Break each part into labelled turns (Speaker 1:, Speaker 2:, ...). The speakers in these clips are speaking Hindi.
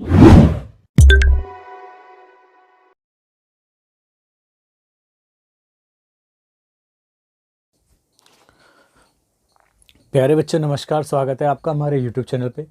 Speaker 1: प्यारे बच्चों नमस्कार, स्वागत है आपका हमारे यूट्यूब चैनल पे।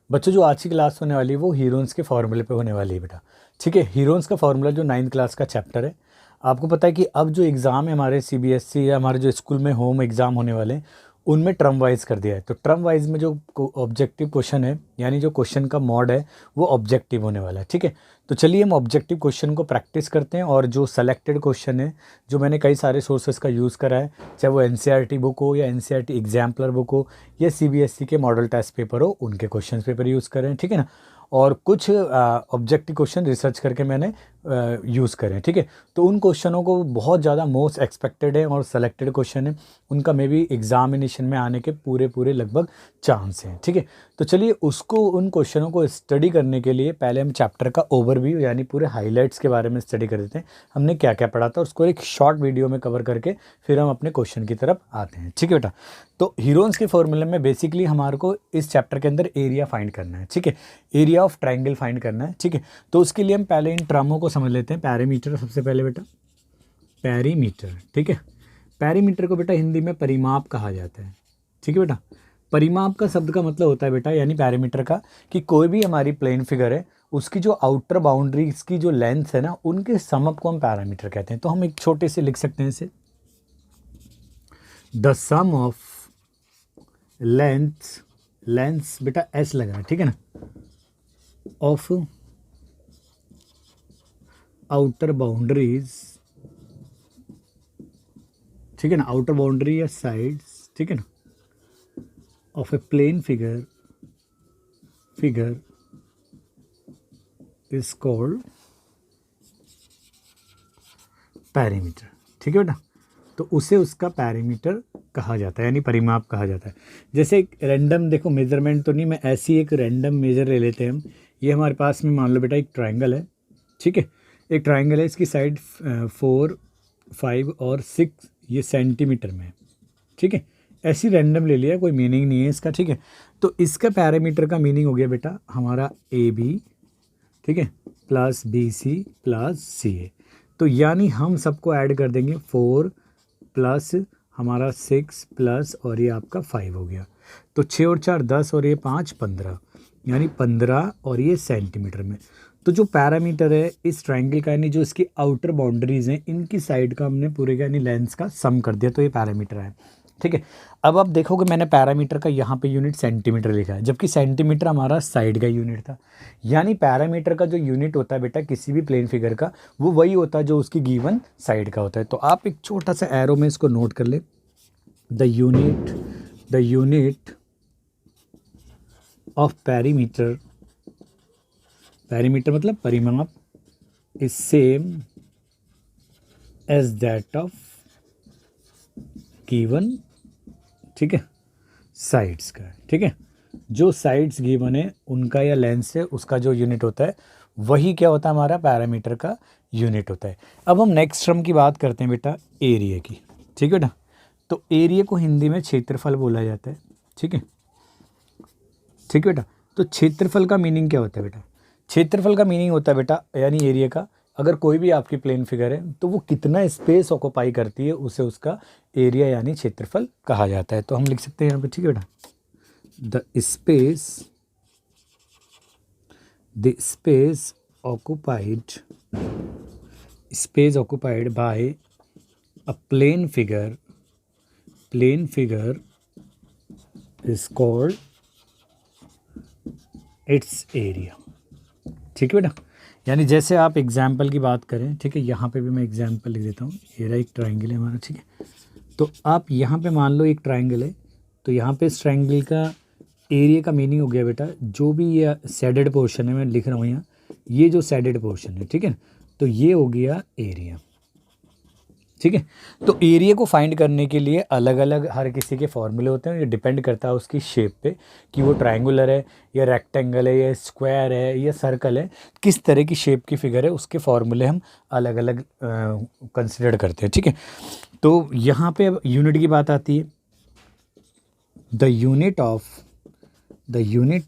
Speaker 1: बच्चों जो आज की क्लास होने वाली है वो हीरोन्स के फॉर्मूले पे होने वाली है बेटा। ठीक है, हीरोन्स का फॉर्मूला जो 9th क्लास का चैप्टर है। आपको पता है कि अब जो एग्ज़ाम है हमारे सीबीएसई या हमारे जो स्कूल में होम एग्ज़ाम होने वाले हैं उनमें टर्म वाइज कर दिया है। तो टर्म वाइज में जो ऑब्जेक्टिव क्वेश्चन है यानी जो क्वेश्चन का मोड है वो ऑब्जेक्टिव होने वाला है। ठीक है, तो चलिए हम ऑब्जेक्टिव क्वेश्चन को प्रैक्टिस करते हैं और जो सेलेक्टेड क्वेश्चन है जो मैंने कई सारे सोर्सेज का यूज़ करा है, चाहे वो एनसीईआरटी बुक हो या एनसीईआरटी एग्जाम्पलर बुक हो या सीबीएसई के मॉडल टेस्ट पेपर हो, उनके क्वेश्चन पेपर यूज़ करें। ठीक है ना, और कुछ ऑब्जेक्टिव क्वेश्चन रिसर्च करके मैंने यूज़ करें। ठीक है, तो उन क्वेश्चनों को बहुत ज़्यादा मोस्ट एक्सपेक्टेड है और सेलेक्टेड क्वेश्चन है, उनका मे भी एग्जामिनेशन में आने के पूरे पूरे लगभग चांस हैं। ठीक है, तो चलिए उसको उन क्वेश्चनों को स्टडी करने के लिए पहले हम चैप्टर का ओवरव्यू यानी पूरे हाइलाइट्स के बारे में स्टडी कर देते हैं। हमने क्या क्या पढ़ा था उसको एक शॉर्ट वीडियो में कवर करके फिर हम अपने क्वेश्चन की तरफ आते हैं। ठीक है बेटा, तो हीरोन्स के फॉर्मूले में बेसिकली हमारे को इस चैप्टर के अंदर एरिया फाइंड करना है। ठीक है, एरिया ऑफ ट्राइंगल फाइंड करना है। ठीक है, तो उसके लिए हम पहले इन टर्मों को समझ लेते हैं। पैरीमीटर सबसे पहले बेटा, पैरीमीटर। ठीक है, पैरीमीटर को बेटा हिंदी में परिमाप कहा जाता है। ठीक है बेटा, परिमाप का शब्द का मतलब होता है बेटा यानी पैरीमीटर का कि कोई भी हमारी प्लेन फिगर है उसकी जो आउटर बाउंड्रीज की जो लेंथ है ना उनके समअप को हम पैरामीटर कहते हैं। तो हम एक छोटे से लिख सकते हैं इसे, the sum of length, length बेटा एस लग रहा है। ठीक है ना, ऑफ आउटर बाउंड्रीज। ठीक है ना, आउटर बाउंड्री या साइड्स। ठीक है ना, of a plane figure is called perimeter. ठीक है बेटा, तो उसे उसका पैरीमीटर कहा जाता है यानी परिमाप कहा जाता है। जैसे एक रैंडम देखो मेजरमेंट तो नहीं, मैं ऐसी एक रैंडम मेजर ले लेते हैं हम। ये हमारे पास में मान लो बेटा एक ट्राइंगल है। ठीक है, एक ट्राइंगल है, इसकी साइड 4, 5 और 6 ये सेंटीमीटर में है। ठीक है, ऐसी रैंडम ले लिया, कोई मीनिंग नहीं है इसका। ठीक है, तो इसका पैरामीटर का मीनिंग हो गया बेटा हमारा ए बी। ठीक है, plus B C plus C A. तो यानी हम सबको ऐड कर देंगे 4 प्लस हमारा 6 प्लस और ये आपका 5 हो गया। तो 6 और 4 10 और ये 5 15 यानी 15 और ये सेंटीमीटर में। तो जो पैरामीटर है इस ट्राइंगल का यानी जो इसकी आउटर बाउंड्रीज हैं इनकी साइड का हमने पूरे का यानी लेंथ का सम कर दिया, तो ये पैरामीटर है। ठीक है, अब आप देखोगे मैंने पैरामीटर का यहाँ पे यूनिट सेंटीमीटर लिखा है जबकि सेंटीमीटर हमारा साइड का यूनिट था। यानी पैरामीटर का जो यूनिट होता है बेटा किसी भी प्लेन फिगर का वो वही होता है जो उसकी गिवन साइड का होता है। तो आप एक छोटा सा एरो में इसको नोट कर ले, the unit of perimeter, perimeter मतलब परिमाप, is same as that of given. ठीक है, साइड्स का। ठीक है, जो साइड्स गिवन है उनका या लेंस है उसका जो यूनिट होता है वही क्या होता है हमारा पैरामीटर का यूनिट होता है। अब हम नेक्स्ट टर्म की बात करते हैं बेटा एरिया की। ठीक है बेटा, तो एरिया को हिंदी में क्षेत्रफल बोला जाता है। ठीक है, ठीक है बेटा, तो क्षेत्रफल का मीनिंग क्या होता है बेटा? क्षेत्रफल का मीनिंग होता है बेटा यानी एरिया का, अगर कोई भी आपकी प्लेन फिगर है तो वो कितना स्पेस ऑक्यूपाई करती है उसे उसका एरिया यानी क्षेत्रफल कहा जाता है। तो हम लिख सकते हैं यहाँ पे। ठीक है बेटा, the space occupied by a plane figure is called its area। ठीक है बेटा, यानी जैसे आप एग्जाम्पल की बात करें, ठीक है, यहाँ पे भी मैं एग्जाम्पल लिख देता हूँ। ये रहा एक ट्राइंगल है हमारा। ठीक है, तो आप यहाँ पे मान लो एक ट्राइंगल है, तो यहाँ पे इस ट्राइंगल का एरिया का मीनिंग हो गया बेटा जो भी ये शेडेड पोर्शन है, मैं लिख रहा हूँ यहाँ, ये जो शेडेड पोर्शन है, ठीक है, तो ये हो गया एरिया। ठीक है, तो एरिया को फाइंड करने के लिए अलग अलग हर किसी के फॉर्मूले होते हैं। ये डिपेंड करता है उसकी शेप पे कि वो ट्रायंगुलर है या रेक्टेंगल है या स्क्वायर है या सर्कल है, किस तरह की शेप की फिगर है उसके फॉर्मूले हम अलग अलग कंसिडर करते हैं। ठीक है, तो यहाँ पे अब यूनिट की बात आती है। The unit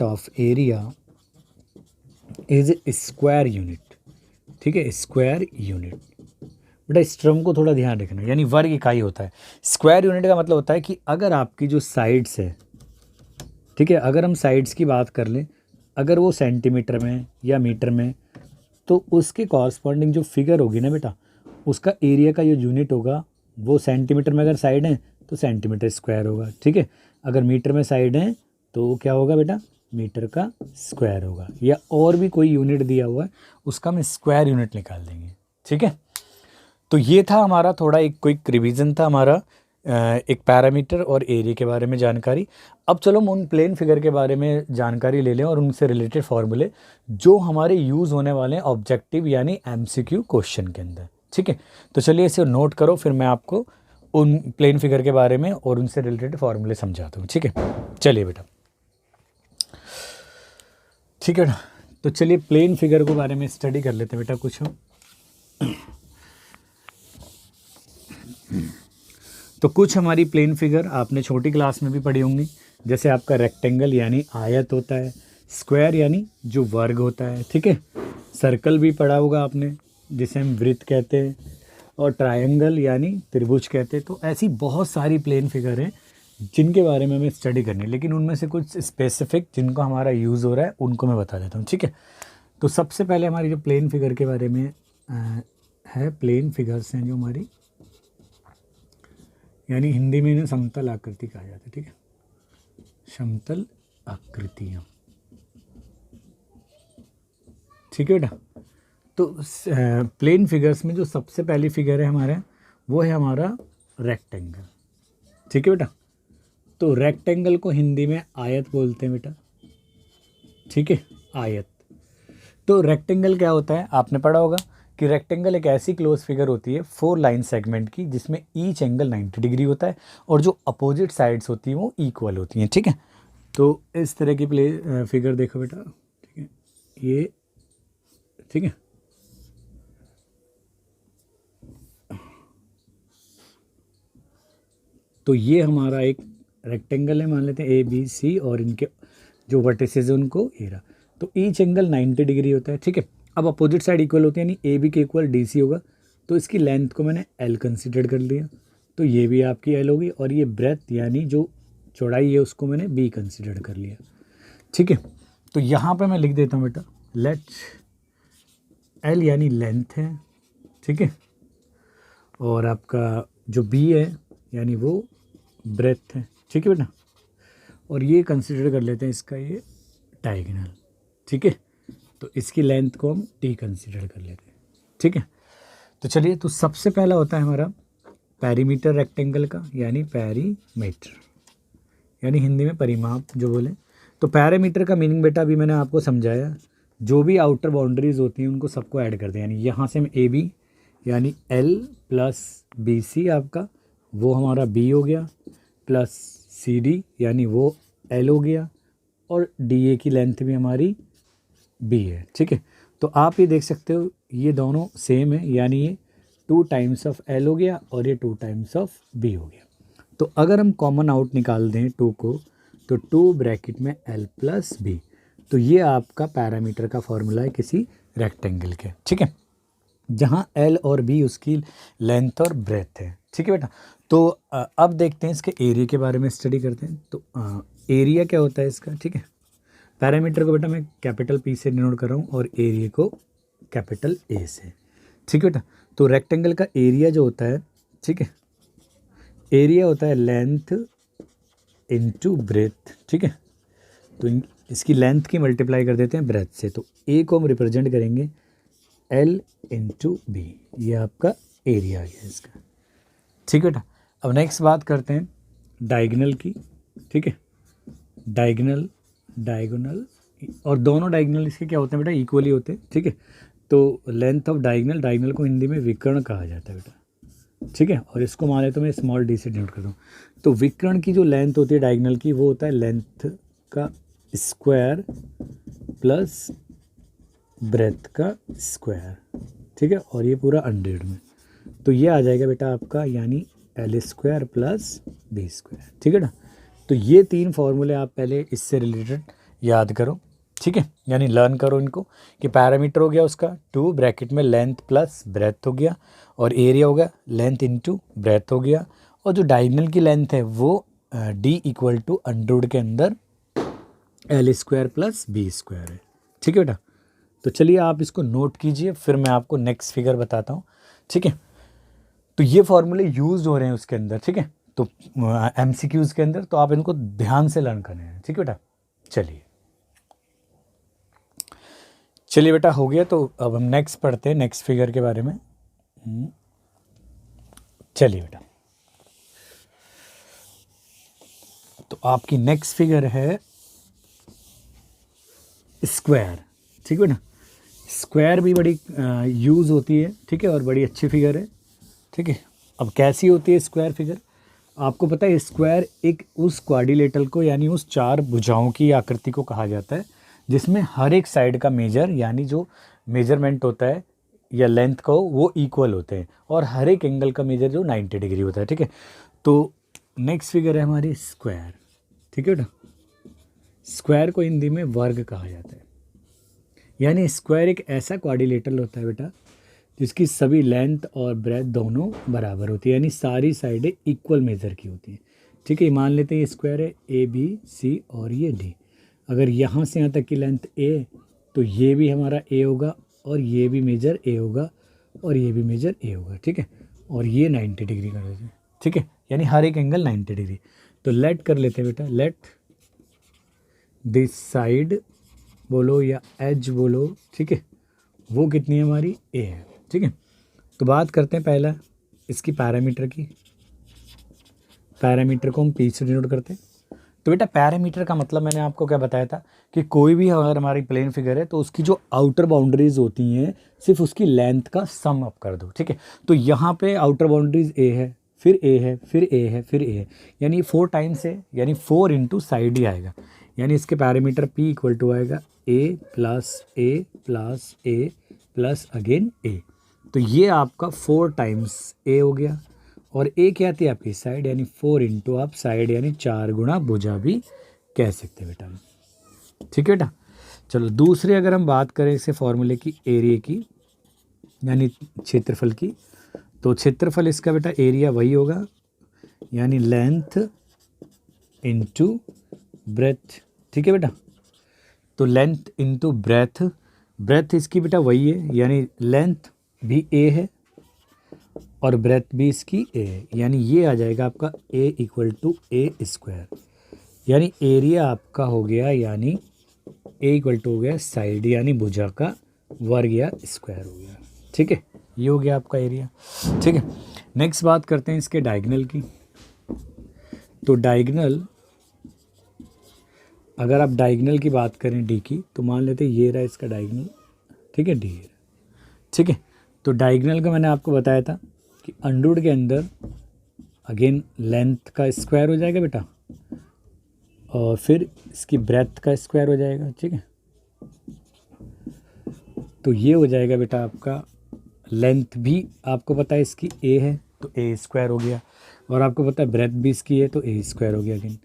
Speaker 1: of area is square unit. ठीक है, स्क्वायर यूनिट। बेटा इस टर्म को थोड़ा ध्यान रखना, यानी वर्ग इकाई होता है। स्क्वायर यूनिट का मतलब होता है कि अगर आपकी जो साइड्स है, ठीक है, अगर हम साइड्स की बात कर लें, अगर वो सेंटीमीटर में या मीटर में, तो उसके कॉरस्पॉन्डिंग जो फिगर होगी ना बेटा, उसका एरिया का जो यूनिट होगा वो सेंटीमीटर में अगर साइड है तो सेंटीमीटर स्क्वायर होगा। ठीक है, अगर मीटर में साइड है तो क्या होगा बेटा, मीटर का स्क्वायर होगा, या और भी कोई यूनिट दिया हुआ है उसका हम स्क्वायर यूनिट निकाल देंगे। ठीक है, तो ये था हमारा थोड़ा एक क्विक रिवीजन था हमारा एक पैरामीटर और एरिया के बारे में जानकारी। अब चलो हम उन प्लेन फिगर के बारे में जानकारी ले लें और उनसे रिलेटेड फॉर्मूले जो हमारे यूज़ होने वाले हैं ऑब्जेक्टिव यानी एमसीक्यू क्वेश्चन के अंदर। ठीक है, तो चलिए इसे नोट करो, फिर मैं आपको उन प्लेन फिगर के बारे में और उनसे रिलेटेड फॉर्मूले समझाता हूँ। ठीक है, चलिए बेटा। ठीक है ना, तो चलिए प्लेन फिगर के बारे में स्टडी कर लेते हैं बेटा कुछ हम। तो कुछ हमारी प्लेन फिगर आपने छोटी क्लास में भी पढ़ी होंगी, जैसे आपका रेक्टेंगल यानी आयत होता है, स्क्वायर यानी जो वर्ग होता है, ठीक है, सर्कल भी पढ़ा होगा आपने जिसे हम वृत्त कहते हैं, और ट्रायंगल यानी त्रिभुज कहते हैं। तो ऐसी बहुत सारी प्लेन फिगर हैं जिनके बारे में हमें स्टडी करनी है, लेकिन उनमें से कुछ स्पेसिफिक जिनको हमारा यूज़ हो रहा है उनको मैं बता देता हूँ। ठीक है, तो सबसे पहले हमारी जो प्लेन फिगर के बारे में है, प्लेन फिगर्स हैं जो हमारी, यानी हिंदी में इन्हें समतल आकृति कहा जाता है। ठीक है, समतल आकृतियाँ। ठीक है बेटा, तो प्लेन फिगर्स में जो सबसे पहली फिगर है हमारे, वो है हमारा रेक्टेंगल। ठीक है बेटा, तो रेक्टेंगल को हिंदी में आयत बोलते हैं बेटा। ठीक है, आयत। तो रेक्टेंगल क्या होता है, आपने पढ़ा होगा कि रेक्टेंगल एक ऐसी क्लोज फिगर होती है 4 लाइन सेगमेंट की जिसमें ईच एंगल 90 डिग्री होता है और जो अपोजिट साइड्स होती हैं वो इक्वल होती हैं। ठीक है, तो इस तरह की फिगर देखो बेटा। ठीक है, ये ठीक है, तो ये हमारा एक रेक्टेंगल है, मान लेते हैं ABC, और इनके जो वर्टिसेस हैं उनको एरा, तो ईच एंगल 90 डिग्री होता है। ठीक है, अब अपोजिट साइड इक्वल होती है, यानी AB के इक्वल DC होगा, तो इसकी लेंथ को मैंने L कंसिडर कर लिया, तो ये भी आपकी L होगी, और ये ब्रेथ यानी जो चौड़ाई है उसको मैंने B कंसिडर कर लिया। ठीक है, तो यहाँ पे मैं लिख देता हूँ बेटा, लेट L यानी लेंथ है। ठीक है, और आपका जो B है यानी वो ब्रेथ है। ठीक है बेटा, और ये कंसिडर कर लेते हैं इसका ये डायगोनल। ठीक है, तो इसकी लेंथ को हम T कंसिडर कर लेते हैं। ठीक है, तो चलिए, तो सबसे पहला होता है हमारा पेरीमीटर रेक्टेंगल का, यानी पेरीमीटर, यानी हिंदी में परिमाप जो बोले। तो पेरीमीटर का मीनिंग बेटा अभी मैंने आपको समझाया, जो भी आउटर बाउंड्रीज होती हैं उनको सबको ऐड कर दें, यानी यहाँ से हम AB यानी L प्लस BC आपका वो हमारा B हो गया, प्लस CD यानी वो L हो गया, और DA की लेंथ भी हमारी B है। ठीक है, तो आप ये देख सकते हो ये दोनों सेम है, यानी ये 2 टाइम्स ऑफ L हो गया और ये 2 टाइम्स ऑफ B हो गया। तो अगर हम कॉमन आउट निकाल दें 2 को, तो 2 ब्रैकेट में L प्लस B, तो ये आपका पैरामीटर का फॉर्मूला है किसी रेक्टेंगल के। ठीक है, जहाँ L और B उसकी लेंथ और ब्रेथ है। ठीक है बेटा, तो अब देखते हैं इसके एरिया के बारे में स्टडी करते हैं। तो एरिया क्या होता है इसका। ठीक है, पैरामीटर को बेटा मैं कैपिटल P से डिनोट कर रहा हूँ और एरिया को कैपिटल A से। ठीक है बेटा, तो रेक्टेंगल का एरिया जो होता है, ठीक है, एरिया होता है लेंथ इनटू ब्रेथ। ठीक है, तो इसकी लेंथ की मल्टीप्लाई कर देते हैं ब्रेथ से, तो A को हम रिप्रेजेंट करेंगे L इंटू B, ये आपका एरिया आ गया इसका। ठीक है बेटा, अब नेक्स्ट बात करते हैं डायगोनल की। ठीक है, डायगोनल और दोनों डायगोनल इसके क्या होते हैं बेटा, इक्वली होते हैं। ठीक है, तो लेंथ ऑफ डायगोनल को हिंदी में विकर्ण कहा जाता है बेटा। ठीक है, और इसको मान लेते मैं स्मॉल d से डिनोट करता हूँ। तो विकर्ण की जो लेंथ होती है डायगोनल की, वो होता है लेंथ का स्क्वायर प्लस ब्रेथ का स्क्वायर। ठीक है, और ये पूरा 100 में, तो ये आ जाएगा बेटा आपका, यानी L square plus B square. ठीक है ना, तो ये 3 फॉर्मूले आप पहले इससे रिलेटेड याद करो। ठीक है, यानी लर्न करो इनको कि पैरामीटर हो गया उसका 2 ब्रैकेट में लेंथ प्लस ब्रेथ हो गया, और एरिया हो गया लेंथ इंटू ब्रेथ हो गया, और जो डायगोनल की लेंथ है वो d इक्वल टू अंडर के अंदर l square plus B square है। ठीक है बेटा, तो चलिए आप इसको नोट कीजिए, फिर मैं आपको नेक्स्ट फिगर बताता हूँ। ठीक है, तो ये फॉर्मूले यूज हो रहे हैं उसके अंदर। ठीक है, तो MCQs के अंदर, तो आप इनको ध्यान से लर्न करने हैं। ठीक है बेटा, चलिए बेटा हो गया। तो अब हम नेक्स्ट पढ़ते हैं, नेक्स्ट फिगर के बारे में। चलिए बेटा, तो आपकी नेक्स्ट फिगर है स्क्वायर। ठीक है ना, स्क्वायर भी बड़ी यूज़ होती है। ठीक है, और बड़ी अच्छी फिगर है। ठीक है, अब कैसी होती है स्क्वायर फिगर, आपको पता है स्क्वायर एक उस क्वाड्रिलेटरल को यानी उस 4 भुजाओं की आकृति को कहा जाता है जिसमें हर एक साइड का मेजर यानी जो मेजरमेंट होता है या लेंथ का हो वो इक्वल होते हैं, और हर एक एंगल का मेजर जो 90 डिग्री होता है। ठीक है, तो नेक्स्ट फिगर है हमारी स्क्वायर। ठीक है बेटा, स्क्वायर को हिंदी में वर्ग कहा जाता है, यानी स्क्वायर एक ऐसा क्वाड्रिलेटरल होता है बेटा जिसकी सभी लेंथ और ब्रेथ दोनों बराबर होती है, यानी सारी साइडें इक्वल मेजर की होती हैं। ठीक है, मान लेते हैं ये स्क्वायर है ABC और ये D। अगर यहाँ से यहाँ तक की लेंथ A, तो ये भी हमारा A होगा, और ये भी मेजर A होगा, और ये भी मेजर A होगा। ठीक है, और ये 90 डिग्री कर देते हैं। ठीक है, यानी हर एक एंगल 90 डिग्री। तो लेट कर लेते हैं बेटा, लेट दिस साइड बोलो या एज बोलो। ठीक है, वो कितनी है हमारी A है। ठीक है, तो बात करते हैं पहला इसकी पैरामीटर की। पैरामीटर को हम P से डिनोट करते हैं। तो बेटा पैरामीटर का मतलब मैंने आपको क्या बताया था कि कोई भी अगर हमारी प्लेन फिगर है तो उसकी जो आउटर बाउंड्रीज होती हैं सिर्फ उसकी लेंथ का सम अप कर दो। ठीक है, तो यहाँ पे आउटर बाउंड्रीज A है, फिर A है, फिर A है, फिर A है, यानी 4 टाइम्स है, यानी 4 इंटू साइड ही आएगा, यानी इसके पैरामीटर P इक्वल टू आएगा A plus A plus A plus again A। तो ये आपका 4 टाइम्स A हो गया, और A क्या आती है आपकी साइड, यानी 4 इंटू आप साइड यानी 4 गुना भुजा भी कह सकते हैं बेटा। ठीक है बेटा, चलो दूसरे अगर हम बात करें इसे फॉर्मूले की एरिया की यानी क्षेत्रफल की, तो क्षेत्रफल इसका बेटा एरिया वही होगा, यानी लेंथ इंटू ब्रेथ। ठीक है बेटा, तो लेंथ इंटू ब्रेथ, ब्रेथ इसकी बेटा वही है, यानी लेंथ भी A है और ब्रेथ भी इसकी A है, यानी ये आ जाएगा आपका A equal to A square, यानी एरिया आपका हो गया, यानी A इक्वल टू हो गया साइड यानी भुजा का वर्ग या स्क्वायर हो गया। ठीक है, ये हो गया आपका एरिया। ठीक है, नेक्स्ट बात करते हैं इसके डायगोनल की। तो डायगोनल, अगर आप डायगोनल की बात करें D की, तो मान लेते हैं ये रहा इसका डायगोनल। ठीक है, D। ठीक है, तो डायगोनल का मैंने आपको बताया था कि अंडर के अंदर अगेन लेंथ का स्क्वायर हो जाएगा बेटा, और फिर इसकी ब्रेथ का स्क्वायर हो जाएगा। ठीक है, तो ये हो जाएगा बेटा आपका, लेंथ भी आपको पता है इसकी A है तो A स्क्वायर हो गया, और आपको पता है ब्रेथ भी इसकी है तो A स्क्वायर हो गया अगेन।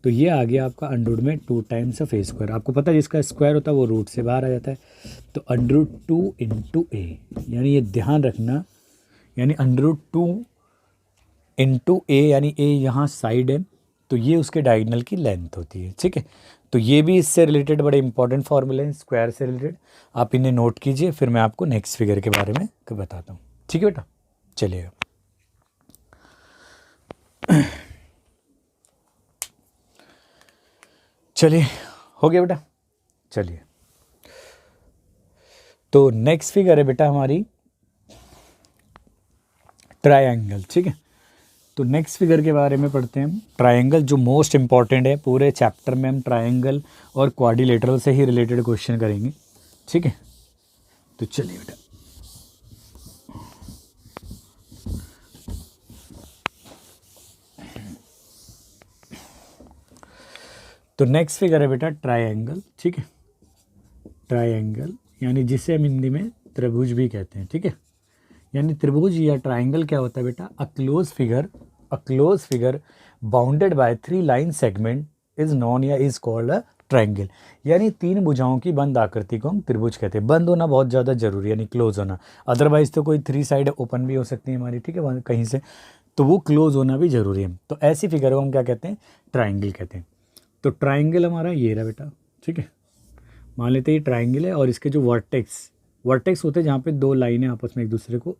Speaker 1: तो ये आ गया आपका अंडर में 2 टाइम्स ऑफ A स्क्वायर। आपको पता है जिसका स्क्वायर होता है वो रूट से बाहर आ जाता है, तो अंडर 2 इंटू A, यानी ये ध्यान रखना, यानी अंडर 2 इंटू A, यानी A यहाँ साइड है तो ये उसके डायगोनल की लेंथ होती है। ठीक है, तो ये भी इससे रिलेटेड बड़े इंपॉर्टेंट फार्मूले हैं स्क्वायर से रिलेटेड, आप इन्हें नोट कीजिए, फिर मैं आपको नेक्स्ट फिगर के बारे में बताता हूँ। ठीक है बेटा, चलिएगा। चलिए हो गया बेटा, चलिए तो नेक्स्ट फिगर है बेटा हमारी ट्रायंगल। ठीक है, तो नेक्स्ट फिगर के बारे में पढ़ते हैं हम। ट्रायंगल जो मोस्ट इंपॉर्टेंट है पूरे चैप्टर में, हम ट्रायंगल और क्वाड्रिलेटरल से ही रिलेटेड क्वेश्चन करेंगे। ठीक है, तो चलिए बेटा, तो नेक्स्ट फिगर है बेटा ट्रायंगल। ठीक है, ट्रायंगल यानी जिसे हम हिंदी में त्रिभुज भी कहते हैं। ठीक है, यानी त्रिभुज या ट्रायंगल क्या होता है बेटा, a close figure bounded by 3 line segment is non या इज कॉल्ड अ ट्रायंगल, यानी तीन भुजाओं की बंद आकृति को हम त्रिभुज कहते हैं। बंद होना बहुत ज़्यादा जरूरी है, यानी क्लोज होना, अदरवाइज तो कोई 3 साइड ओपन भी हो सकती है हमारी, ठीक है, कहीं से, तो वो क्लोज होना भी जरूरी है। तो ऐसी फिगर को हम क्या कहते हैं, ट्राइंगल कहते हैं। तो ट्राइंगल हमारा ये रहा बेटा, ठीक है, मान लेते हैं ये ट्राइंगल है और इसके जो वर्टेक्स होते हैं जहाँ पे दो लाइनें आपस में एक दूसरे को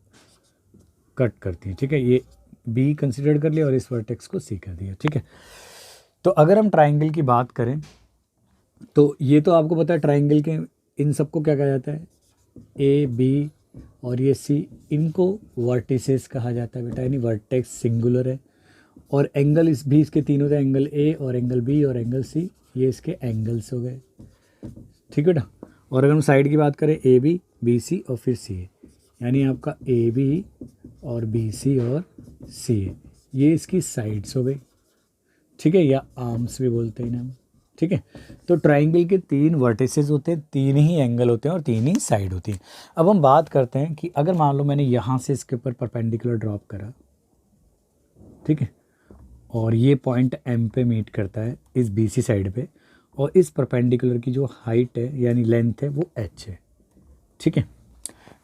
Speaker 1: कट करती हैं, ठीक है, ये बी कंसिडर कर लिया और इस वर्टेक्स को सी कर दिया, ठीक है। तो अगर हम ट्राइंगल की बात करें तो ये तो आपको पता है ट्राइंगल के इन सबको क्या कहा जाता है, ए बी और ये सी, इनको वर्टिसेस कहा जाता है बेटा, यानी वर्टेक्स सिंगुलर है। और एंगल इस भी इसके तीन होते हैं, एंगल ए और एंगल बी और एंगल सी, ये इसके एंगल्स हो गए, ठीक है बेटा। और अगर हम साइड की बात करें, ए बी सी और फिर सी ए, यानी आपका ए बी और बी सी और सी ए, ये इसकी साइड्स हो गई, ठीक है, या आर्म्स भी बोलते हैं इन्हें, ठीक है। तो ट्राइंगल के तीन वर्टिसेस होते हैं, तीन ही एंगल होते हैं और तीन ही साइड होती है। अब हम बात करते हैं कि अगर मान लो मैंने यहाँ से इसके ऊपर परपेंडिकुलर ड्रॉप करा, ठीक है, और ये पॉइंट एम पे मीट करता है इस बी सी साइड पे, और इस परपेंडिकुलर की जो हाइट है यानी लेंथ है वो एच है, ठीक है।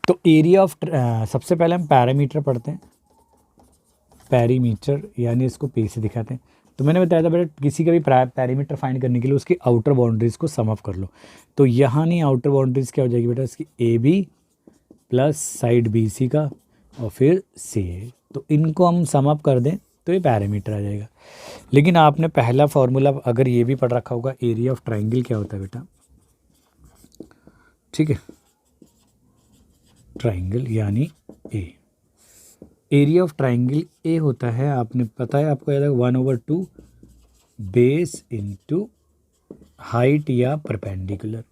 Speaker 1: तो एरिया ऑफ सबसे पहले हम पैरामीटर पढ़ते हैं, पैरीमीटर यानी इसको पे से दिखाते हैं। तो मैंने बताया था बेटा किसी का भी पैरीमीटर फाइंड करने के लिए उसकी आउटर बाउंड्रीज को सम अप कर लो। तो यहाँ नहीं, आउटर बाउंड्रीज क्या हो जाएगी बेटा, इसकी A B plus side B C का और फिर सी ए, तो इनको हम सम अप कर दें तो ये पैरामीटर आ जाएगा। लेकिन आपने पहला फॉर्मूला अगर ये भी पढ़ रखा होगा, एरिया ऑफ ट्राइंगल क्या होता है बेटा, ठीक है, ट्राइंगल यानी ए, एरिया ऑफ ट्राइंगल ए होता है, आपने पता है आपको याद है 1/2 बेस इनटू हाइट या परपेंडिकुलर।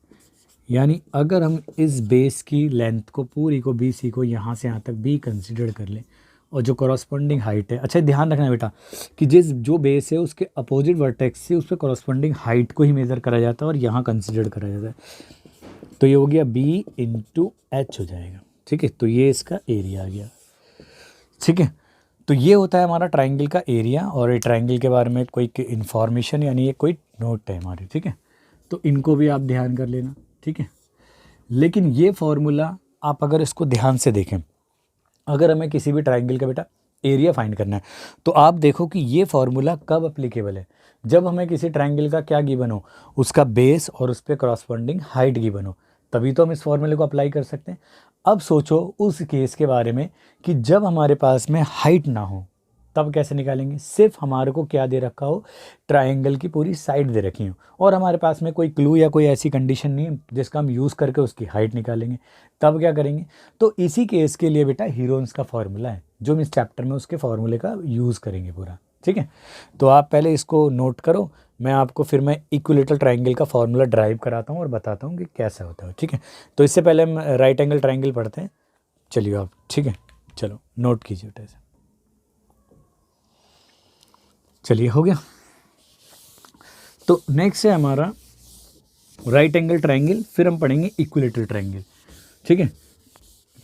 Speaker 1: यानी अगर हम इस बेस की लेंथ को पूरी को बी सी को यहाँ से यहाँ तक बी कंसिडर कर लें और जो कॉरस्पॉन्डिंग हाइट है, अच्छा ध्यान रखना बेटा कि जो बेस है उसके अपोजिट वर्टेक्स से उस पर कॉरस्पॉन्डिंग हाइट को ही मेज़र करा जाता है और यहाँ कंसिडर करा जाता है। तो ये हो गया बी इंटू एच हो जाएगा, ठीक है। तो ये इसका एरिया आ गया, ठीक है। तो ये होता है हमारा ट्राइंगल का एरिया, और ये ट्राइंगल के बारे में कोई इन्फॉर्मेशन यानी ये कोई नोट है हमारी, ठीक है। तो इनको भी आप ध्यान कर लेना, ठीक है। लेकिन ये फॉर्मूला आप अगर इसको ध्यान से देखें, अगर हमें किसी भी ट्राइंगल का बेटा एरिया फाइंड करना है तो आप देखो कि ये फॉर्मूला कब अप्लीकेबल है, जब हमें किसी ट्राइंगल का क्या गिवन हो, उसका बेस और उस पर कॉरस्पॉन्डिंग हाइट गिवन हो, तभी तो हम इस फॉर्मूले को अप्लाई कर सकते हैं। अब सोचो उस केस के बारे में कि जब हमारे पास में हाइट ना हो तब कैसे निकालेंगे, सिर्फ हमारे को क्या दे रखा हो, ट्राइंगल की पूरी साइड दे रखी हो और हमारे पास में कोई क्लू या कोई ऐसी कंडीशन नहीं है जिसका हम यूज़ करके उसकी हाइट निकालेंगे, तब क्या करेंगे। तो इसी केस के लिए बेटा हीरोन्स का फॉर्मूला है जो हम इस चैप्टर में उसके फॉर्मूले का यूज़ करेंगे पूरा, ठीक है। तो आप पहले इसको नोट करो, मैं आपको फिर मैं इक्विलेटरल ट्राइंगल का फॉर्मूला ड्राइव कराता हूँ और बताता हूँ कि कैसा होता है, ठीक है। तो इससे पहले हम राइट एंगल ट्राइंगल पढ़ते हैं, चलिए आप, ठीक है, चलो नोट कीजिए बेटा। चलिए हो गया। तो नेक्स्ट है हमारा राइट एंगल ट्राइंगल, फिर हम पढ़ेंगे इक्विलेटरल ट्राइंगल, ठीक है,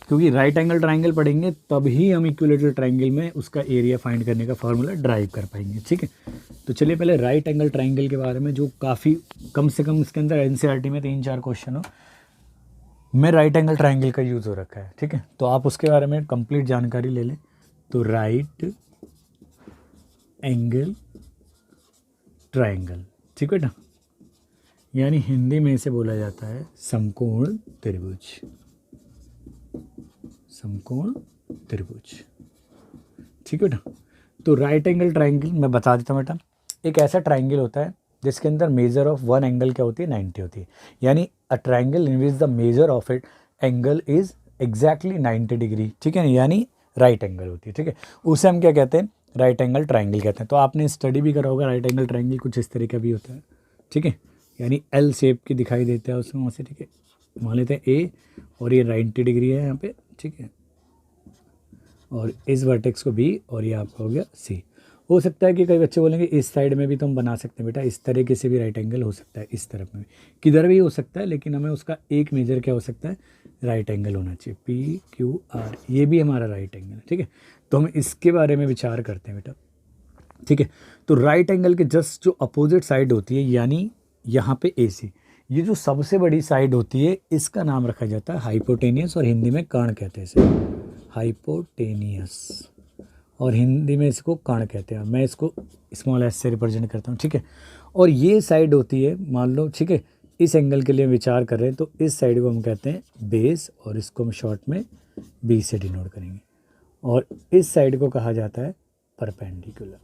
Speaker 1: क्योंकि राइट एंगल ट्राइंगल पढ़ेंगे तभी हम इक्विलेटरल ट्राइंगल में उसका एरिया फाइंड करने का फॉर्मूला ड्राइव कर पाएंगे, ठीक है। तो चलिए पहले राइट एंगल ट्राइंगल के बारे में, जो काफ़ी कम से कम इसके अंदर एनसीईआरटी में 3-4 क्वेश्चन हो में राइट एंगल ट्राइंगल का यूज़ हो रखा है, ठीक है। तो आप उसके बारे में कंप्लीट जानकारी ले लें। तो राइट एंगल ट्राइंगल, ठीक है ना, यानी हिंदी में इसे बोला जाता है समकोण त्रिभुज, समकोण त्रिभुज, ठीक है ना। तो राइट एंगल ट्राइंगल मैं बता देता हूँ बेटा, एक ऐसा ट्राइंगल होता है जिसके अंदर मेजर ऑफ वन एंगल क्या होती है, 90 होती है, यानी a triangle in which the measure of it angle is exactly 90 degree, ठीक है, यानी राइट एंगल होती है, ठीक है। उसे हम क्या कहते हैं, राइट एंगल ट्राइंगल कहते हैं। तो आपने स्टडी भी करा होगा, राइट एंगल ट्राइंगल कुछ इस तरह का भी होता है, ठीक है, यानी एल शेप की दिखाई देता है उसमें वहाँ से, ठीक है। मान लेते हैं ए और ये 90 डिग्री है यहाँ पे, ठीक है, और इस वर्टेक्स को बी और ये आपका हो गया सी। हो सकता है कि कई बच्चे बोलेंगे इस साइड में भी तो हम बना सकते हैं बेटा, इस तरीके से भी राइट एंगल हो सकता है, इस तरफ में किधर भी हो सकता है, लेकिन हमें उसका एक मेजर क्या हो सकता है, राइट एंगल होना चाहिए, पी क्यू आर, ये भी हमारा राइट एंगल है, ठीक है। तो हम इसके बारे में विचार करते हैं बेटा, ठीक है। तो राइट एंगल के जस्ट जो अपोजिट साइड होती है, यानी यहाँ पे AC। ये जो सबसे बड़ी साइड होती है इसका नाम रखा जाता है हाइपोटेनियस, और हिंदी में कर्ण कहते हैं इसे, हाइपोटेनियस, और हिंदी में इसको कर्ण कहते हैं। मैं इसको स्मॉल s से रिप्रेजेंट करता हूँ, ठीक है। और ये साइड होती है, मान लो, ठीक है, इस एंगल के लिए विचार कर रहे हैं तो इस साइड को हम कहते हैं बेस, और इसको हम शॉर्ट में B से डिनोट करेंगे, और इस साइड को कहा जाता है परपेंडिकुलर,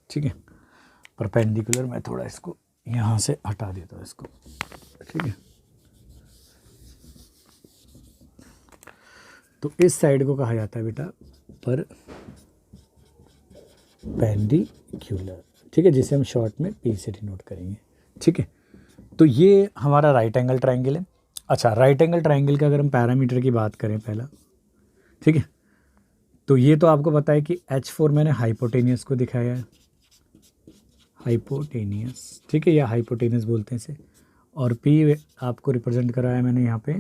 Speaker 1: ठीक है। परपेंडिकुलर, मैं थोड़ा इसको यहाँ से हटा देता हूँ इसको, ठीक है। तो इस साइड को कहा जाता है बेटा परपेंडिकुलर, ठीक है, जिसे हम शॉर्ट में P से डिनोट करेंगे, ठीक है। तो ये हमारा राइट एंगल ट्रायंगल है। अच्छा, राइट एंगल ट्रायंगल का अगर हम पैरामीटर की बात करें पहला, ठीक है, तो ये तो आपको पता है कि H4 मैंने हाइपोटेनियस को दिखाया है, हाइपोटेनियस, ठीक है, या हाइपोटेनियस बोलते हैं इसे, और P आपको रिप्रेजेंट कराया मैंने यहाँ पे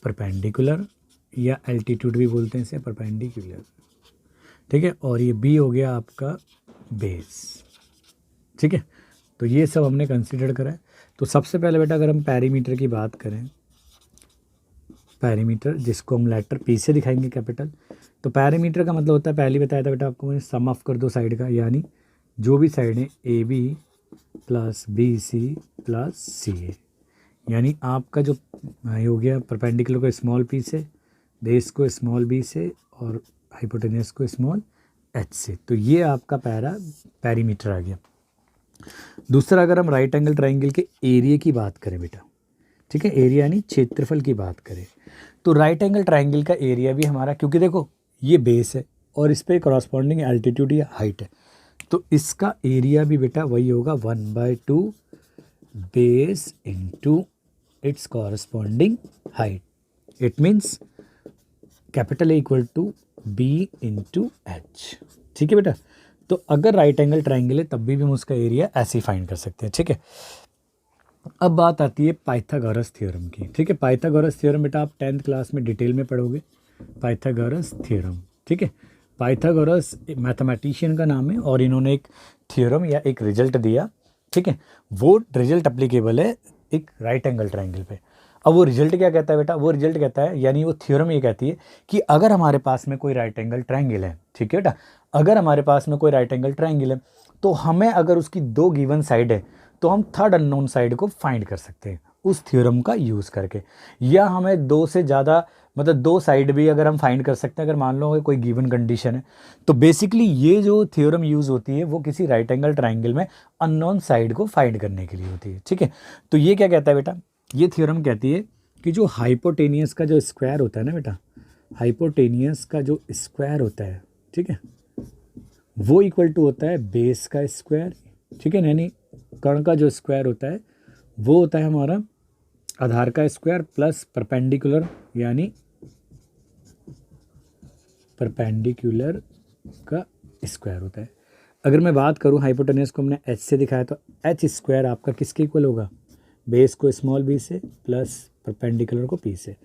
Speaker 1: परपेंडिकुलर, या एल्टीट्यूड भी बोलते हैं इसे, परपेंडिकुलर, ठीक है, और ये B हो गया आपका बेस, ठीक है। तो ये सब हमने कंसीडर करा है। तो सबसे पहले बेटा अगर हम पैरीमीटर की बात करें, पैरीमीटर जिसको हम लेटर P से दिखाएंगे कैपिटल, तो पैरीमीटर का मतलब होता है, पहले बताया था बेटा आपको मैंने, सम ऑफ कर दो साइड का, यानी जो भी साइड है AB plus BC plus CA, यानी आपका जो हो गया परपेंडिकुलर को स्मॉल p से, बेस को स्मॉल b से, और हाइपोटेनियस को स्मॉल h से। तो ये आपका पैरीमीटर आ गया। दूसरा, अगर हम राइट एंगल ट्रायंगल के एरिया की बात करें बेटा, ठीक है, एरिया यानी क्षेत्रफल की बात करें, तो राइट एंगल ट्रायंगल का एरिया भी हमारा, क्योंकि देखो ये बेस है और इस पर कॉरस्पॉन्डिंग एल्टीट्यूड या हाइट है, तो इसका एरिया भी बेटा वही होगा 1/2 base into its corresponding height. It means capital A equal to B into H, ठीक है बेटा। तो अगर राइट एंगल ट्रायंगल है तब भी हम उसका एरिया ऐसे ही फाइंड कर सकते हैं, ठीक है। अब बात आती है पाइथागोरस थ्योरम की, ठीक है। पाइथागोरस थ्योरम बेटा आप 10th क्लास में डिटेल में पढ़ोगे, पाइथागोरस थ्योरम, ठीक है। पाइथागोरस मैथमेटिशियन का नाम है और इन्होंने एक थ्योरम या एक रिजल्ट दिया, ठीक है। वो रिजल्ट अप्लीकेबल है एक राइट एंगल ट्रायंगल पे। अब वो रिजल्ट क्या कहता है बेटा, वो रिजल्ट कहता है, यानी वो थ्योरम ये कहती है कि अगर हमारे पास में कोई राइट एंगल ट्रायंगल है, ठीक है बेटा, अगर हमारे पास में कोई राइट एंगल ट्रायंगल है तो हमें अगर उसकी 2 गिवन साइड है तो हम थर्ड अननोन साइड को फाइंड कर सकते हैं उस थ्योरम का यूज़ करके, या हमें 2 से ज़्यादा, मतलब 2 साइड भी अगर हम फाइंड कर सकते हैं अगर मान लो कोई गिवन कंडीशन है। तो बेसिकली ये जो थ्योरम यूज़ होती है वो किसी राइट एंगल ट्रायंगल में अननोन साइड को फाइंड करने के लिए होती है, ठीक है। तो ये क्या कहता है बेटा, ये थ्योरम कहती है कि जो हाइपोटेनियस का जो स्क्वायर होता है ना बेटा, हाइपोटेनियस का जो स्क्वायर होता है, ठीक है, वो इक्वल टू होता है बेस का स्क्वायर, ठीक है, यानी कर्ण का जो स्क्वायर होता है वो होता है हमारा आधार का स्क्वायर प्लस परपेंडिकुलर, यानी परपेंडिकुलर का स्क्वायर होता है। अगर मैं बात करूं हाइपोटेनियस को हमने h से दिखाया तो h स्क्वायर आपका किसके इक्वल होगा, बेस को स्मॉल b से प्लस परपेंडिकुलर को p से।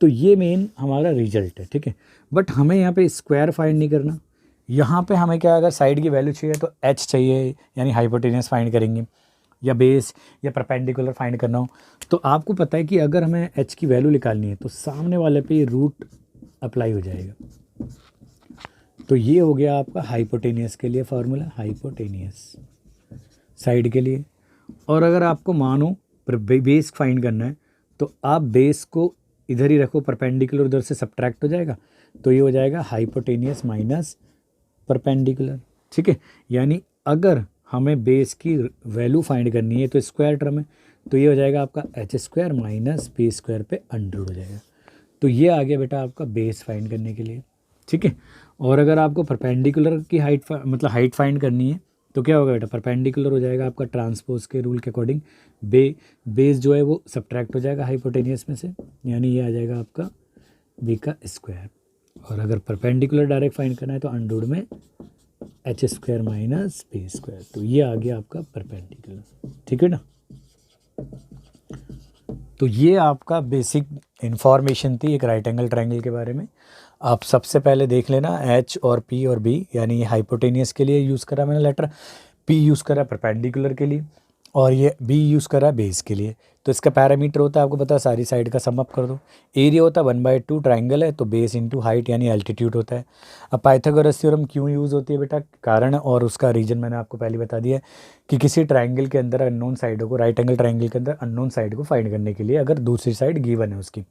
Speaker 1: तो ये मेन हमारा रिजल्ट है, ठीक है। बट हमें यहाँ पे स्क्वायर फाइंड नहीं करना, यहाँ पे हमें क्या, अगर साइड की वैल्यू चाहिए तो h चाहिए, यानी हाइपोटेनियस फाइंड करेंगे, या बेस या परपेंडिकुलर फाइंड करना हो तो आपको पता है कि अगर हमें h की वैल्यू निकालनी है तो सामने वाले पे रूट अप्लाई हो जाएगा। तो ये हो गया आपका हाइपोटेनियस के लिए फार्मूला, हाइपोटेनियस साइड के लिए। और अगर आपको मानो बेस फाइंड करना है तो आप बेस को इधर ही रखो, परपेंडिकुलर उधर से सब्ट्रैक्ट हो जाएगा, तो ये हो जाएगा हाइपोटेनियस माइनस परपेंडिकुलर, ठीक है। यानी अगर हमें बेस की वैल्यू फाइंड करनी है तो स्क्वायर टर्म है, तो ये हो जाएगा आपका h square minus p square पे अंडर हो जाएगा। तो ये आ गया बेटा आपका बेस फाइंड करने के लिए, ठीक है। और अगर आपको परपेंडिकुलर की हाइट मतलब हाइट फाइंड करनी है तो क्या होगा बेटा, परपेंडिकुलर हो जाएगा आपका ट्रांसपोज के रूल के अकॉर्डिंग, बेस जो है वो सब्ट्रैक्ट हो जाएगा हाइपोटेनियस में से, यानी ये आ जाएगा आपका b का स्क्वायर। और अगर परपेंडिकुलर डायरेक्ट फाइंड करना है तो अंडर में h square minus p square. तो ये आ गया आपका परपेंडिकुलर, ठीक है ना। तो ये आपका बेसिक इन्फॉर्मेशन थी एक राइट एंगल ट्रायंगल के बारे में। आप सबसे पहले देख लेना एच और पी और बी, यानी हाइपोटेनियस के लिए यूज़ करा मैंने लेटर, पी यूज़ करा परपेंडिकुलर के लिए और ये बी यूज़ करा बेस के लिए। तो इसका पैरामीटर होता है आपको पता है, सारी साइड का सम अप कर दो। एरिया होता है 1/2, ट्राइंगल है तो बेस इंटू हाइट यानी एल्टीट्यूड होता है। अब पाइथागोरस थ्योरम क्यों यूज़ होती है बेटा, कारण और उसका रीजन मैंने आपको पहले बता दिया है कि किसी ट्राइंगल के अंदर अननोन साइडों को, राइट एंगल ट्राइंगल के अंदर अननोन साइड को फाइंड करने के लिए अगर दूसरी साइड गिवन है उसकी,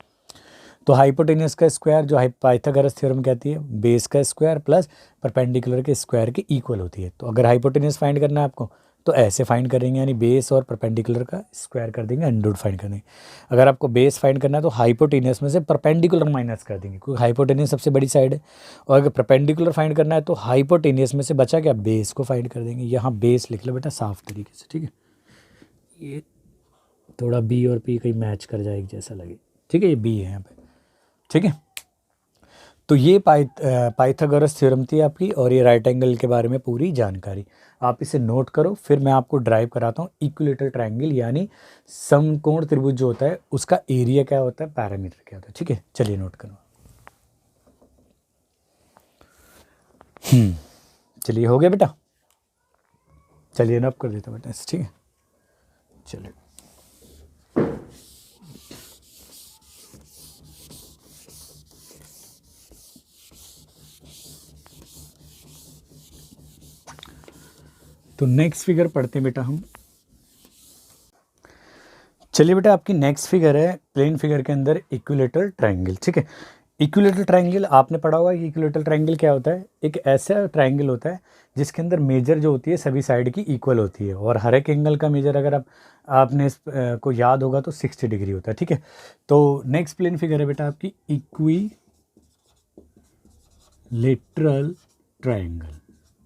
Speaker 1: तो हाइपोटेनियस का स्क्वायर जो पाइथागोरस थ्योरम कहती है बेस का स्क्वायर प्लस परपेंडिकुलर के स्क्वायर के इक्वल होती है। तो अगर हाइपोटेनियस फाइंड करना है आपको तो ऐसे फाइंड करेंगे, यानी बेस और परपेंडिकुलर का स्क्वायर कर देंगे, अंडर फाइंड कर देंगे। अगर आपको बेस फाइंड करना है तो हाइपोटेनियस में से परपेंडिकुलर माइनस कर देंगे, क्योंकि हाइपोटेनियस सबसे बड़ी साइड है। और अगर परपेंडिकुलर फाइंड करना है तो हाइपोटेनियस में से बचा क्या, बेस को फाइंड कर देंगे। यहाँ बेस लिख लो बेटा साफ तरीके से, ठीक है। ये थोड़ा बी और पी कहीं मैच कर जाए एक जैसा लगे, ठीक है, ये बी है यहाँ पे, ठीक है। तो ये पाइथागोरस थ्योरम थी आपकी, और ये राइट एंगल के बारे में पूरी जानकारी। आप इसे नोट करो, फिर मैं आपको ड्राइव कराता हूँ इक्विलेटरल ट्रायंगल यानी समकोण त्रिभुज जो होता है उसका एरिया क्या होता है, पैरामीटर क्या होता है, ठीक है। चलिए नोट करो। चलिए हो गया बेटा, चलिए नोट कर देता बेटा, ठीक है। चलिए तो नेक्स्ट फिगर पढ़ते हैं बेटा हम। चलिए बेटा, आपकी नेक्स्ट फिगर है प्लेन फिगर के अंदर इक्विलेटरल ट्रायंगल, ठीक है। इक्विलेटरल ट्रायंगल आपने पढ़ा होगा कि इक्विलेटरल ट्रायंगल क्या होता है, एक ऐसा ट्रायंगल होता है जिसके अंदर मेजर जो होती है सभी साइड की इक्वल होती है, और हर एक एंगल का मेजर अगर आपने इस को याद होगा तो 60 डिग्री होता है, ठीक है। तो नेक्स्ट प्लेन फिगर है बेटा आपकी इक्विलेटरल ट्रायंगल,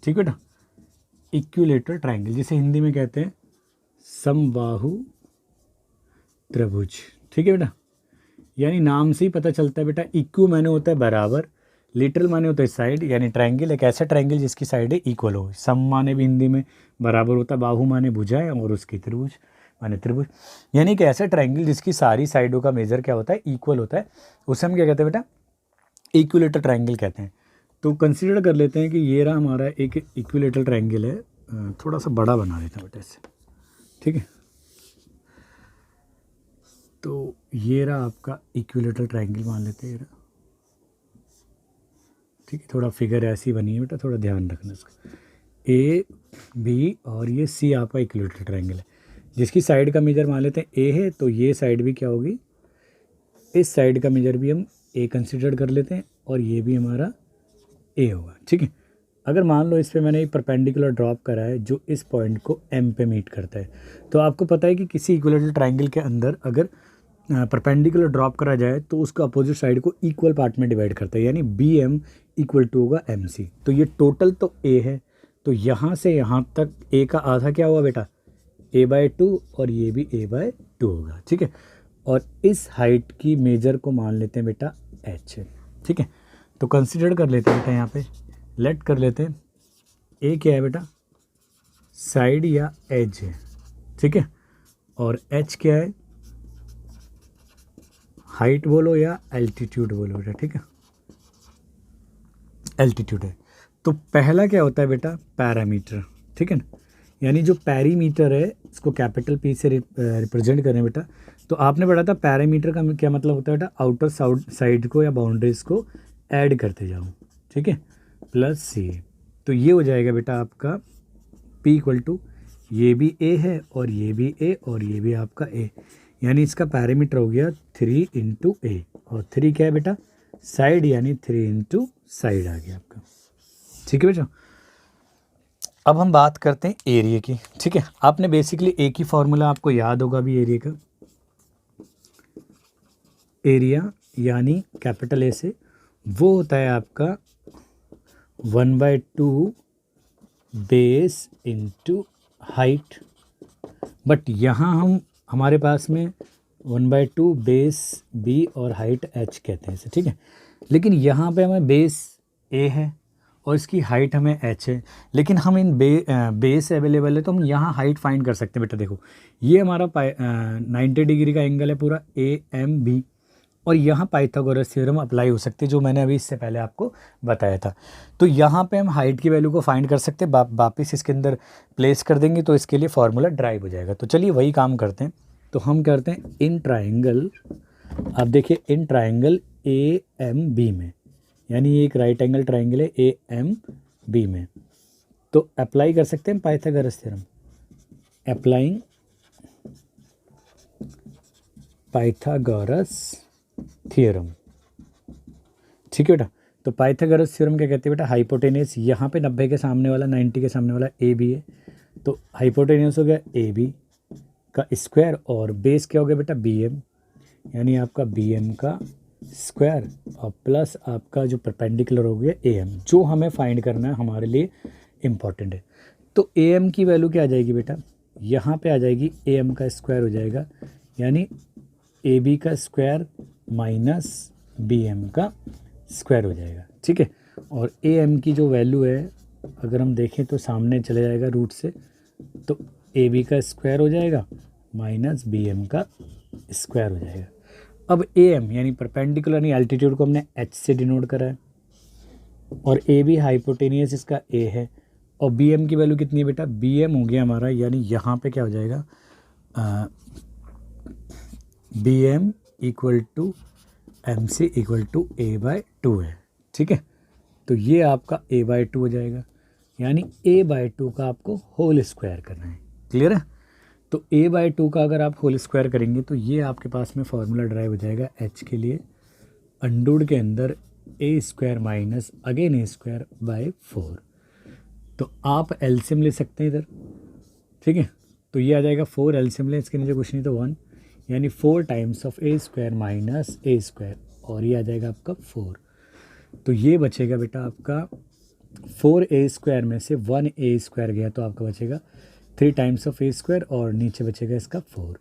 Speaker 1: ठीक बेटा। इक्विलेटरल ट्रायंगल जिसे हिंदी में कहते हैं समबाहु त्रिभुज, ठीक है बेटा। यानी नाम से ही पता चलता है बेटा, इक्वू माने होता है बराबर, लिटरल माने होता है साइड, यानी ट्रायंगल एक ऐसा ट्रायंगल जिसकी साइडें इक्वल हो। सम माने भी हिंदी में बराबर होता है, बाहु माने भुजाएं, और उसकी त्रिभुज माने त्रिभुज, यानी कि ऐसा ट्रायंगल जिसकी सारी साइडों का मेजर क्या होता है, इक्वल होता है, उसे हम क्या कहते हैं बेटा, इक्विलेटरल ट्रायंगल कहते हैं। तो कंसिडर कर लेते हैं कि ये रहा हमारा एक इक्विलेटरल ट्रायंगल है, थोड़ा सा बड़ा बना देता हूँ बेटा इससे, ठीक है। तो ये रहा आपका इक्विलेटरल ट्रायंगल मान लेते हैं, ठीक है। थोड़ा फिगर ऐसी बनी है बेटा, थोड़ा ध्यान रखना इसका। ए बी और ये सी आपका इक्विलेटरल ट्रायंगल है, जिसकी साइड का मेजर मान लेते हैं ए है, तो ये साइड भी क्या होगी, इस साइड का मेजर भी हम ए कंसिडर कर लेते हैं, और ये भी हमारा ए होगा, ठीक है। अगर मान लो इस पे मैंने एक परपेंडिकुलर ड्रॉप करा है जो इस पॉइंट को एम पे मीट करता है, तो आपको पता है कि किसी इक्विलेटरल ट्रायंगल के अंदर अगर परपेंडिकुलर ड्रॉप करा जाए तो उसका अपोजिट साइड को इक्वल पार्ट में डिवाइड करता है, यानी बी एम इक्वल टू होगा एम सी। तो ये टोटल तो ए है, तो यहाँ से यहाँ तक ए का आधा क्या हुआ बेटा, a/2, और ये भी a/2 होगा, ठीक है। और इस हाइट की मेजर को मान लेते हैं बेटा h, ठीक है। तो कंसिडर कर लेते हैं बेटा, यहाँ पे लेट कर लेते हैं, ए क्या है बेटा, साइड या एज है, ठीक है, और एच क्या है, हाइट बोलो या एल्टीट्यूड बोलो बेटा, ठीक है, एल्टीट्यूड है। तो पहला क्या होता है बेटा, पैरामीटर, ठीक है ना, यानी जो पैरीमीटर है इसको कैपिटल पी से रिप्रेजेंट करें बेटा। तो आपने पढ़ा था पैरामीटर का क्या मतलब होता है बेटा, आउटर साइड को या बाउंड्रीज को ऐड करते जाओ, ठीक है, प्लस सी। तो ये हो जाएगा बेटा आपका P इक्वल टू, ये भी ए है और ये भी ए और ये भी आपका ए, यानी इसका पैरामीटर हो गया 3 इंटू ए, और 3 क्या है बेटा, साइड, यानी 3 इंटू साइड आ गया आपका, ठीक है बेटा। अब हम बात करते हैं एरिया की, ठीक है। आपने बेसिकली एक ही फॉर्मूला आपको याद होगा भी एरिया का, एरिया यानी कैपिटल ए से, वो होता है आपका 1/2 बेस इंटू हाइट, बट यहाँ हमारे पास में 1/2 बेस बी और हाइट एच कहते हैं इसे, ठीक है। लेकिन यहाँ पे हमें बेस ए है और इसकी हाइट हमें एच है, लेकिन हम इन बेस अवेलेबल है तो हम यहाँ हाइट फाइंड कर सकते हैं बेटा। देखो ये हमारा 90 डिग्री का एंगल है पूरा ए एम बी, और यहाँ पाइथागोरस थ्योरम अप्लाई हो सकती है, जो मैंने अभी इससे पहले आपको बताया था। तो यहाँ पे हम हाइट की वैल्यू को फाइंड कर सकते हैं, वापस इसके अंदर प्लेस कर देंगे तो इसके लिए फार्मूला ड्राइव हो जाएगा। तो चलिए वही काम करते हैं। तो हम करते हैं इन ट्राइंगल, आप देखिए इन ट्राइंगल ए एम बी में, यानी ये एक राइट एंगल ट्राइंगल है ए एम बी में, तो अप्लाई कर सकते हैं Pythagoras theorem. Applying Pythagoras theorem, ठीक है बेटा। तो पाइथागोरस थ्योरम क्या कहते हैं बेटा, हाइपोटेनस, यहाँ पे 90 के सामने वाला 90 के सामने वाला ए बी है, तो हाइपोटेनस हो गया ए बी का स्क्वायर और बेस क्या हो गया बेटा बी एम, यानी आपका बी एम का स्क्वायर और प्लस आपका जो परपेंडिकुलर हो गया ए एम, जो हमें फाइंड करना है हमारे लिए इम्पॉर्टेंट है। तो ए एम की वैल्यू क्या आ जाएगी बेटा, यहाँ पे आ जाएगी ए एम का स्क्वायर हो जाएगा, यानी ए बी का स्क्वायर माइनस बी एम का स्क्वायर हो जाएगा, ठीक है। और ए एम की जो वैल्यू है अगर हम देखें तो सामने चले जाएगा रूट से, तो ए बी का स्क्वायर हो जाएगा माइनस बी एम का स्क्वायर हो जाएगा। अब ए एम यानी परपेंडिकुलर यानी एल्टीट्यूड को हमने एच से डिनोट करा है, और ए बी हाइपोटेनियस इसका ए है, और बी एम की वैल्यू कितनी है बेटा, बी एम हो गया हमारा, यानी यहाँ पे क्या हो जाएगा B M equal to M C equal to A by two है, ठीक है। तो ये आपका ए बाय टू हो जाएगा, यानी ए बाय टू का आपको होल स्क्वायर करना है, क्लियर है। तो ए बाय टू का अगर आप होल स्क्वायर करेंगे तो ये आपके पास में फॉर्मूला ड्राइव हो जाएगा एच के लिए, अंडूड के अंदर A square minus again A square by 4। तो आप एलसीएम ले सकते हैं इधर, ठीक है। तो ये आ जाएगा 4, एलसीएम ले, इसके नीचे कुछ नहीं तो 1, यानी 4 times of A square minus A square, और ये आ जाएगा आपका 4। तो ये बचेगा बेटा आपका 4a स्क्वायर में से 1a स्क्वायर गया तो आपका बचेगा 3 टाइम्स ऑफ ए स्क्वायर, और नीचे बचेगा इसका 4।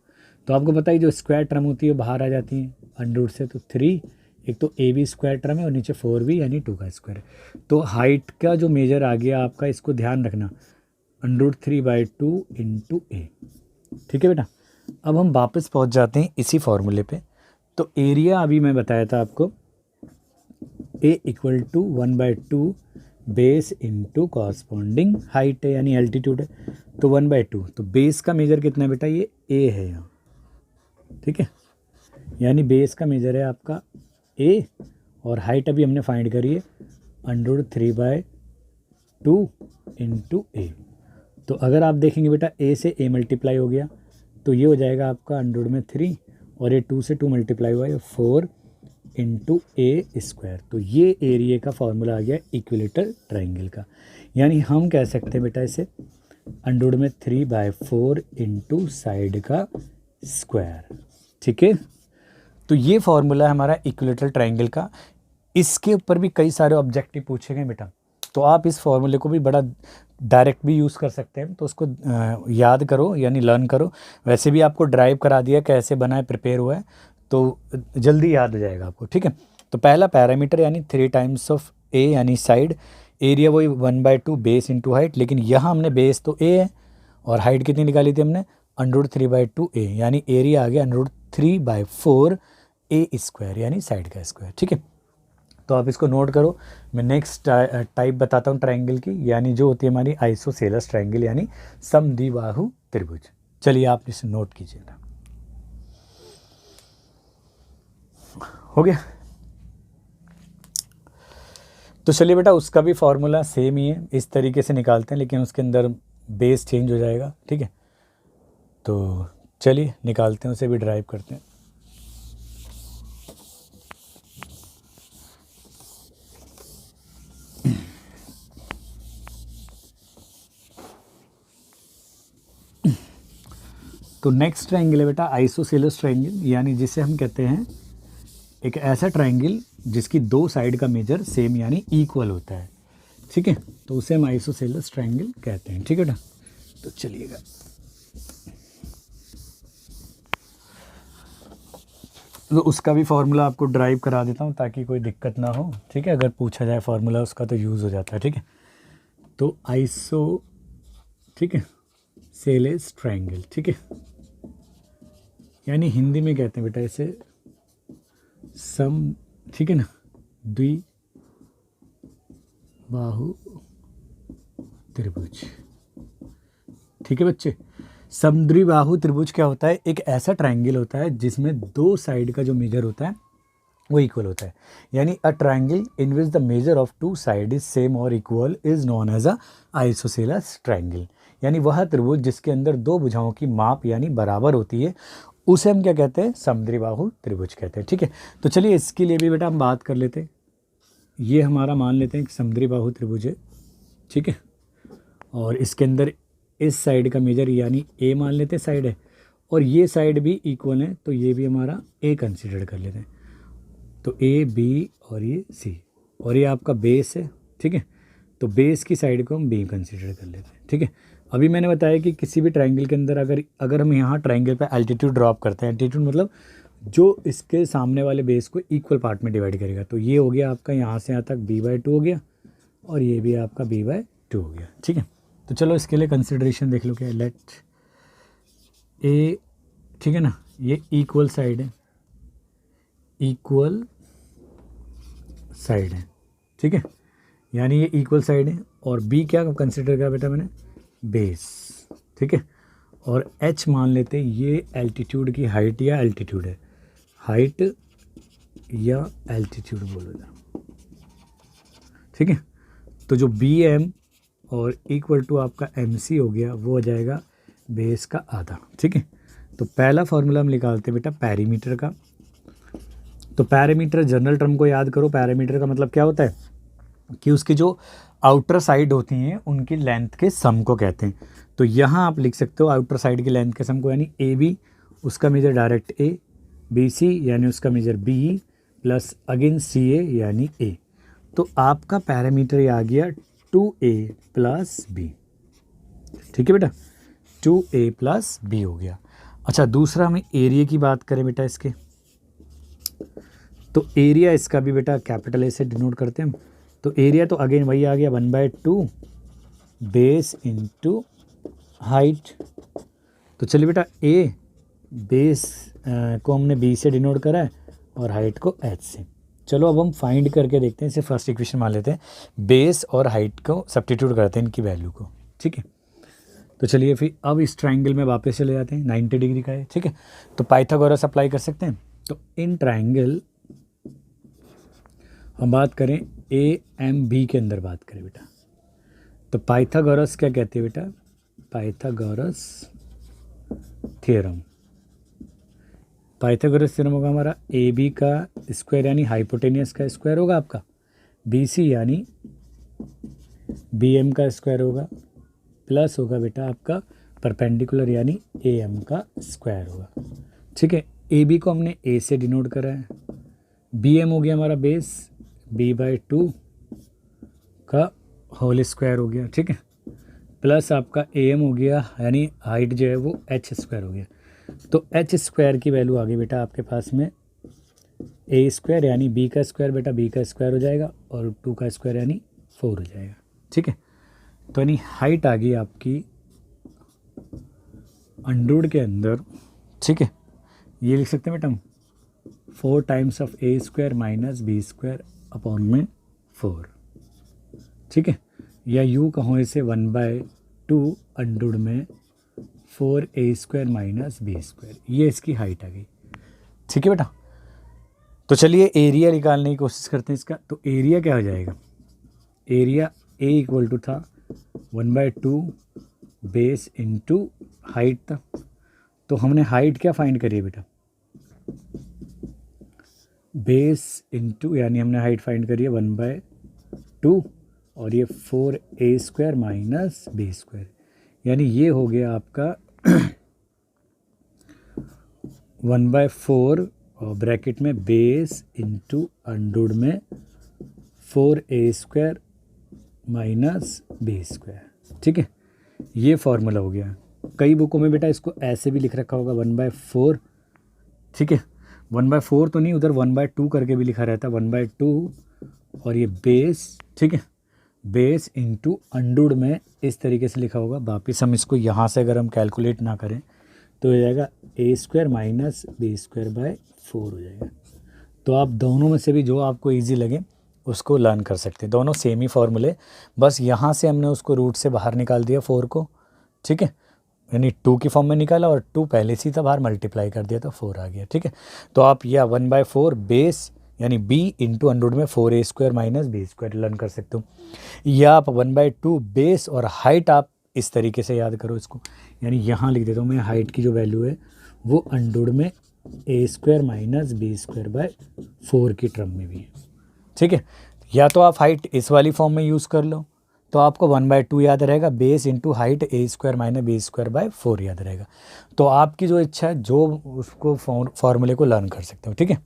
Speaker 1: तो आपको पता ही जो स्क्वायर टर्म होती है बाहर आ जाती है अंडर से, तो 3, एक तो ए बी स्क्वायर टर्म है और नीचे 4b यानी 2 का स्क्वायर है। तो हाइट का जो मेजर आ गया आपका, इसको ध्यान रखना, √3/2 इंटू ए, ठीक है बेटा। अब हम वापस पहुंच जाते हैं इसी फॉर्मूले पे। तो एरिया अभी मैं बताया था आपको, A equal to 1/2 base into corresponding height है यानी एल्टीट्यूड है, तो 1/2। तो बेस का मेजर कितना है बेटा, ये ए है यहाँ, ठीक है, यानी बेस का मेजर है आपका ए, और हाइट अभी हमने फाइंड करी है √3/2 इंटू ए। तो अगर आप देखेंगे बेटा ए से ए मल्टीप्लाई हो गया, तो ये हो जाएगा आपका अंडर में 3, और ये 2 से 2 मल्टीप्लाई हुआ है 4 इंटू ए स्क्वायर। तो ये एरिया का फॉर्मूला आ गया इक्विलेटरल ट्राइंगल का, यानी हम कह सकते हैं बेटा इसे अंडर में 3/4 इंटू साइड का स्क्वायर, ठीक है। तो ये फॉर्मूला है हमारा इक्विलेटरल ट्राइंगल का। इसके ऊपर भी कई सारे ऑब्जेक्टिव पूछे गए बेटा, तो आप इस फॉर्मूले को भी बड़ा डायरेक्ट भी यूज़ कर सकते हैं, तो उसको याद करो यानी लर्न करो। वैसे भी आपको ड्राइव करा दिया कैसे बना है, प्रिपेयर हुआ है, तो जल्दी याद हो जाएगा आपको, ठीक है। तो पहला पैरामीटर यानी 3 टाइम्स ऑफ ए यानी साइड, एरिया वही 1/2 बेस इंटू हाइट, लेकिन यहाँ हमने बेस तो ए है और हाइट कितनी निकाली थी हमने √3/2 ए, यानी एरिया आ गया √3/4 ए स्क्वायर यानी साइड का स्क्वायर, ठीक है। तो आप इसको नोट करो। मैं नेक्स्ट टाइप बताता हूँ ट्रायंगल की, यानी जो होती है हमारी आइसोसेलेस ट्रायंगल यानी समद्विबाहु त्रिभुज। चलिए आप इसे नोट कीजिएगा, हो गया। तो चलिए बेटा उसका भी फॉर्मूला सेम ही है, इस तरीके से निकालते हैं, लेकिन उसके अंदर बेस चेंज हो जाएगा, ठीक है। तो चलिए निकालते हैं, उसे भी ड्राइव करते हैं। तो नेक्स्ट ट्रायंगल है बेटा आइसोसेलेस ट्रायंगल, यानी जिसे हम कहते हैं एक ऐसा ट्रायंगल जिसकी 2 साइड का मेजर सेम यानी इक्वल होता है, ठीक है। तो उसे हम आइसोसेलेस ट्रायंगल कहते हैं, ठीक है बेटा। तो चलिएगा तो उसका भी फार्मूला आपको ड्राइव करा देता हूँ ताकि कोई दिक्कत ना हो, ठीक है। अगर पूछा जाए फार्मूला उसका तो यूज़ हो जाता है, ठीक है। तो आइसो, ठीक है, सेलेस ट्रायंगल, ठीक है, यानी हिंदी में कहते हैं बेटा इसे सम, ठीक है ना, द्विबाहु त्रिभुज। ठीक है बच्चे, समद्विबाहु त्रिभुज क्या होता है? एक ऐसा ट्रायंगल होता है जिसमें दो साइड का जो मेजर होता है वो इक्वल होता है। यानी a triangle in which the measure of two side is same और equal is known as a isosceles triangle. यानी वह त्रिभुज जिसके अंदर दो भुजाओं की माप यानी बराबर होती है उसे हम क्या कहते हैं? समद्विबाहु त्रिभुज कहते हैं। ठीक है, तो चलिए इसके लिए भी बेटा हम बात कर लेते हैं। ये हमारा मान लेते हैं कि समद्विबाहु त्रिभुज है। ठीक है, और इसके अंदर इस साइड का मेजर यानी ए मान लेते हैं साइड है, और ये साइड भी इक्वल है तो ये भी हमारा ए कंसिडर कर लेते हैं। तो ए बी और ये सी, और ये आपका बेस है। ठीक है, तो बेस की साइड को हम बी कंसिडर कर लेते हैं। ठीक है, अभी मैंने बताया कि किसी भी ट्रायंगल के अंदर अगर हम यहाँ ट्रायंगल पे एल्टीट्यूड ड्रॉप करते हैं, एल्टीट्यूड मतलब जो इसके सामने वाले बेस को इक्वल पार्ट में डिवाइड करेगा, तो ये हो गया आपका यहाँ से यहाँ तक b/2 हो गया, और ये भी आपका b/2 हो गया। ठीक है, तो चलो इसके लिए कंसिडरेशन देख लो क्या, लेट ए, ठीक है ना, ये इक्वल साइड है, इक्वल साइड है। ठीक है, यानी ये इक्वल साइड है, और बी क्या कंसिडर किया बेटा मैंने? बेस। ठीक है, और एच मान लेते हैं ये एल्टीट्यूड की हाइट या एल्टीट्यूड है, हाइट या एल्टीट्यूड बोलो। ठीक है, तो जो बी एम और इक्वल टू आपका एम सी हो गया वो हो जाएगा बेस का आधा। ठीक है, तो पहला फॉर्मूला हम निकालते हैं बेटा पैरीमीटर का। तो पैरामीटर जनरल टर्म को याद करो, पैरामीटर का मतलब क्या होता है कि उसकी जो आउटर साइड होती हैं उनकी लेंथ के सम को कहते हैं। तो यहाँ आप लिख सकते हो आउटर साइड की लेंथ के सम को, यानी ए बी उसका मेजर डायरेक्ट ए, बी सी यानी उसका मेजर बी, प्लस अगेन सी ए यानी ए। तो आपका पैरामीटर ये आ गया 2a प्लस बी। ठीक है बेटा, 2a प्लस बी हो गया। अच्छा, दूसरा हमें एरिया की बात करें बेटा इसके, तो एरिया इसका भी बेटा कैपिटल ए से डिनोट करते हैं हम। तो एरिया तो अगेन वही आ गया 1/2 बेस इंटू हाइट। तो चलिए बेटा ए बेस को हमने बी से डिनोट करा है और हाइट को एच से। चलो अब हम फाइंड करके देखते हैं, इसे फर्स्ट इक्वेशन मान लेते हैं, बेस और हाइट को सब्स्टिट्यूट करते हैं इनकी वैल्यू को। ठीक है, तो चलिए फिर अब इस ट्रायंगल में वापस चले जाते हैं, 90 डिग्री का है। ठीक है, तो पाइथागोरस अप्लाई कर सकते हैं। तो इन ट्रायंगल हम बात करें ए एम बी के अंदर बात करें बेटा, तो पाइथागोरस क्या कहते हैं बेटा? Pythagoras theorem. पाइथागोरस थ्योरम होगा हमारा ए बी का स्क्वायर यानी हाइपोटेनियस का स्क्वायर होगा आपका, बी सी यानी बी एम का स्क्वायर होगा, प्लस होगा बेटा आपका परपेंडिकुलर यानी ए एम का स्क्वायर होगा। ठीक है, ए बी को हमने ए से डिनोट करा है, बी एम हो गया हमारा बेस, b/2 का होल स्क्वायर हो गया। ठीक है, प्लस आपका ए एम हो गया यानी हाइट जो है वो एच स्क्वायर हो गया। तो एच स्क्वायर की वैल्यू आ गई बेटा आपके पास में ए स्क्वायर यानी बी का स्क्वायर बेटा बी का स्क्वायर हो जाएगा, और 2 का स्क्वायर यानी 4 हो जाएगा। ठीक है, तो यानी हाइट आ गई आपकी अंडरवुड के अंदर। ठीक है, ये लिख सकते हैं बेटा हम 4 times of A square minus B square upon में 4। ठीक है, या यूँ कहो इसे 1/2 अंडरवुड में 4a square minus B square, ये इसकी हाइट आ गई। ठीक है बेटा, तो चलिए एरिया निकालने की कोशिश करते हैं इसका। तो एरिया क्या हो जाएगा? एरिया ए इक्वल टू था 1/2 बेस इंटू हाइट था। तो हमने हाइट क्या फाइंड करी है बेटा? बेस इंटू यानी हमने हाइट फाइंड करी है 1/2 और ये 4a square minus B square, यानी ये हो गया आपका 1/4 और ब्रैकेट में बेस इंटू अंडरवुड में 4a square minus B square. ठीक है, ये फॉर्मूला हो गया। कई बुकों में बेटा इसको ऐसे भी लिख रखा होगा 1/4। ठीक है, 1/4 तो नहीं, उधर 1/2 करके भी लिखा रहता है 1/2 और ये बेस। ठीक है, बेस इंटू अंडरवुड में इस तरीके से लिखा होगा। वापिस हम इसको यहाँ से अगर हम कैलकुलेट ना करें तो हो जाएगा a square minus B square by 4 हो जाएगा। तो आप दोनों में से भी जो आपको ईजी लगे उसको लर्न कर सकते हैं। दोनों सेम ही फॉर्मूले, बस यहाँ से हमने उसको रूट से बाहर निकाल दिया 4 को, ठीक है, यानी 2 की फॉर्म में निकाला और 2 पहले से ही था बाहर, मल्टीप्लाई कर दिया तो 4 आ गया, ठीक है। तो आप या 1/4 बेस यानी b इंटू अंडर में 4a² माइनस b² लर्न कर सकते हो, या आप 1/2 बेस और हाइट आप इस तरीके से याद करो इसको, यानी यहाँ लिख देता हूँ मैं, हाइट की जो वैल्यू है वो अंडर में a² माइनस b²/4 की टर्म में भी है, ठीक है। या तो आप हाइट इस वाली फॉर्म में यूज़ कर लो तो आपको 1/2 याद रहेगा, base into height a² minus b²/4 याद रहेगा। तो आपकी जो इच्छा है जो उसको फॉर्मूले को लर्न कर सकते हो, ठीक है।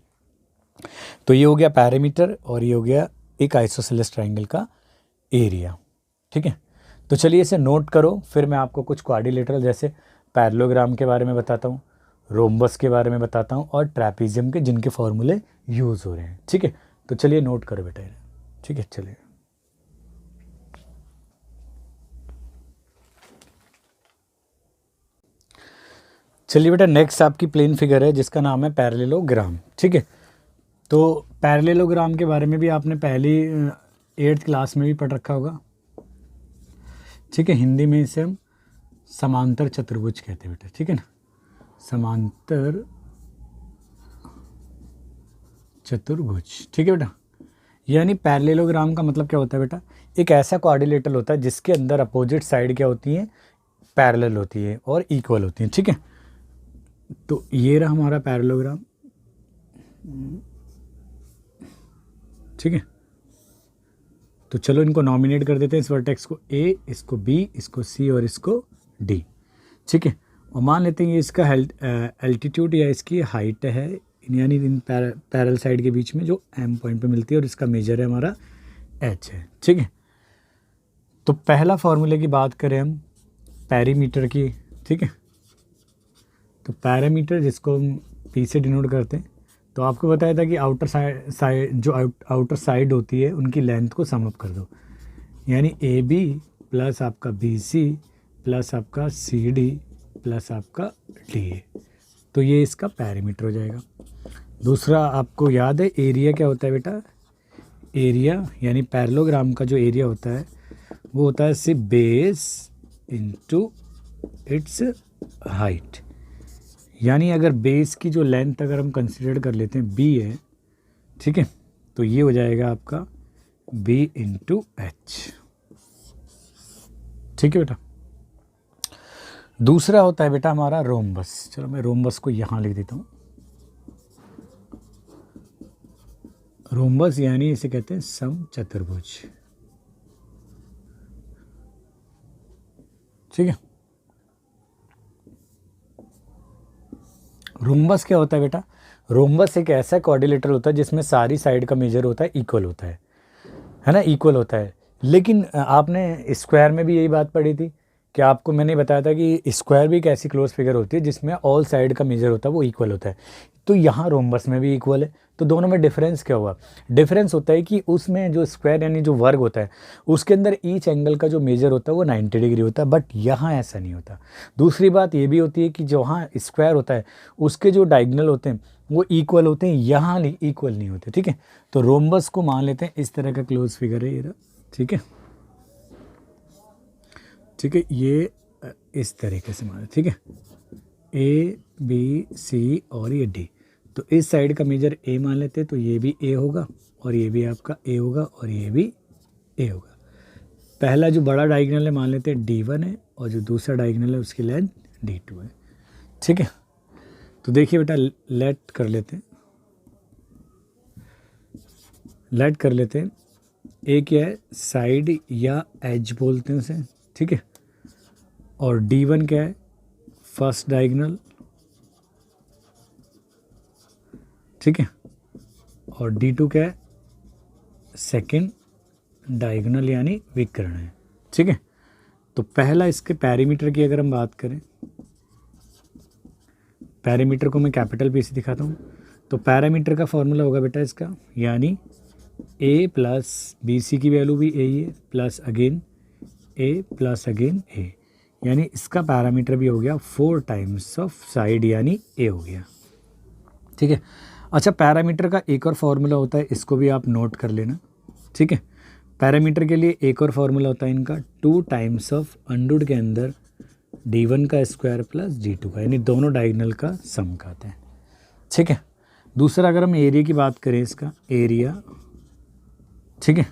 Speaker 1: तो ये हो गया पैरामीटर और ये हो गया एक आइसोसेलेस ट्राइंगल का एरिया, ठीक है। तो चलिए इसे नोट करो, फिर मैं आपको कुछ क्वाड्रिलेटरल जैसे पैरेललोग्राम के बारे में बताता हूँ, रोम्बस के बारे में बताता हूँ और ट्रैपीजियम के जिनके फॉर्मूले यूज़ हो रहे हैं, ठीक है। तो चलिए नोट करो बेटा, ठीक है। चलिए बेटा, नेक्स्ट आपकी प्लेन फिगर है जिसका नाम है पैरेललोग्राम, ठीक है। तो पैरेललोग्राम के बारे में भी आपने पहली 8th क्लास में भी पढ़ रखा होगा, ठीक है। हिंदी में इसे हम समांतर चतुर्भुज कहते हैं बेटा, ठीक है ना, समांतर चतुर्भुज, ठीक है बेटा। यानी पैरेललोग्राम का मतलब क्या होता है बेटा, एक ऐसा क्वाड्रिलेटरल होता है जिसके अंदर अपोजिट साइड क्या होती हैं, पैरेलल होती है और इक्वल होती हैं, ठीक है। तो ये रहा हमारा पैरेललोग्राम, ठीक है। तो चलो इनको नॉमिनेट कर देते हैं, इस वर्टेक्स को A, इसको B, इसको C और इसको D, ठीक है। और मान लेते हैं ये इसका एल्टीट्यूड या इसकी हाइट है, यानी इन पैरेलल साइड के बीच में जो M पॉइंट पे मिलती है, और इसका मेजर है हमारा H है, ठीक है। तो पहला फॉर्मूले की बात करें हम पैरीमीटर की, ठीक है। तो पैरामीटर जिसको हम P से डिनोट करते हैं, तो आपको बताया था कि आउटर साइड जो आउटर साइड होती है उनकी लेंथ को सम अप कर दो, यानी AB प्लस आपका BC प्लस आपका CD प्लस आपका DA, तो ये इसका पैरामीटर हो जाएगा। दूसरा आपको याद है एरिया क्या होता है बेटा, एरिया यानी पैरेललोग्राम का जो एरिया होता है वो होता है सिर्फ बेस इनटू इट्स हाइट, यानी अगर बेस की जो लेंथ अगर हम कंसीडर कर लेते हैं B है, ठीक है, तो ये हो जाएगा आपका B इंटू H, ठीक है बेटा। दूसरा होता है बेटा हमारा रोम्बस, चलो मैं रोम्बस को यहाँ लिख देता हूँ। रोम्बस यानी इसे कहते हैं समचतुर्भुज, ठीक है। रोम्बस क्या होता है बेटा, रोम्बस एक ऐसा क्वाड्रिलेटरल होता है जिसमें सारी साइड का मेजर होता है इक्वल होता है ना, इक्वल होता है। लेकिन आपने स्क्वायर में भी यही बात पढ़ी थी कि आपको मैंने बताया था कि स्क्वायर भी एक ऐसी क्लोज फिगर होती है जिसमें ऑल साइड का मेजर होता है वो इक्वल होता है। तो यहाँ रोम्बस में भी इक्वल है, तो दोनों में डिफरेंस क्या हुआ, डिफरेंस होता है कि उसमें जो स्क्वायर यानी जो वर्ग होता है उसके अंदर ईच एंगल का जो मेजर होता है वो 90 डिग्री होता है, बट यहाँ ऐसा नहीं होता। दूसरी बात ये भी होती है कि जहाँ स्क्वायर होता है उसके जो डायगोनल होते हैं वो इक्वल होते हैं, यहाँ इक्वल नहीं होते, ठीक है। तो रोम्बस को मान लेते हैं इस तरह का क्लोज फिगर है ये, ठीक है, ठीक है। ये इस तरीके से मान, ठीक है, A B C और ये D, तो इस साइड का मेजर A मान लेते हैं, तो ये भी A होगा और ये भी आपका A होगा और ये भी A होगा। पहला जो बड़ा डायगोनल है मान लेते हैं D1 है और जो दूसरा डायगोनल है उसकी लेंथ D2 है, ठीक है। तो देखिए बेटा लेट कर लेते हैं, A क्या है, साइड या एज बोलते हैं उसे, ठीक है, और D1 क्या है, फर्स्ट डायगोनल, ठीक है, और D2 क्या है, सेकंड डायगोनल यानी विकर्ण है, ठीक है। तो पहला इसके पैरीमीटर की अगर हम बात करें, पैरीमीटर को मैं कैपिटल P से दिखाता हूँ, तो पैरामीटर का फॉर्मूला होगा बेटा इसका, यानी A प्लस BC की वैल्यू भी A ही है, plus again A plus again A, यानी इसका पैरामीटर भी हो गया 4 टाइम्स ऑफ साइड यानी A हो गया, ठीक है। अच्छा, पैरामीटर का एक और फार्मूला होता है, इसको भी आप नोट कर लेना, ठीक है। पैरामीटर के लिए एक और फार्मूला होता है इनका, 2 टाइम्स ऑफ अंडर के अंदर d1 का स्क्वायर प्लस d2 का, यानी दोनों डायगोनल का सम का आता है, ठीक है। दूसरा, अगर हम एरिया की बात करें, इसका एरिया, ठीक है,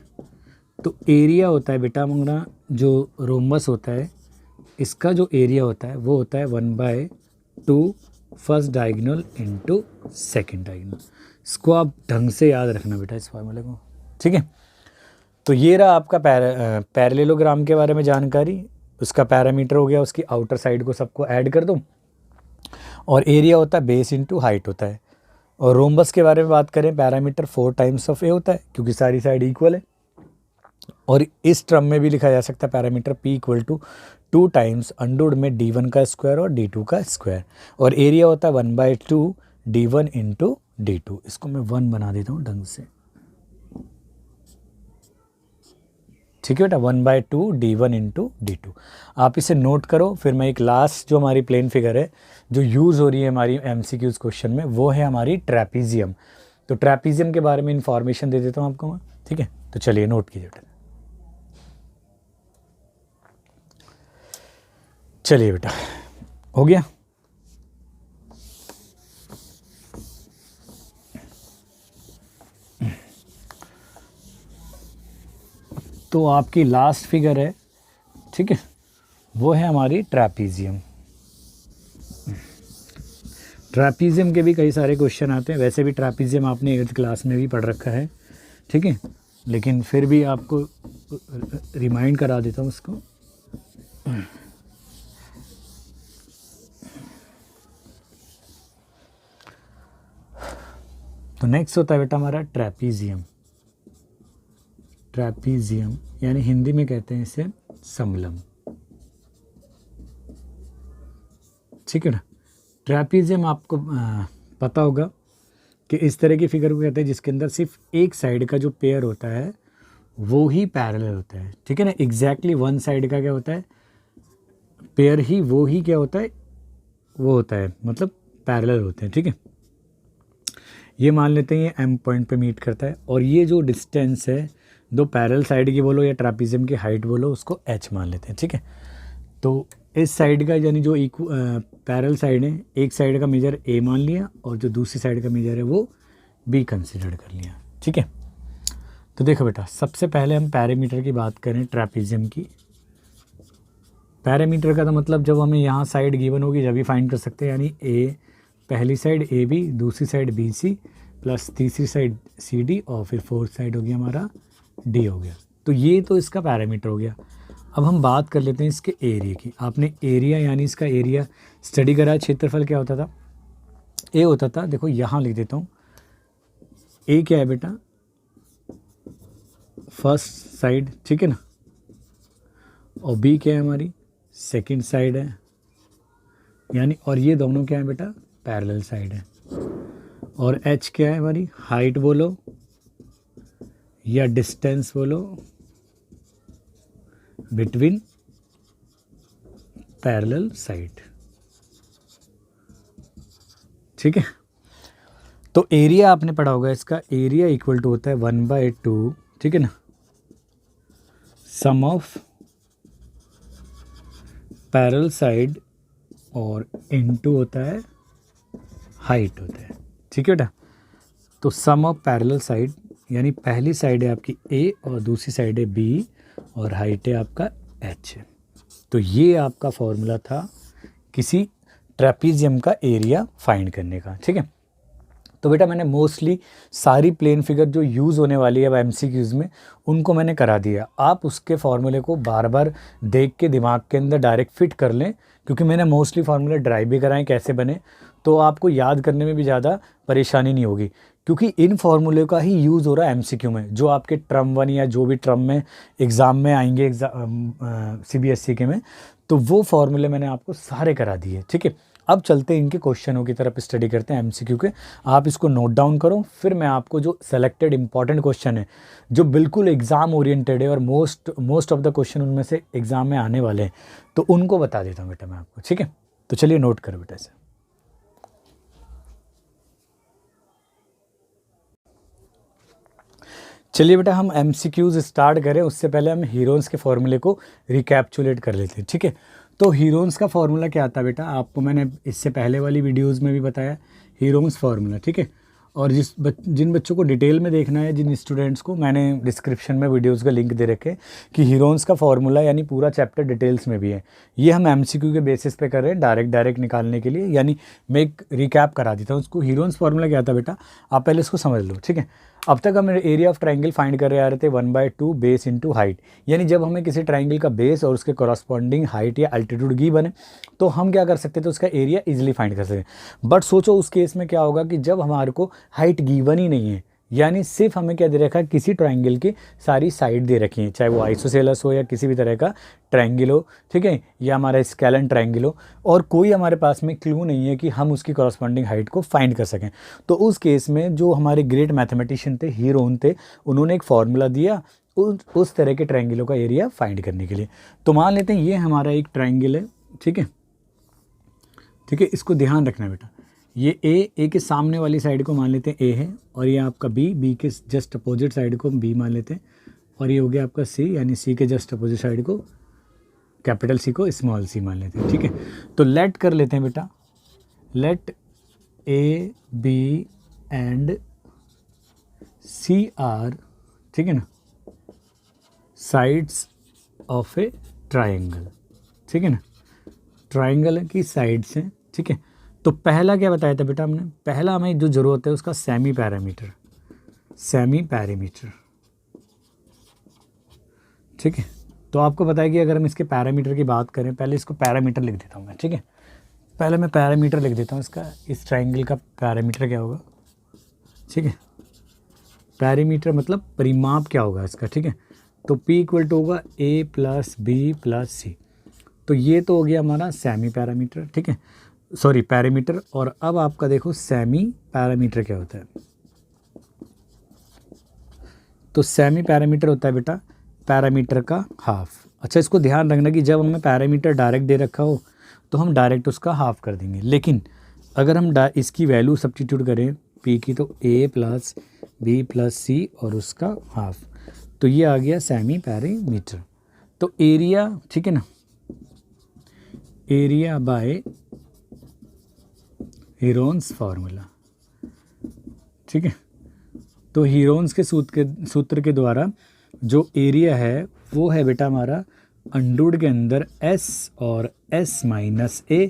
Speaker 1: तो एरिया होता है बेटा हमारा जो रोम्बस होता है, इसका जो एरिया होता है वो होता है 1/2 first diagonal into second diagonal. इसको आप ढंग से याद रखना बेटा, इस फार्मूले को, ठीक है। तो ये रहा आपका पैरेललोग्राम के बारे में जानकारी। उसका पैरामीटर हो गया, उसकी आउटर साइड को सबको ऐड कर दो, और एरिया होता है बेस इंटू हाइट होता है। और रोम्बस के बारे में बात करें, पैरामीटर 4 टाइम्स ऑफ ए होता है, क्योंकि सारी साइड इक्वल है। और इस टर्म में भी लिखा जा सकता है parameter P equal to 2 times under में d1 का स्क्वायर और d2 का स्क्वायर, और एरिया होता है 1/2 d1 इंटू d2। इसको मैं 1 बना देता हूँ ढंग से, ठीक है बेटा, 1/2 d1 इंटू d2। आप इसे नोट करो। फिर मैं एक लास्ट जो हमारी प्लेन फिगर है जो यूज़ हो रही है हमारी MCQs क्वेश्चन में, वो है हमारी ट्रैपीजियम। तो ट्रैपीजियम के बारे में इंफॉर्मेशन दे देता हूँ आपको मैं, ठीक है। तो चलिए नोट कीजिए बेटा। चलिए बेटा, हो गया। तो आपकी लास्ट फिगर है, ठीक है, वो है हमारी ट्रैपीजियम। ट्रैपीजियम के भी कई सारे क्वेश्चन आते हैं। वैसे भी ट्रैपीजियम आपने 8th क्लास में भी पढ़ रखा है, ठीक है, लेकिन फिर भी आपको रिमाइंड करा देता हूँ उसको। तो नेक्स्ट होता है बेटा हमारा ट्रैपीजियम। ट्रैपीजियम यानी हिंदी में कहते हैं इसे समलम, ठीक है ना। ट्रैपीजियम आपको पता होगा कि इस तरह की फिगर को कहते हैं जिसके अंदर सिर्फ एक साइड का जो पेयर होता है वो ही पैरेलल होता है, ठीक है ना। एग्जैक्टली वन साइड का क्या होता है, पेयर ही, वो ही क्या होता है, वो होता है, मतलब पैरेलल होते हैं, ठीक है। ये मान लेते हैं ये M पॉइंट पे मीट करता है, और ये जो डिस्टेंस है दो पैरेलल साइड की बोलो या ट्रैपीजियम की हाइट बोलो, उसको h मान लेते हैं, ठीक है। तो इस साइड का यानी जो पैरेलल साइड है, एक साइड का मेजर A मान लिया और जो दूसरी साइड का मेजर है वो B कंसिडर कर लिया, ठीक है। तो देखो बेटा, सबसे पहले हम पैरामीटर की बात करें ट्रैपीजियम की। पैरामीटर का तो मतलब जब हमें यहाँ साइड गिवन होगी जब भी फाइंड कर सकते हैं, यानी A पहली साइड AB, दूसरी साइड BC, प्लस तीसरी साइड CD, और फिर फोर्थ साइड हो गया हमारा D हो गया। तो ये तो इसका पैरामीटर हो गया। अब हम बात कर लेते हैं इसके एरिया की। आपने एरिया यानी इसका एरिया स्टडी करा है। क्षेत्रफल क्या होता था, A होता था, देखो यहाँ लिख देता हूँ। A क्या है बेटा, फर्स्ट साइड, ठीक है ना, और B क्या है हमारी सेकंड साइड है, यानी, और ये दोनों क्या है बेटा पैरेलल साइड है। और H क्या है हमारी हाइट बोलो या डिस्टेंस बोलो बिटवीन पैरेलल साइड, ठीक है। तो एरिया आपने पढ़ा होगा, इसका एरिया इक्वल टू होता है 1/2, ठीक है ना, सम ऑफ पैरेलल साइड, और इनटू होता है हाइट होता है, ठीक है बेटा। तो सम ऑफ पैरेलल साइड यानी पहली साइड है आपकी A और दूसरी साइड है B, और हाइट है आपका H। तो ये आपका फॉर्मूला था किसी ट्रैपीजियम का एरिया फाइंड करने का, ठीक है। तो बेटा मैंने मोस्टली सारी प्लेन फिगर जो यूज़ होने वाली है MCQs में उनको मैंने करा दिया। आप उसके फार्मूले को बार बार देख के दिमाग के अंदर डायरेक्ट फिट कर लें, क्योंकि मैंने मोस्टली फार्मूले ड्राइव भी कराएं कैसे बने, तो आपको याद करने में भी ज़्यादा परेशानी नहीं होगी, क्योंकि इन फार्मूले का ही यूज़ हो रहा है MCQ में। जो आपके टर्म 1 या जो भी टर्म में एग्ज़ाम में आएंगे CBSE के में, तो वो फार्मूले मैंने आपको सारे करा दिए, ठीक है। अब चलते हैं इनके क्वेश्चनों की तरफ, स्टडी करते हैं MCQ के। आप इसको नोट डाउन करो, फिर मैं आपको जो सेलेक्टेड इंपॉर्टेंट क्वेश्चन है जो बिल्कुल एग्ज़ाम ओरिएंटेड है और मोस्ट ऑफ द क्वेश्चन उनमें से एग्ज़ाम में आने वाले हैं, तो उनको बता देता हूँ बेटा मैं आपको, ठीक है। तो चलिए नोट करो बेटा इसे। चलिए बेटा हम MCQs स्टार्ट करें उससे पहले हम हीरोन्स के फॉर्मूले को रिकैप्चुलेट कर लेते हैं, ठीक है। तो हीरोन्स का फॉर्मूला क्या आता है बेटा, आपको मैंने इससे पहले वाली वीडियोस में भी बताया हीरोन्स फार्मूला, ठीक है। और जिन बच्चों को डिटेल में देखना है, जिन स्टूडेंट्स को, मैंने डिस्क्रिप्शन में वीडियोस का लिंक दे रखे कि हीरोन्स का फॉर्मूला यानी पूरा चैप्टर डिटेल्स में भी है। ये हम MCQ के बेसिस पे कर रहे हैं डायरेक्ट निकालने के लिए, यानी मैं एक रिकैप करा देता हूँ उसको। हीरोन्स फार्मूला क्या था बेटा, आप पहले इसको समझ लो, ठीक है। अब तक हम एरिया ऑफ ट्राइंगल फाइंड कर रहे आ रहे थे 1/2 बेस इंटू हाइट, यानी जब हमें किसी ट्राइंगल का बेस और उसके कॉरस्पॉन्डिंग हाइट या अल्टीट्यूड गी बने तो हम क्या कर सकते थे, उसका एरिया इजीली फाइंड कर सकते। बट सोचो उस केस में क्या होगा कि जब हमारे को हाइट गिवन ही नहीं है, यानी सिर्फ हमें क्या दे रखा है, किसी ट्राइंगल की सारी साइड दे रखी है, चाहे वो आइसोसेलस हो या किसी भी तरह का ट्राइंगल हो, ठीक है, या हमारा स्केलन ट्राइंगल हो, और कोई हमारे पास में क्लू नहीं है कि हम उसकी कॉरस्पॉन्डिंग हाइट को फाइंड कर सकें। तो उस केस में जो हमारे ग्रेट मैथमेटिशियन थे, हीरोन थे, उन्होंने एक फार्मूला दिया उस तरह के ट्राइंगलों का एरिया फाइंड करने के लिए। तो मान लेते हैं ये हमारा एक ट्राइंगल है, ठीक है, ठीक है। इसको ध्यान रखना बेटा, ये ए के सामने वाली साइड को मान लेते हैं ए है, और ये आपका बी के जस्ट अपोजिट साइड को बी मान लेते हैं, और ये हो गया आपका सी, यानी सी के जस्ट अपोजिट साइड को कैपिटल सी को स्मॉल सी मान लेते हैं, ठीक है। तो लेट कर लेते हैं बेटा, let A B and C are, ठीक है ना, साइड्स ऑफ ए ट्राइंगल, ठीक है ना, ट्राइंगल की साइड्स हैं, ठीक है। तो पहला क्या बताया था बेटा हमने, पहला हमें जो ज़रूरत है उसका सेमी पैरामीटर, ठीक है। तो आपको पता है कि अगर हम इसके पैरामीटर की बात करें, पहले इसको पैरामीटर लिख देता हूँ मैं, ठीक है। पहले मैं पैरामीटर लिख देता हूँ इसका, इस ट्राइंगल का पैरामीटर क्या होगा, ठीक है। पैरामीटर मतलब परिमाप क्या होगा इसका, ठीक है। तो P इक्वल टू होगा A plus B plus C। तो ये तो हो गया हमारा सेमी पैरामीटर, ठीक है, सॉरी पैरामीटर। और अब आपका देखो सेमी पैरामीटर क्या होता है। तो सेमी पैरामीटर होता है बेटा पैरामीटर का हाफ। अच्छा, इसको ध्यान रखना कि जब हमें पैरामीटर डायरेक्ट दे रखा हो तो हम डायरेक्ट उसका हाफ कर देंगे, लेकिन अगर हम इसकी वैल्यू सब्स्टिट्यूट करें P की, तो A plus B plus C और उसका हाफ, तो ये आ गया सेमी पैरामीटर। तो एरिया, ठीक है ना, एरिया बाय हीरोन्स फार्मूला, ठीक है। तो हीरोन्स के सूत्र के द्वारा जो एरिया है वो है बेटा हमारा अंडरवुड के अंदर S और S minus A,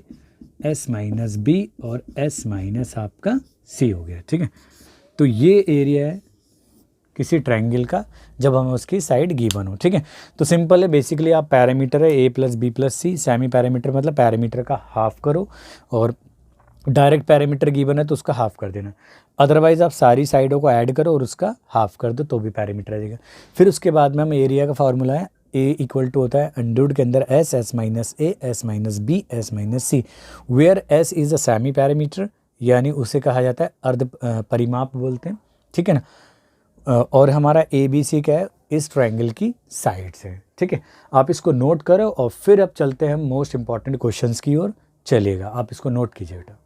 Speaker 1: S minus B और S माइनस आपका C हो गया, ठीक है। तो ये एरिया है किसी ट्रायंगल का जब हमें उसकी साइड गिवन हो, ठीक है। तो सिंपल है, बेसिकली आप पैरामीटर है A plus B plus C, semi parameter मतलब पैरामीटर का हाफ करो, और डायरेक्ट पैरामीटर गिवन है तो उसका हाफ कर देना, अदरवाइज़ आप सारी साइडों को ऐड करो और उसका हाफ कर दो तो भी पैरामीटर आ जाएगा। फिर उसके बाद में हम एरिया का फार्मूला है A इक्वल टू होता है अंडरवुड के अंदर S, S minus A, S minus B, S minus C, where S is a semi parameter, यानी उसे कहा जाता है अर्ध परिमाप बोलते हैं, ठीक है ना। और हमारा ABC क्या है, इस ट्रायंगल की साइड्स है, ठीक है। आप इसको नोट करो और फिर अब चलते हैं मोस्ट इंपॉर्टेंट क्वेश्चंस की ओर। चलिएगा, आप इसको नोट कीजिए बेटा।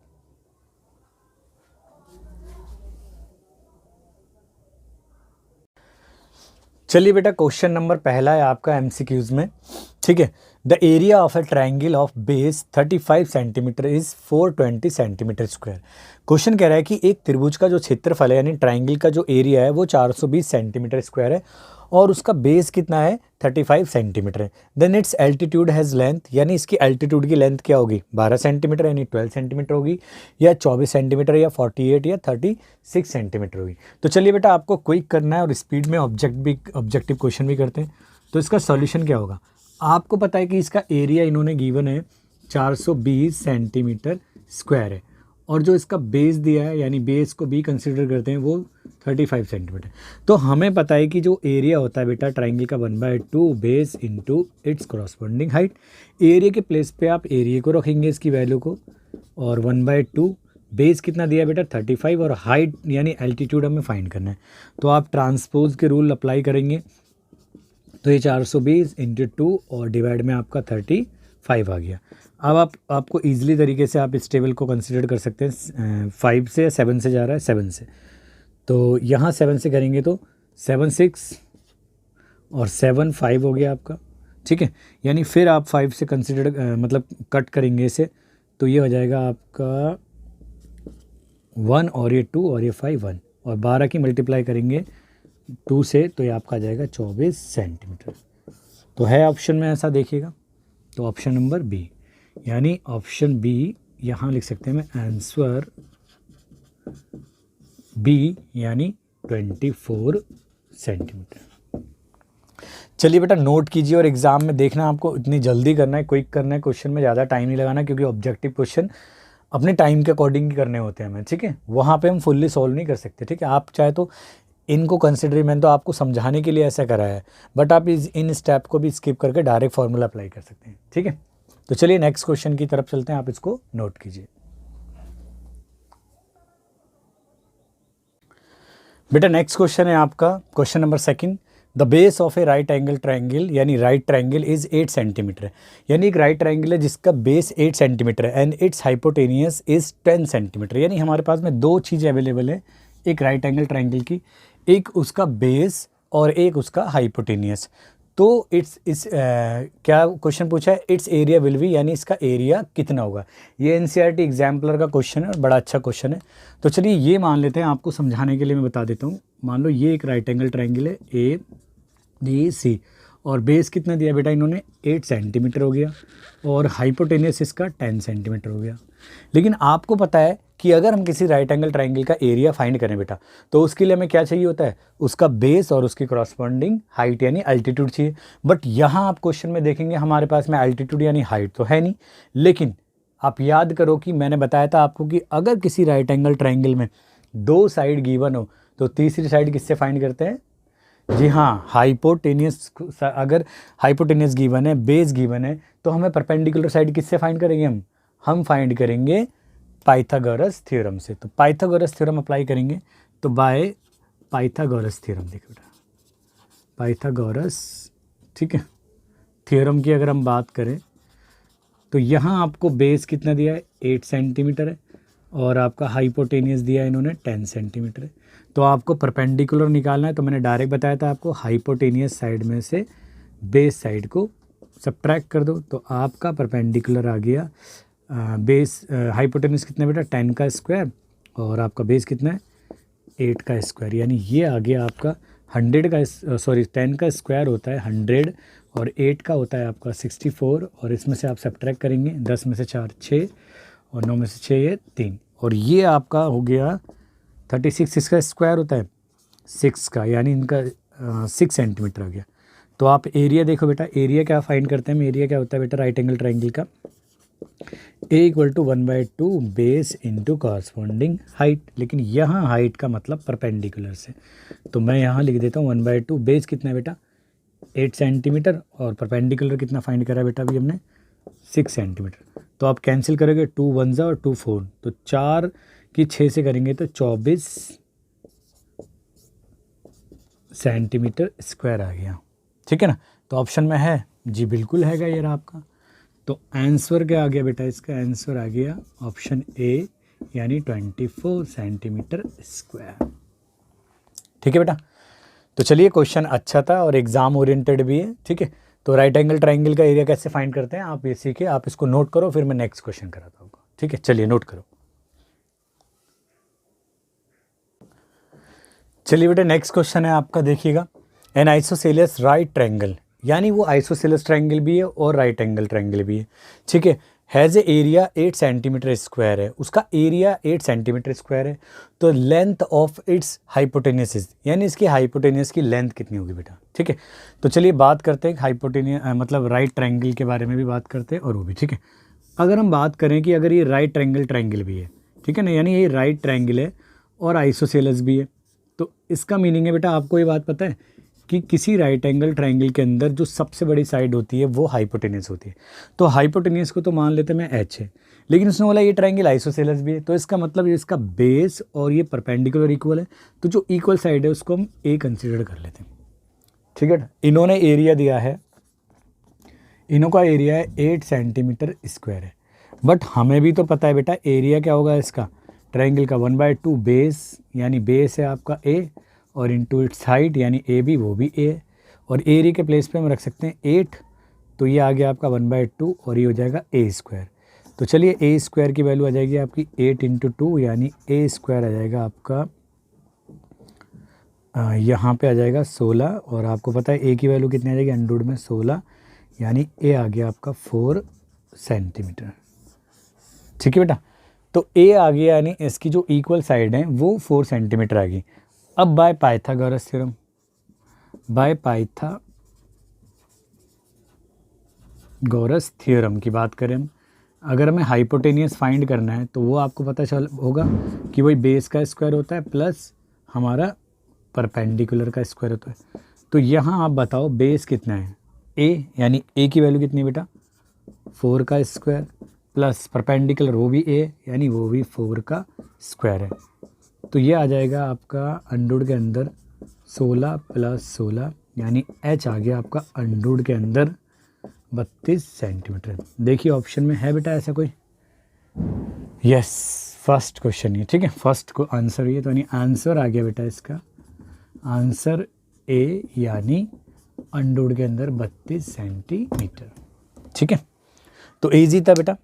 Speaker 1: चलिए बेटा, क्वेश्चन नंबर पहला है आपका MCQs में, ठीक है। The area of a triangle of base 35 centimetre is 420 centimetre square. Question कह रहा है कि एक त्रिभुज का जो क्षेत्रफल है यानी ट्राइंगल का जो एरिया है वो 420 सेंटीमीटर स्क्वायर है और उसका बेस कितना है 35 सेंटीमीटर है। Then its altitude has length, यानी इसकी एल्टीट्यूड की लेंथ क्या होगी 12 सेंटीमीटर यानी 12 सेंटीमीटर होगी, या 24 सेंटीमीटर या 48 या 36 सेंटीमीटर होगी। तो चलिए बेटा, आपको क्विक करना है और स्पीड में ऑब्जेक्टिव क्वेश्चन भी करते हैं। तो इसका सॉल्यूशन क्या होगा, आपको पता है कि इसका एरिया इन्होंने गिवन है 420 सेंटीमीटर स्क्वायर है, और जो इसका बेस दिया है यानी बेस को भी कंसिडर करते हैं वो 35 सेंटीमीटर। तो हमें पता है कि जो एरिया होता है बेटा ट्राइंगल का 1/2 base into its corresponding height. Area के प्लेस पे आप एरिया को रखेंगे इसकी वैल्यू को, और 1/2 बेस कितना दिया बेटा 35, और हाइट यानी एल्टीट्यूड हमें फाइंड करना है। तो आप ट्रांसपोज के रूल अप्लाई करेंगे, तो ये 420 इंटू 2 और डिवाइड में आपका 35 आ गया। अब आपको ईजिली तरीके से आप इस टेबल को कंसिडर कर सकते हैं, 5 से 7 से जा रहा है 7 से, तो यहाँ 7 से करेंगे तो 7 6 और 7 5 हो गया आपका, ठीक है। यानी फिर आप 5 से कंसिडर मतलब कट करेंगे इसे, तो ये हो जाएगा आपका 1 और ये 2 और ये 5 1, और 12 की मल्टीप्लाई करेंगे 2 से तो ये आपका आ जाएगा 24 सेंटीमीटर। तो है ऑप्शन में ऐसा, देखिएगा। तो ऑप्शन नंबर बी, यानी ऑप्शन बी यहाँ लिख सकते हैं मैं आंसर बी, यानी 24 सेंटीमीटर। चलिए बेटा नोट कीजिए, और एग्ज़ाम में देखना आपको इतनी जल्दी करना है, क्विक करना है, क्वेश्चन में ज़्यादा टाइम नहीं लगाना, क्योंकि ऑब्जेक्टिव क्वेश्चन अपने टाइम के अकॉर्डिंग ही करने होते हैं हमें, ठीक है। वहाँ पे हम फुल्ली सॉल्व नहीं कर सकते, ठीक है। आप चाहे तो इनको कंसिडर, मैंने तो आपको समझाने के लिए ऐसा कराया है, बट आप इन स्टेप को भी स्किप करके डायरेक्ट फार्मूला अप्लाई कर सकते हैं, ठीक है। तो चलिए नेक्स्ट क्वेश्चन की तरफ चलते हैं, आप इसको नोट कीजिए। बेटा नेक्स्ट क्वेश्चन है आपका question number 2, the base of A right angle triangle, यानी राइट ट्राइंगल इज 8 सेंटीमीटर, यानी एक राइट ट्राइंगल है जिसका बेस 8 सेंटीमीटर है and it's hypotenuse is 10 centimetre. यानी हमारे पास में दो चीज़ें अवेलेबल है एक राइट एंगल ट्राइंगल की, एक उसका बेस और एक उसका हाइपोटेनियस। तो इट्स क्या क्वेश्चन पूछा है, इट्स एरिया विल बी, यानी इसका एरिया कितना होगा। ये एनसीईआरटी एग्जाम्पलर का क्वेश्चन है और बड़ा अच्छा क्वेश्चन है। तो चलिए ये मान लेते हैं, आपको समझाने के लिए मैं बता देता हूँ। मान लो ये एक राइट एंगल ट्राइंगल है ए बी सी, और बेस कितना दिया बेटा इन्होंने 8 सेंटीमीटर हो गया, और हाइपोटेनियस इसका 10 सेंटीमीटर हो गया। लेकिन आपको पता है कि अगर हम किसी राइट एंगल ट्राइंगल का एरिया फाइंड करें बेटा, तो उसके लिए हमें क्या चाहिए होता है, उसका बेस और उसकी करस्पॉन्डिंग हाइट यानी अल्टीट्यूड चाहिए। बट यहाँ आप क्वेश्चन में देखेंगे हमारे पास में अल्टीट्यूड यानी हाइट तो है नहीं, लेकिन आप याद करो कि मैंने बताया था आपको कि अगर किसी राइट एंगल ट्राइंगल में दो साइड गिवन हो तो तीसरी साइड किससे फाइंड करते हैं, जी हाँ हाइपोटेनियस। अगर हाइपोटेनियस गिवन है, बेस गिवन है, तो हमें परपेंडिकुलर साइड किससे फाइंड करेंगे, हम फाइंड करेंगे पाइथागोरस थ्योरम से। तो पाइथागोरस थ्योरम अप्लाई करेंगे, तो बाय पाइथागोरस थ्योरम, देखो बेटा पाइथागोरस, ठीक है, थ्योरम की अगर हम बात करें तो यहाँ आपको बेस कितना दिया है 8 सेंटीमीटर है, और आपका हाइपोटेनियस दिया है इन्होंने 10 सेंटीमीटर है। तो आपको परपेंडिकुलर निकालना है, तो मैंने डायरेक्ट बताया था आपको हाइपोटेनियस साइड में से बेस साइड को सब्ट्रैक्ट कर दो, तो आपका परपेंडिकुलर आ गया बेस हाइपोटेनियस कितना बेटा 10 का स्क्वायर, और आपका बेस कितना है 8 का स्क्वायर, यानी ये आ गया आपका 100 का 10 का स्क्वायर होता है 100, और 8 का होता है आपका 64, और इसमें से आप सब्ट्रैक्ट करेंगे 10 में से 4 6, और 9 में से 6 ये 3, और ये आपका हो गया 36, इसका स्क्वायर होता है 6 का, यानी इनका 6 सेंटीमीटर आ गया। तो आप एरिया देखो बेटा, एरिया क्या फाइंड करते हैं हम, एरिया क्या होता है बेटा राइट एंगल ट्राइंगल का, A = 1/2 base into corresponding height, लेकिन यहाँ हाइट का मतलब परपेंडिकुलर से, तो मैं यहाँ लिख देता हूँ 1/2, बेस कितना है बेटा 8 सेंटीमीटर, और परपेंडिकुलर कितना फाइंड करा बेटा अभी हमने 6 सेंटीमीटर। तो आप कैंसिल करोगे 2 1 और 2 4, तो 4 की 6 से करेंगे तो 24 सेंटीमीटर स्क्वायर आ गया, ठीक है ना। तो ऑप्शन में है जी, बिल्कुल हैगा ये रहा आपका। तो आंसर क्या आ गया बेटा, इसका आंसर आ गया ऑप्शन ए, यानी 24 सेंटीमीटर स्क्वायर, ठीक है बेटा। तो चलिए क्वेश्चन अच्छा था और एग्जाम ओरिएंटेड भी है, ठीक है। तो राइट एंगल ट्राइंगल का एरिया कैसे फाइंड करते हैं आप ये सीखे, आप इसको नोट करो, फिर मैं नेक्स्ट क्वेश्चन कराता हूँ, ठीक है। चलिए नोट करो। चलिए बेटा नेक्स्ट क्वेश्चन है आपका, देखिएगा, एन आइसोसेलेस राइट ट्रायंगल, यानी वो आइसोसेलेस ट्रायंगल भी है और राइट एंगल ट्रायंगल भी है, ठीक है। Has a area 8 centimetre square है, उसका एरिया 8 सेंटीमीटर स्क्वायर है, तो लेंथ ऑफ इट्स हाइपोटेनियस, यानी इसकी हाइपोटेनियस की लेंथ कितनी होगी बेटा, ठीक है। तो चलिए बात करते हैं हाइपोटेनियस मतलब राइट ट्रायंगल के बारे में भी बात करते हैं, और वो भी, ठीक है। अगर हम बात करें कि अगर ये राइट ट्रायंगल ट्रायंगल भी है, ठीक है ना, यानी ये राइट ट्रायंगल है और आइसोसेलेस भी है, तो इसका मीनिंग है बेटा, आपको ये बात पता है कि किसी राइट एंगल ट्रायंगल के अंदर जो सबसे बड़ी साइड होती है वो हाइपोटेनियस होती है। तो हाइपोटेनियस को तो मान लेते हैं मैं एच है, लेकिन उसने बोला ये ट्रायंगल आइसोसेलेस भी है, तो इसका मतलब इसका बेस और ये परपेंडिकुलर इक्वल है, तो जो इक्वल साइड है उसको हम ए कंसिडर कर लेते हैं, ठीक है। इन्होंने एरिया दिया है, इन्हों का एरिया है 8 सेंटीमीटर स्क्वायर है, बट हमें भी तो पता है बेटा एरिया क्या होगा इसका ट्रायंगल का 1/2 बेस, यानी बेस है आपका ए और इंटू इट्स हाइट यानी ए बी वो भी ए है, और एरिया के प्लेस पे हम रख सकते हैं 8, तो ये आ गया आपका 1/2 और ये हो जाएगा ए स्क्वायर। तो चलिए ए स्क्वायर की वैल्यू आ जाएगी आपकी 8 × 2 यानी ए स्क्वायर आ जाएगा आपका यहाँ पे आ जाएगा 16, और आपको पता है ए की वैल्यू कितनी आ जाएगी अंडररूट में 16, यानी ए आ गया आपका 4 सेंटीमीटर। ठीक है बेटा, तो ए आ गया यानी इसकी जो इक्वल साइड है वो 4 सेंटीमीटर आ गई। अब by Pythagoras theorem, by Pythagoras theorem की बात करें हम, अगर हमें हाइपोटेनियस फाइंड करना है तो वो आपको पता चल होगा कि वही बेस का स्क्वायर होता है प्लस हमारा परपेंडिकुलर का स्क्वायर होता है। तो यहाँ आप बताओ बेस कितना है, ए, यानी ए की वैल्यू कितनी है बेटा 4 का स्क्वायर, प्लस परपेंडिकुलर वो भी ए यानी वो भी 4 का स्क्वायर है। तो ये आ जाएगा आपका अंडररूट के अंदर 16 + 16 यानी एच आ गया आपका अंडररूट के अंदर 32 सेंटीमीटर। देखिए ऑप्शन में है बेटा ऐसा कोई? यस, फर्स्ट क्वेश्चन ये, ठीक है, फर्स्ट को आंसर ये, तो यानी आंसर आ गया बेटा इसका आंसर ए यानी अंडररूट के अंदर 32 सेंटीमीटर। ठीक है, तो इजी था बेटा,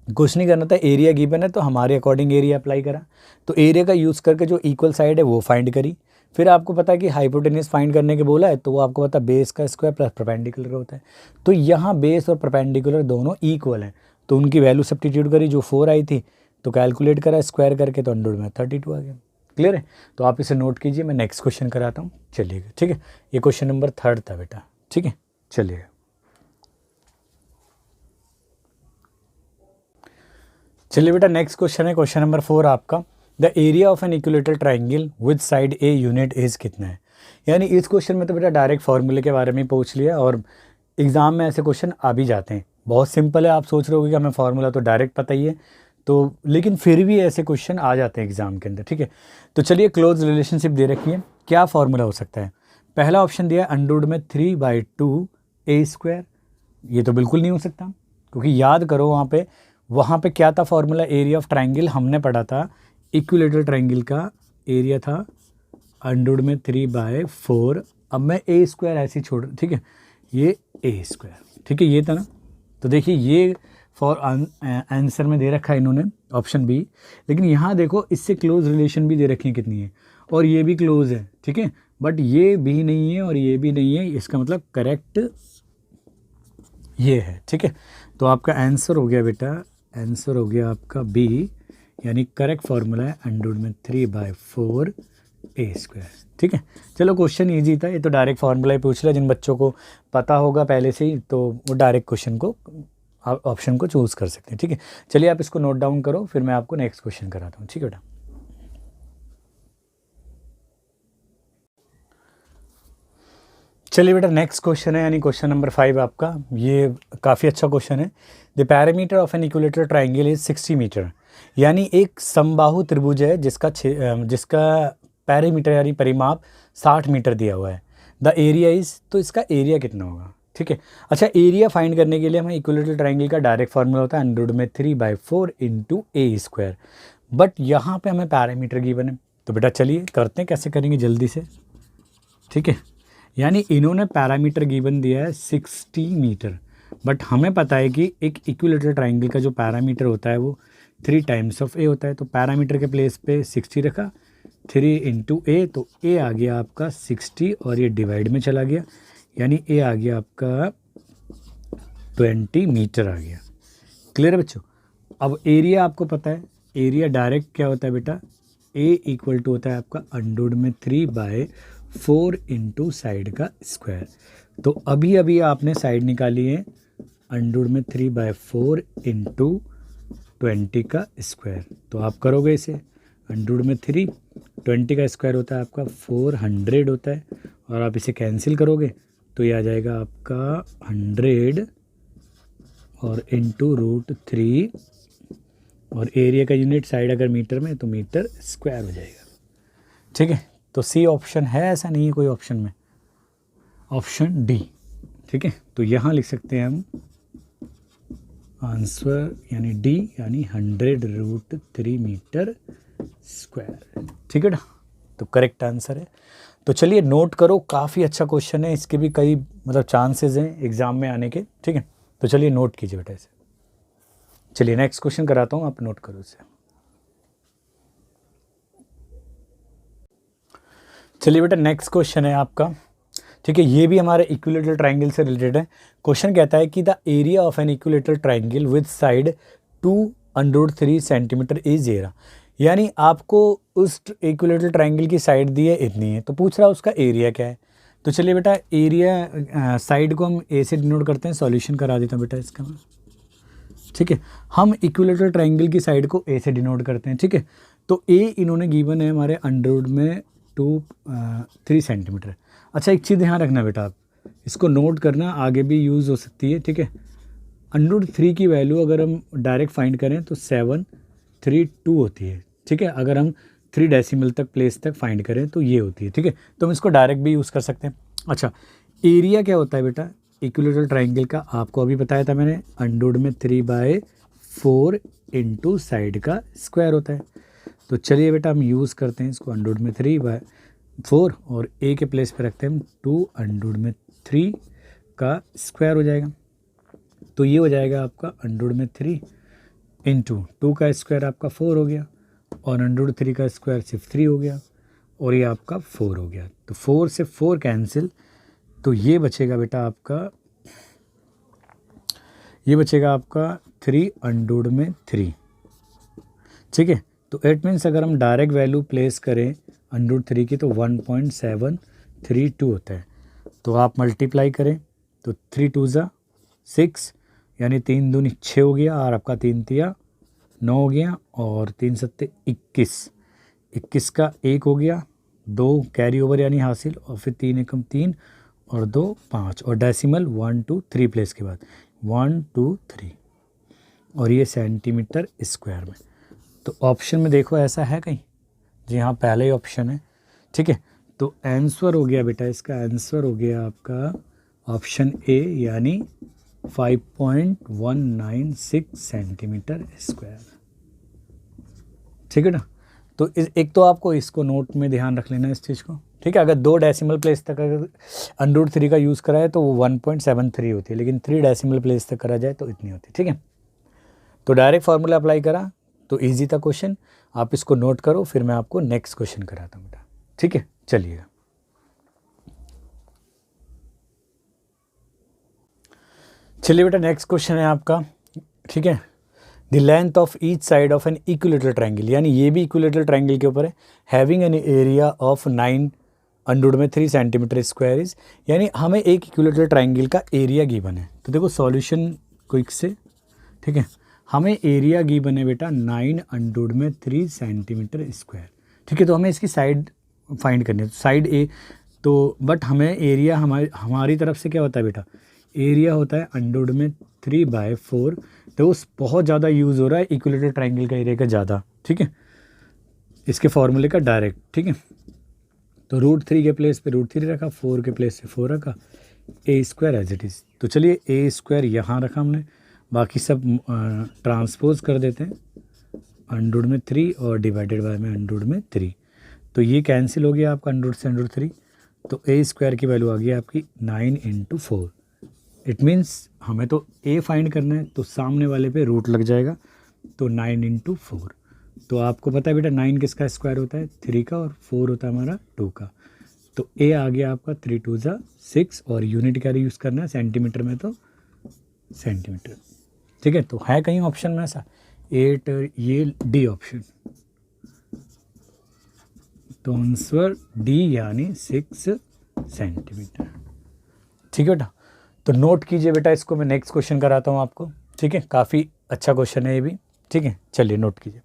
Speaker 1: कुछ नहीं करना था, एरिया गिवन है तो हमारे अकॉर्डिंग एरिया अप्लाई करा, तो एरिया का यूज़ करके जो इक्वल साइड है वो फाइंड करी। फिर आपको पता है कि हाइपोटेन्यूज फाइंड करने के बोला है तो वो आपको पता है बेस का स्क्वायर प्लस परपेंडिकुलर होता है। तो यहाँ बेस और परपेंडिकुलर दोनों इक्वल हैं, तो उनकी वैल्यू सब्स्टिट्यूट करी, जो 4 आई थी तो कैलकुलेट करा स्क्वायर करके तो अंडररूट में 32 आ गया। क्लियर है? तो आप इसे नोट कीजिए, मैं नेक्स्ट क्वेश्चन कराता हूँ, चलिएगा। ठीक है, ये क्वेश्चन नंबर 3 था बेटा। ठीक है, चलिएगा। चलिए बेटा, नेक्स्ट क्वेश्चन है क्वेश्चन नंबर 4 आपका, the area of an equilateral triangle with side a unit is कितना है। यानी इस क्वेश्चन में तो बेटा डायरेक्ट फार्मूले के बारे में पूछ लिया, और एग्जाम में ऐसे क्वेश्चन आ भी जाते हैं। बहुत सिंपल है, आप सोच रहे होगे कि हमें फार्मूला तो डायरेक्ट पता ही है, तो लेकिन फिर भी ऐसे क्वेश्चन आ जाते हैं एग्जाम के अंदर। ठीक है, तो चलिए क्लोज रिलेशनशिप दे रखी है, क्या फार्मूला हो सकता है। पहला ऑप्शन दिया है अंडररूट में 3/2 ए स्क्वायर, ये तो बिल्कुल नहीं हो सकता, क्योंकि याद करो वहाँ पे क्या था फार्मूला, एरिया ऑफ ट्राइंगल हमने पढ़ा था, इक्विलेटरल ट्राइंगल का एरिया था अंडररूट में 3/4। अब मैं ए स्क्वायर ऐसे ही छोड़, ठीक है, ये ए स्क्वायर, ठीक है, ये था ना। तो देखिए ये फॉर आंसर में दे रखा है इन्होंने ऑप्शन बी, लेकिन यहाँ देखो इससे क्लोज रिलेशन भी दे रखी है कितनी है, और ये भी क्लोज है, ठीक है, बट ये भी नहीं है और ये भी नहीं है, इसका मतलब करेक्ट ये है। ठीक है, तो आपका आंसर हो गया बेटा, आंसर हो गया आपका बी, यानी करेक्ट फार्मूला है अंडररूट में 3/4 ए स्क्वायर। ठीक है, चलो क्वेश्चन ईजी था, ये तो डायरेक्ट फार्मूला ही पूछ लिया, जिन बच्चों को पता होगा पहले से ही तो वो डायरेक्ट क्वेश्चन को ऑप्शन को चूज़ कर सकते हैं। ठीक है, चलिए आप इसको नोट डाउन करो, फिर मैं आपको नेक्स्ट क्वेश्चन कराता हूँ। ठीक है बेटा, चलिए बेटा नेक्स्ट क्वेश्चन है, यानी क्वेश्चन नंबर 5 आपका, ये काफ़ी अच्छा क्वेश्चन है। The parameter of an equilateral triangle is 60 metre, यानी एक समबाहु त्रिभुज है जिसका पैरामीटर यानी परिमाप 60 मीटर दिया हुआ है। द एरिया इज, तो इसका एरिया कितना होगा। ठीक है, अच्छा एरिया फाइंड करने के लिए हमें इक्विलेटरल ट्राइंगल का डायरेक्ट फार्मूला होता है अंडररूट में 3/4 × ए स्क्वायर, बट यहाँ पे हमें पैरामीटर गिवन है, तो बेटा चलिए करते हैं, कैसे करेंगे जल्दी से। ठीक है, यानी इन्होंने पैरामीटर गिवन दिया है 60 मीटर, बट हमें पता है कि एक इक्विलेटरल ट्राइंगल का जो पैरामीटर होता है वो 3 टाइम्स ऑफ ए होता है, तो पैरामीटर के प्लेस पे 60 रखा, 3 × ए, तो ए आ गया आपका 60 और ये डिवाइड में चला गया, यानी ए आ गया आपका 20 मीटर आ गया। क्लियर है बच्चों? अब एरिया आपको पता है, एरिया डायरेक्ट क्या होता है बेटा, ए इक्वल टू होता है आपका अंडररूट में 3/4 × साइड का स्क्वायर। तो अभी अभी आपने साइड निकाली है अंडररूट में 3/4 × 20 का स्क्वायर, तो आप करोगे इसे अंडररूट में 3, 20 का स्क्वायर होता है आपका 400 होता है, और आप इसे कैंसिल करोगे तो ये आ जाएगा आपका 100 और ×√3, और एरिया का यूनिट साइड अगर मीटर में तो मीटर स्क्वायर हो जाएगा। ठीक है, तो सी ऑप्शन है, ऐसा नहीं है कोई ऑप्शन में, ऑप्शन डी। ठीक है, तो यहाँ लिख सकते हैं हम आंसर यानी डी, यानी 100√3 मीटर स्क्वायर। ठीक है ना, तो करेक्ट आंसर है। तो चलिए नोट करो, काफ़ी अच्छा क्वेश्चन है, इसके भी कई मतलब चांसेस हैं एग्जाम में आने के, ठीक है। तो चलिए नोट कीजिए बेटा इसे। चलिए नेक्स्ट क्वेश्चन कराता हूँ, आप नोट करो इसे। चलिए बेटा नेक्स्ट क्वेश्चन है आपका, ठीक है। ये भी हमारे इक्विलेटरल ट्रायंगल से रिलेटेड है। क्वेश्चन कहता है कि the area of an equilateral triangle with side 2√3 centimetre is era. यानी आपको उस इक्विलेटरल ट्रायंगल की साइड दी है इतनी है, तो पूछ रहा है उसका एरिया क्या है। तो चलिए बेटा एरिया साइड को हम ए से डिनोट करते हैं, सॉल्यूशन करा देता हूँ बेटा इसका मैं, ठीक है। हम इक्विलेटरल ट्रायंगल की साइड को ए से डिनोट करते हैं, ठीक है। तो ए इन्होंने गिवन है हमारे अंडरवुड में 3 सेंटीमीटर। अच्छा एक चीज़ ध्यान रखना बेटा, आप इसको नोट करना, आगे भी यूज़ हो सकती है, ठीक है। √3 की वैल्यू अगर हम डायरेक्ट फाइंड करें तो 732 होती है, ठीक है। अगर हम 3 डेसिमल तक प्लेस तक फाइंड करें तो ये होती है, ठीक है। तो हम इसको डायरेक्ट भी यूज़ कर सकते हैं। अच्छा एरिया क्या होता है बेटा इक्विलेटरल ट्रायंगल का, आपको अभी बताया था मैंने, अंडरवुड में 3/4 इंटू साइड का स्क्वायर होता है। तो चलिए बेटा हम यूज़ करते हैं इसको, अंडरवुड में 3/4 और ए के प्लेस पे रखते हैं हम 2 अंडरवुड में 3 का स्क्वायर हो जाएगा। तो ये हो जाएगा आपका अंडरवुड में 3 इंटू 2 का स्क्वायर आपका 4 हो गया, और अंडरवुड 3 का स्क्वायर सिर्फ 3 हो गया, और ये आपका 4 हो गया। तो 4 से 4 कैंसिल, तो ये बचेगा बेटा आपका, ये बचेगा आपका 3 अंडरवुड में 3, ठीक है। तो इट मीन्स अगर हम डायरेक्ट वैल्यू प्लेस करें अंडरवुड 3 की तो 1.732 होता है। तो आप मल्टीप्लाई करें तो 3 2 ज़ा 6, यानी 3 दूनी 6 हो गया, और आपका 3 तिया 9 हो गया, और 3 सत्ते 21, 21 का 1 हो गया, 2 कैरी ओवर यानी हासिल, और फिर 3 एकम 3 और 2 5, और डेसिमल 1 2 3 प्लेस के बाद 1 2 3, और ये सेंटीमीटर स्क्वायर में। तो ऑप्शन में देखो ऐसा है कहीं, जी हाँ पहले ही ऑप्शन है, ठीक है। तो आंसर हो गया बेटा, इसका आंसर हो गया आपका ऑप्शन ए, यानी 5.196 सेंटीमीटर स्क्वायर, ठीक है ना। तो एक तो आपको इसको नोट में ध्यान रख लेना इस चीज़ को, ठीक है। अगर 2 डेसिमल प्लेस तक अगर अंडरवुड 3 का यूज़ करा है तो वो 1.73 होती है, लेकिन 3 डेसिमल प्लेस तक करा जाए तो इतनी होती है, ठीक है। तो डायरेक्ट फार्मूला अप्लाई करा तो इजी था क्वेश्चन, आप इसको नोट करो, फिर मैं आपको नेक्स्ट क्वेश्चन कराता हूँ बेटा, ठीक है। चलिए बेटा नेक्स्ट क्वेश्चन है आपका, ठीक है। The length of each side of an equilateral triangle, यानी ये भी इक्विलेटरल ट्रायंगल के ऊपर है, having an area of 9 under root में 3 सेंटीमीटर स्क्वायर इज, यानी हमें एक इक्विलेटरल ट्रायंगल का एरिया गिवन है। तो देखो सॉल्यूशन क्विक से, ठीक है। हमें एरिया गिवन है बेटा 9 अंडरवुड में 3 सेंटीमीटर स्क्वायर, ठीक है। तो हमें इसकी साइड फाइंड करनी है, साइड ए, तो बट हमें एरिया हमारी तरफ से क्या होता है बेटा, एरिया होता है अंडरवुड में 3/4। तो उस बहुत ज़्यादा यूज़ हो रहा है इक्विलेटरल ट्रायंगल का एरिया का ज़्यादा, ठीक है, इसके फॉर्मूले का डायरेक्ट, ठीक है। तो √3 के प्लेस पे √3 रखा, 4 के प्लेस पे 4 रखा, ए स्क्वायर एज इट इज़। तो चलिए ए स्क्वायर यहाँ रखा हमने, बाकी सब ट्रांसपोज कर देते हैं, अंडरवुड में 3 और डिवाइडेड बाय में अंडरवुड में 3, तो ये कैंसिल हो गया आपका अंडरवुड से √3। तो ए स्क्वायर की वैल्यू आ गई आपकी 9 × 4। इट मीन्स हमें तो ए फाइंड करना है, तो सामने वाले पे रूट लग जाएगा, तो 9 × 4। तो आपको पता है बेटा 9 किसका स्क्वायर होता है, 3 का, और 4 होता है हमारा 2 का। तो ए आ गया आपका 3 2 ज़ा 6, और यूनिट कैरी यूज़ करना है सेंटीमीटर में, तो सेंटीमीटर, ठीक है। तो है कहीं ऑप्शन में ऐसा 8, ये डी ऑप्शन, तो आंसर डी यानी 6 सेंटीमीटर, ठीक है बेटा। तो नोट कीजिए बेटा इसको, मैं नेक्स्ट क्वेश्चन कराता हूँ आपको, ठीक है। काफ़ी अच्छा क्वेश्चन है ये भी, ठीक है। चलिए नोट कीजिए।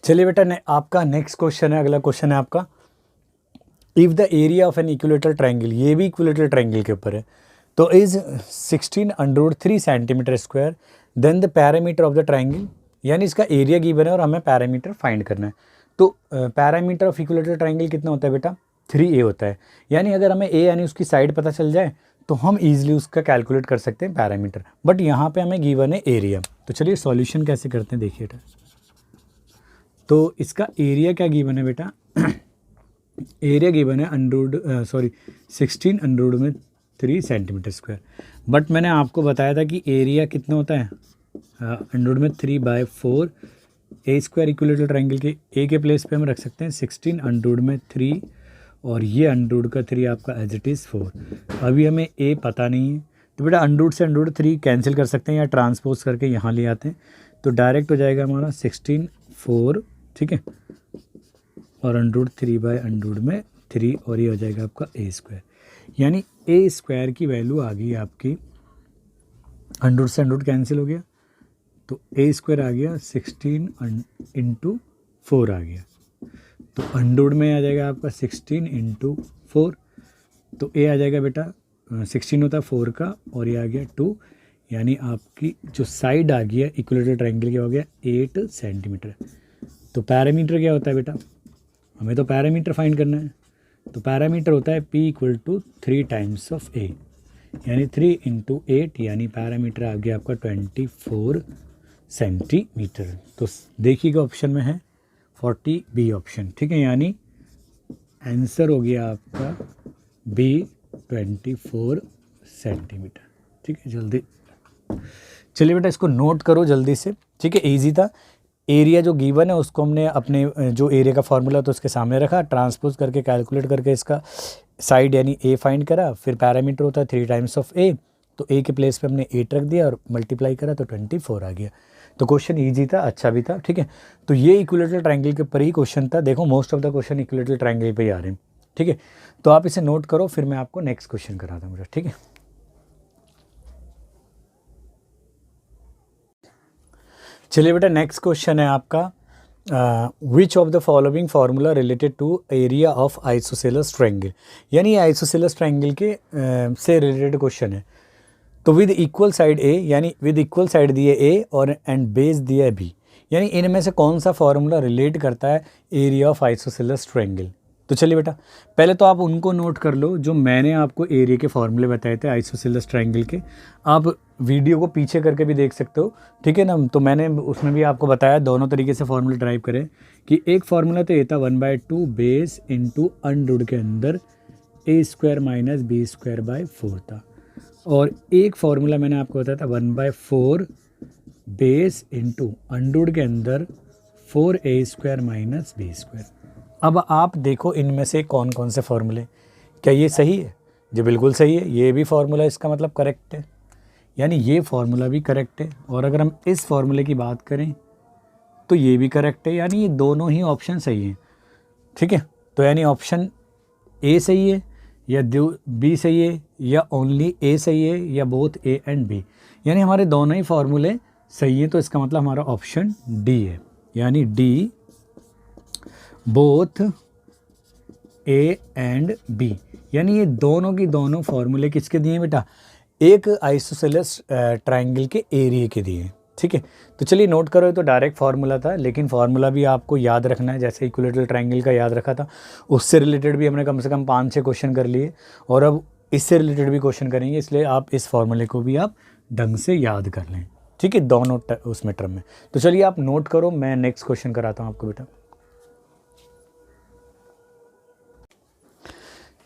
Speaker 1: चलिए बेटा आपका नेक्स्ट क्वेश्चन है, अगला क्वेश्चन है आपका, if the area of an equilateral triangle, ये भी इक्विलेटरल ट्रायंगल के ऊपर है, तो is 16 under root 3 centimetre square, then the parameter of the triangle, यानी इसका एरिया गिवन है और हमें पैरामीटर फाइंड करना है। तो पैरामीटर ऑफ इक्विलेटरल ट्रायंगल कितना होता है बेटा, 3a होता है। यानी अगर हमें a यानी उसकी साइड पता चल जाए तो हम ईजिली उसका कैलकुलेट कर सकते हैं पैरामीटर, बट यहाँ पे हमें गिवन है एरिया। तो चलिए सॉल्यूशन कैसे करते हैं देखिए बेटा, तो इसका एरिया क्या गिवन है बेटा, एरिया गिवन है 16√3 सेंटीमीटर स्क्वायर। बट मैंने आपको बताया था कि एरिया कितना होता है, √3/4 ए स्क्वायर इक्विलेटरल ट्रायंगल के ए के प्लेस पे हम रख सकते हैं 16√3 और ये √3 आपका एज इट इज़ 4। अभी हमें ए पता नहीं है तो बेटा √3 कैंसिल कर सकते हैं या ट्रांसपोज करके यहाँ ले आते हैं, तो डायरेक्ट हो जाएगा हमारा 16/4, ठीक है, और √3/3 और ये हो जाएगा आपका ए स्क्वायर। यानी ए स्क्वायर की वैल्यू आ गई आपकी, 100 से 100 कैंसिल हो गया तो ए स्क्वायर आ गया 16 × 4 आ गया, तो 100 में आ जाएगा आपका 16 × 4, तो ए आ जाएगा बेटा 16 होता है 4 का और ये आ गया 2, यानी आपकी जो साइड आ गया इक्विलेटरल ट्रायंगल क्या हो गया 8 सेंटीमीटर। तो पैरामीटर क्या होता है बेटा, हमें तो पैरामीटर फाइंड करना है, तो पैरामीटर होता है P = 3 टाइम्स ऑफ A, यानी 3 × 8, यानी पैरामीटर आ गया आपका 24 सेंटीमीटर। तो देखिएगा ऑप्शन में है 40B ऑप्शन, ठीक है, यानी आंसर हो गया आपका B 24 सेंटीमीटर, ठीक है। जल्दी चलिए बेटा इसको नोट करो जल्दी से, ठीक है, इजी था। एरिया जो गिवन है उसको हमने अपने जो एरिया का फार्मूला तो उसके सामने रखा, ट्रांसपोज करके कैलकुलेट करके इसका साइड यानी ए फाइंड करा, फिर पैरामीटर होता है 3 टाइम्स ऑफ ए, तो ए के प्लेस पे हमने 8 रख दिया और मल्टीप्लाई करा तो 24 आ गया। तो क्वेश्चन ईजी था, अच्छा भी था, ठीक है। तो ये इक्विलेटरल ट्रायंगल के ऊपर ही क्वेश्चन था। देखो most of the question equilateral triangle पे ही आ रहे हैं, ठीक है। तो आप इसे नोट करो, फिर मैं आपको नेक्स्ट क्वेश्चन कराता हूँ, ठीक है। चलिए बेटा नेक्स्ट क्वेश्चन है आपका, which of the following formula related to area of isosceles triangle, यानी ये आइसोसेलेस ट्रायंगल के से रिलेटेड क्वेश्चन है। तो विद इक्वल साइड ए, यानी विद इक्वल साइड दिए ए और एंड बेस दिया बी, यानी इनमें से कौन सा फार्मूला रिलेट करता है एरिया ऑफ आइसोसेलेस ट्रायंगल। तो चलिए बेटा पहले तो आप उनको नोट कर लो जो मैंने आपको एरिया के फार्मूले बताए थे आइसोसेलेस ट्रायंगल के। आप वीडियो को पीछे करके भी देख सकते हो, ठीक है ना। तो मैंने उसमें भी आपको बताया दोनों तरीके से फार्मूला ड्राइव करें, कि एक फार्मूला तो ये था 1/2 बेस इंटू अंडर के अंदर a² - b²/4 था, और एक फार्मूला मैंने आपको बताया था 1/4 बेस इंटू अंडर के अंदर 4a² - b²। अब आप देखो इनमें से कौन कौन से फार्मूले, क्या ये सही है? जी बिल्कुल सही है, ये भी फार्मूला इसका मतलब करेक्ट है, यानी ये फार्मूला भी करेक्ट है। और अगर हम इस फार्मूले की बात करें तो ये भी करेक्ट है, यानी ये दोनों ही ऑप्शन सही हैं, ठीक है। तो यानी ऑप्शन ए सही है या बी सही है या ओनली ए सही है या बोथ ए एंड बी, यानी हमारे दोनों ही फार्मूले सही है। तो इसका मतलब हमारा ऑप्शन डी है, यानी D both A and B, यानी ये दोनों की दोनों फार्मूले किसके दिए बेटा, एक आइसोसेलेस ट्रायंगल के एरिया के दिए, ठीक है। तो चलिए नोट करो, तो डायरेक्ट फार्मूला था, लेकिन फार्मूला भी आपको याद रखना है, जैसे इक्विलेटरल ट्रायंगल का याद रखा था, उससे रिलेटेड भी हमने कम से कम 5-6 क्वेश्चन कर लिए, और अब इससे रिलेटेड भी क्वेश्चन करेंगे, इसलिए आप इस फार्मूले को भी आप ढंग से याद कर लें, ठीक है, दोनों उसमें टर्म में। तो चलिए आप नोट करो, मैं नेक्स्ट क्वेश्चन कराता हूँ आपको बेटा।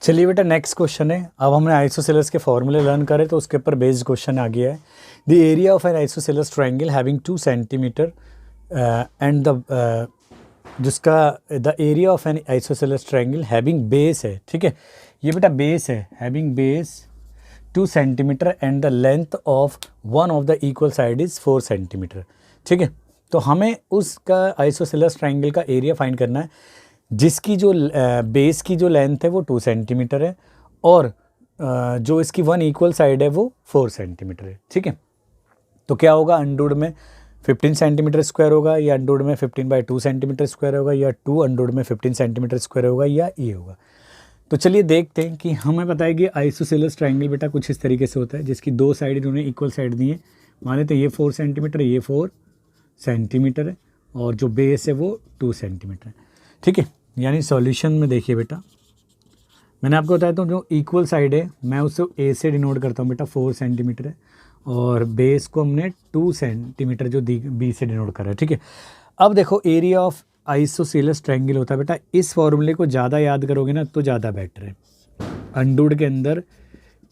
Speaker 1: चलिए बेटा नेक्स्ट क्वेश्चन है, अब हमने आइसोसेलेस के फॉर्मूले लर्न करे तो उसके ऊपर बेस्ड क्वेश्चन आ गया है। The area of an isosceles triangle having 2 centimetre and the जिसका the area of an isosceles triangle having base है, ठीक है, ये बेटा बेस है, having base 2 centimetre and the length of one of the equal side is 4 centimetre, ठीक है। तो हमें उसका आइसोसेलेस ट्रायंगल का एरिया फाइंड करना है जिसकी जो बेस की जो लेंथ है वो 2 सेंटीमीटर है और जो इसकी वन इक्वल साइड है वो 4 सेंटीमीटर है, ठीक है। तो क्या होगा, अंडर में 15 सेंटीमीटर स्क्वायर होगा या अंडर में 15/2 सेंटीमीटर स्क्वायर होगा या 2 अंडर में 15 सेंटीमीटर स्क्वायर होगा या ये होगा। तो चलिए देखते हैं कि हमें पता है कि आइसोसेलेस ट्रायंगल बेटा कुछ इस तरीके से होता है जिसकी दो साइड इन्होंने इक्वल साइड दी है, मान लेते हैं ये 4 सेंटीमीटर, ये 4 सेंटीमीटर है और जो बेस है वो 2 सेंटीमीटर है, ठीक है। यानी सॉल्यूशन में देखिए बेटा, मैंने आपको बताया तो जो इक्वल साइड है मैं उसको ए से डिनोट करता हूँ बेटा, 4 सेंटीमीटर है, और बेस को हमने 2 सेंटीमीटर जो बी से डिनोट करा है, ठीक है। अब देखो एरिया ऑफ आइसोसेलेस ट्रायंगल होता है बेटा, इस फॉर्मूले को ज़्यादा याद करोगे ना तो ज़्यादा बेटर है। अंडरवुड के अंदर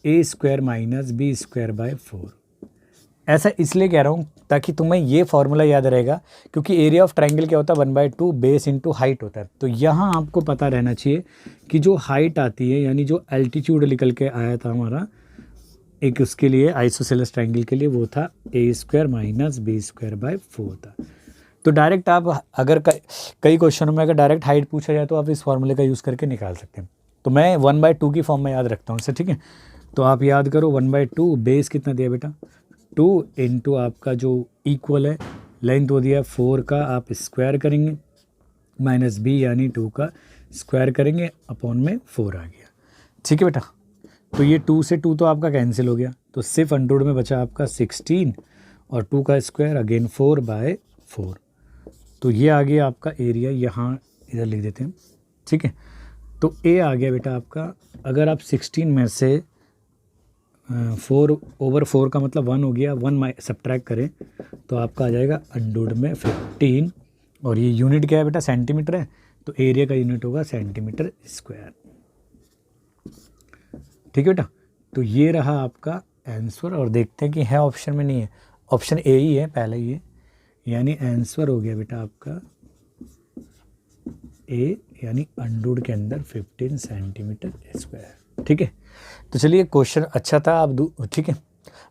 Speaker 1: A square minus B square by 4, ऐसा इसलिए कह रहा हूँ ताकि तुम्हें ये फार्मूला याद रहेगा, क्योंकि एरिया ऑफ ट्रायंगल क्या होता है 1/2 बेस इंटू हाइट होता है। तो यहाँ आपको पता रहना चाहिए कि जो हाइट आती है यानी जो एल्टीट्यूड निकल के आया था हमारा एक उसके लिए आइसोसेलेस ट्रायंगल के लिए, वो था A square minus B square by 4 था। तो डायरेक्ट आप अगर कई क्वेश्चनों में अगर डायरेक्ट हाइट पूछा जाए तो आप इस फार्मूले का यूज़ करके निकाल सकते हैं। तो मैं 1/2 की फॉर्म में याद रखता हूँ इससे, ठीक है। तो आप याद करो 1/2 बेस कितना दिया बेटा 2 इंटू आपका जो इक्वल है लेंथ वो दिया 4 का, आप स्क्वायर करेंगे माइनस बी यानी 2 का स्क्वायर करेंगे अपॉन में 4 आ गया, ठीक है बेटा। तो ये 2 से 2 तो आपका कैंसिल हो गया, तो सिर्फ अंडरवुड में बचा आपका 16 और 2 का स्क्वायर अगेन 4/4। तो ये आ गया आपका एरिया, यहाँ इधर लिख देते हैं, ठीक है। तो ए आ गया बेटा आपका, अगर आप 16 में से 4/4 का मतलब 1 हो गया, 1 सब्ट्रैक्ट करें तो आपका आ जाएगा अंडरवुड में 15, और ये यूनिट क्या है बेटा सेंटीमीटर है, तो एरिया का यूनिट होगा सेंटीमीटर स्क्वायर, ठीक है बेटा। तो ये रहा आपका आंसर, और देखते हैं कि है ऑप्शन में, नहीं है, ऑप्शन ए ही है पहले ही है, यानी आंसर हो गया बेटा आपका ए, यानी अंडरवुड के अंदर 15 सेंटीमीटर स्क्वायर, ठीक है। तो चलिए क्वेश्चन अच्छा था, आप ठीक है,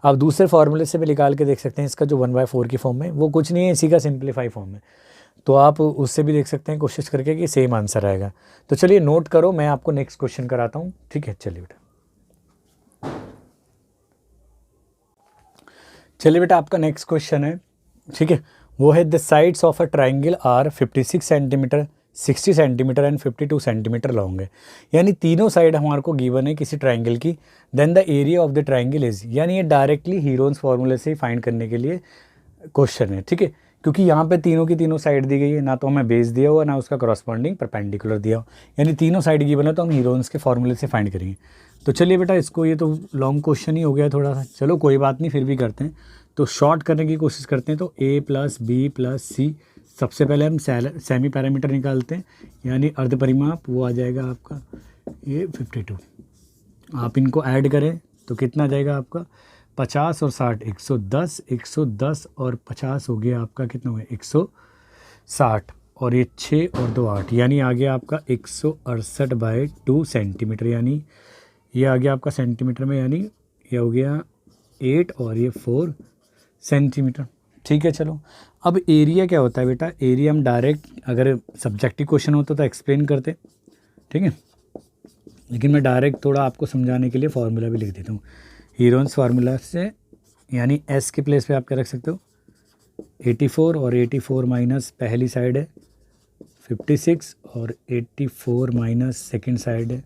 Speaker 1: आप दूसरे फार्मूले से भी निकाल के देख सकते हैं। इसका जो 1/4 की फॉर्म में वो कुछ नहीं है, इसी का सिंप्लीफाई फॉर्म है, तो आप उससे भी देख सकते हैं कोशिश करके कि सेम आंसर आएगा। तो चलिए नोट करो, मैं आपको नेक्स्ट क्वेश्चन कराता हूँ, ठीक है। चलिए बेटा आपका नेक्स्ट क्वेश्चन है, ठीक है, वो है the sides of a triangle are 56 centimetre, 60 centimetre and 52 centimetre long है, यानी तीनों साइड हमारे को गिवन है किसी ट्राइंगल की। Then the area of the triangle is, यानी ये डायरेक्टली हीरोन्स फार्मूले से ही फाइंड करने के लिए क्वेश्चन है, ठीक है। क्योंकि यहाँ पे तीनों की तीनों साइड दी गई है, ना तो हमें बेस दिया हुआ ना उसका करस्पॉन्डिंग परपेंडिकुलर दिया हो, यानी तीनों साइड गिवन है, तो हम हीरोन्स के फार्मूले से फाइंड करेंगे। तो चलिए बेटा इसको, ये तो लॉन्ग क्वेश्चन ही हो गया थोड़ा सा, चलो कोई बात नहीं, फिर भी करते हैं। तो शॉर्ट करने की कोशिश करते हैं। तो a प्लस बी प्लस सी, सबसे पहले हम सेमी पैरामीटर निकालते हैं, यानी अर्ध परिमाप, वो आ जाएगा आपका ये 52। आप इनको ऐड करें तो कितना आ जाएगा आपका 50 और 60, 110, 110 और 50 हो गया आपका कितना हुआ 160, और ये 6 और 2 8, यानी आ गया आपका 168/2 सेंटीमीटर, यानी ये आ गया आपका सेंटीमीटर में, यानी ये हो गया 8 और ये 4 सेंटीमीटर, ठीक है। चलो अब एरिया क्या होता है बेटा, एरिया हम डायरेक्ट अगर सब्जेक्टिव क्वेश्चन होता तो एक्सप्लेन करते, ठीक है, लेकिन मैं डायरेक्ट थोड़ा आपको समझाने के लिए फार्मूला भी लिख देता हूँ हीरोन्स फार्मूला से, यानी एस के प्लेस पे आप क्या रख सकते हो 84, और 84 माइनस पहली साइड है 56, और 84 माइनस सेकेंड साइड है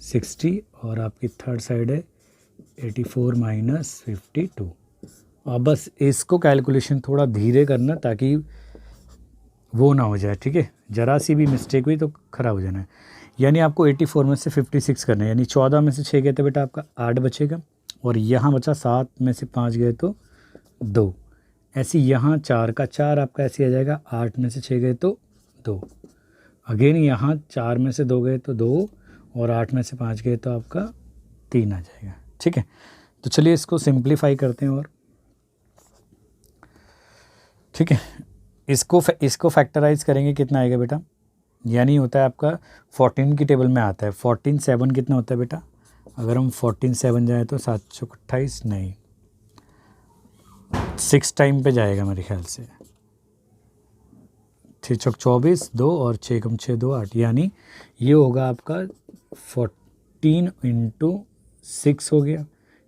Speaker 1: 60, और आपकी थर्ड साइड है 84 माइनस 52। अब बस इसको कैलकुलेशन थोड़ा धीरे करना ताकि वो ना हो जाए, ठीक है, ज़रा सी भी मिस्टेक हुई तो ख़राब हो जाना है। यानी आपको 84 में से 56 करना है, यानी 14 में से 6 गए तो बेटा आपका 8 बचेगा, और यहाँ बचा 7 में से 5 गए तो 2, ऐसे यहाँ 4 का 4 आपका ऐसे आ जाएगा, 8 में से 6 गए तो 2, अगेन यहाँ 4 में से 2 गए तो 2, और 8 में से 5 गए तो आपका 3 आ जाएगा, ठीक है। तो चलिए इसको सिंप्लीफाई करते हैं, और ठीक है इसको फैक्टराइज करेंगे, कितना आएगा बेटा, यानी होता है आपका 14 की टेबल में आता है 14 7 कितना होता है बेटा, अगर हम 14 7 जाए तो 728 नहीं 6 टाइम पे जाएगा मेरे ख्याल से, 6 चौक 24 2 और 6 कम 6 2 8, यानी ये होगा आपका 14 इंटू 6 हो गया।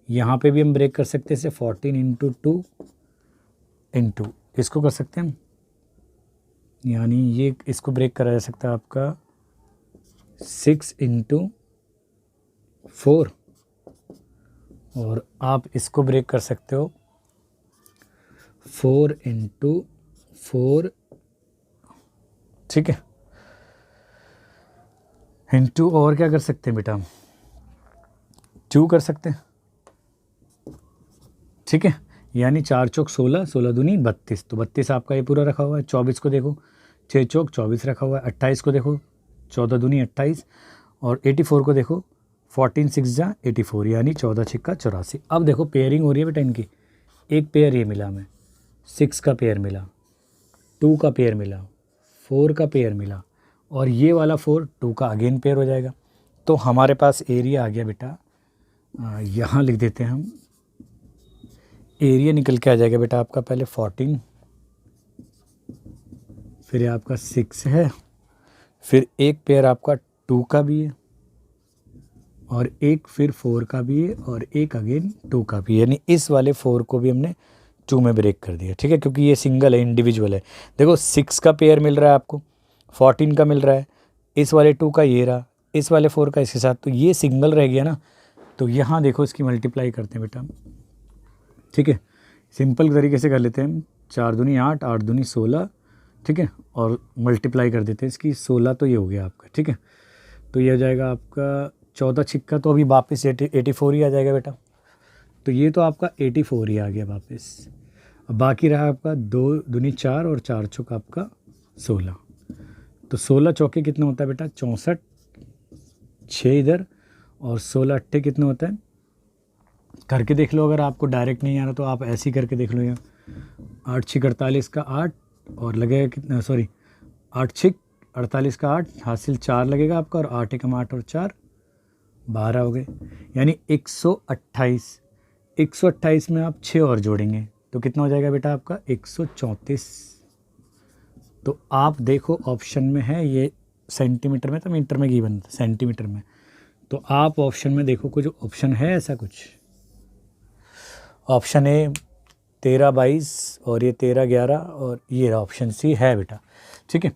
Speaker 1: यहाँ पे भी हम ब्रेक कर सकते हैं इसे 14 इंटू 2 इंटू इसको कर सकते हैं हम, यानी ये इसको ब्रेक करा जा सकता है आपका 6 इंटू 4, और आप इसको ब्रेक कर सकते हो 4 इंटू 4, ठीक है, इंटू और क्या कर सकते हैं बेटा 2 कर सकते हैं, ठीक है, यानी 4 चौक 16, 16 दूनी 32, तो 32 आपका ये पूरा रखा हुआ है। 24 को देखो 6 चौक 24 रखा हुआ है। 28 को देखो 14 दूनी 28 और 84 को देखो 14 6 जा 84 यानी 14 छिक्का 84। अब देखो पेयरिंग हो रही है बेटा इनकी, एक पेयर ये मिला हमें, 6 का पेयर मिला, 2 का पेयर मिला, 4 का पेयर मिला और ये वाला 4 2 का अगेन पेयर हो जाएगा। तो हमारे पास एरिया आ गया बेटा, यहाँ लिख देते हैं हम, एरिया निकल के आ जाएगा बेटा आपका पहले 14, फिर ये आपका 6 है, फिर एक पेयर आपका 2 का भी है और एक फिर 4 का भी है और एक अगेन 2 का भी है, यानी इस वाले 4 को भी हमने 2 में ब्रेक कर दिया। ठीक है, क्योंकि ये सिंगल है, इंडिविजुअल है। देखो 6 का पेयर मिल रहा है आपको, 14 का मिल रहा है, इस वाले 2 का ये रहा, इस वाले 4 का इसके साथ, तो ये सिंगल रह गया ना। तो यहाँ देखो इसकी मल्टीप्लाई करते हैं बेटा। ठीक है, सिंपल तरीके से कर लेते हैं हम, 4 दूनी 8, 8 दूनी 16। ठीक है, और मल्टीप्लाई कर देते हैं इसकी, 16 तो ये हो गया आपका। ठीक है, तो ये हो जाएगा आपका 14 छिक्का, तो अभी वापस 84 ही आ जाएगा बेटा। तो ये तो आपका 84 ही आ गया वापस। अब बाकी रहा आपका 2 दूनी 4 और 4 चौक आपका 16। तो 16 चौके कितना होता है बेटा 64, 6 इधर और 16 अट्ठे कितना होता है, करके देख लो। अगर आपको डायरेक्ट नहीं आ रहा तो आप ऐसे ही करके देख लो। यहाँ 8 छिक 48 का 8 और लगेगा कितना, सॉरी 8 छिक 48 का 8 हासिल 4 लगेगा आपका, और 8 एकम 8 और 4 12 हो गए, यानी 128। 128 में आप 6 और जोड़ेंगे तो कितना हो जाएगा बेटा आपका 134। तो आप देखो ऑप्शन में है ये सेंटीमीटर में, तो मीटर में गिवन था सेंटीमीटर में, तो आप ऑप्शन में देखो कुछ ऑप्शन है ऐसा कुछ। ऑप्शन ए 13 22 और ये 13 11 और ये ऑप्शन सी है बेटा। ठीक है,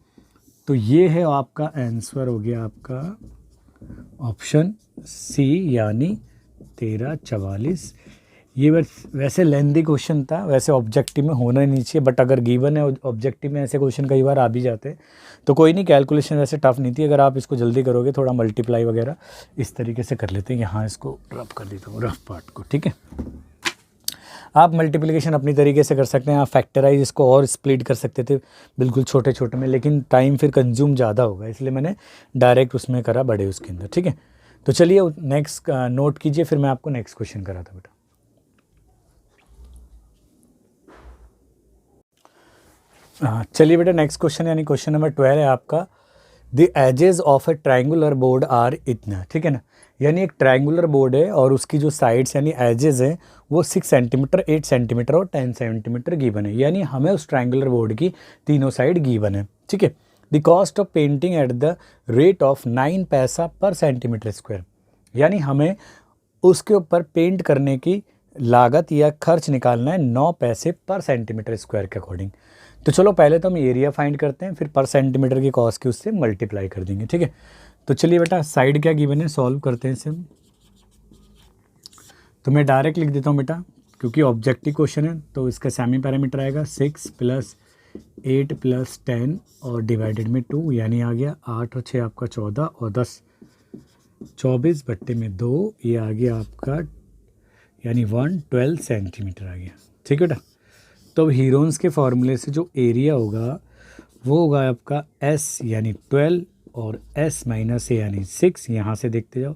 Speaker 1: तो ये है आपका आंसर हो गया आपका ऑप्शन सी, यानी 13 44। ये वैसे लेंदी क्वेश्चन था, वैसे ऑब्जेक्टिव में होना ही नहीं चाहिए, बट अगर गिवन है ऑब्जेक्टिव में ऐसे क्वेश्चन कई बार आ भी जाते हैं, तो कोई नहीं, कैलकुलेशन वैसे टफ नहीं थी। अगर आप इसको जल्दी करोगे, थोड़ा मल्टीप्लाई वगैरह इस तरीके से कर लेते हैं। यहाँ इसको रफ कर देता हूँ, रफ पार्ट को। ठीक है, आप मल्टीप्लिकेशन अपनी तरीके से कर सकते हैं, आप फैक्टराइज इसको और स्प्लिट कर सकते थे बिल्कुल छोटे छोटे में, लेकिन टाइम फिर कंज्यूम ज़्यादा होगा, इसलिए मैंने डायरेक्ट उसमें करा बड़े उसके अंदर। ठीक है, तो चलिए नेक्स्ट नोट कीजिए, फिर मैं आपको नेक्स्ट क्वेश्चन कराता बेटा। चलिए बेटा नेक्स्ट क्वेश्चन, यानी क्वेश्चन नंबर 12 है आपका, the edges of a triangular board are इतना। ठीक है ना, यानी एक ट्रायंगुलर बोर्ड है और उसकी जो साइड्स यानी एजेस हैं वो 6 सेंटीमीटर, 8 सेंटीमीटर और 10 सेंटीमीटर गिवन है, यानी हमें उस ट्रायंगुलर बोर्ड की तीनों साइड गिवन है। ठीक है, the cost of painting at the rate of 9 पैसा पर सेंटीमीटर स्क्वायर, यानी हमें उसके ऊपर पेंट करने की लागत या खर्च निकालना है 9 पैसे पर सेंटीमीटर स्क्वायर के अकॉर्डिंग। तो चलो पहले तो हम एरिया फाइंड करते हैं, फिर पर सेंटीमीटर की कॉस्ट की उससे मल्टीप्लाई कर देंगे। ठीक है, तो चलिए बेटा साइड क्या गिवन है सॉल्व करते हैं इसे हम। तो मैं डायरेक्ट लिख देता हूँ बेटा, क्योंकि ऑब्जेक्टिव क्वेश्चन है, तो इसका सेमी पैरामीटर आएगा 6 + 8 + 10 और डिवाइडेड में 2, यानी आ गया 8 और 6 आपका 14 और 10 24 बट्टे में 2, ये आ गया आपका यानी 112 सेंटीमीटर आ गया। ठीक है बेटा, तो अब हीरोन्स के फार्मूले से जो एरिया होगा वो होगा आपका S यानी 12 और S - A यानी 6, यहाँ से देखते जाओ,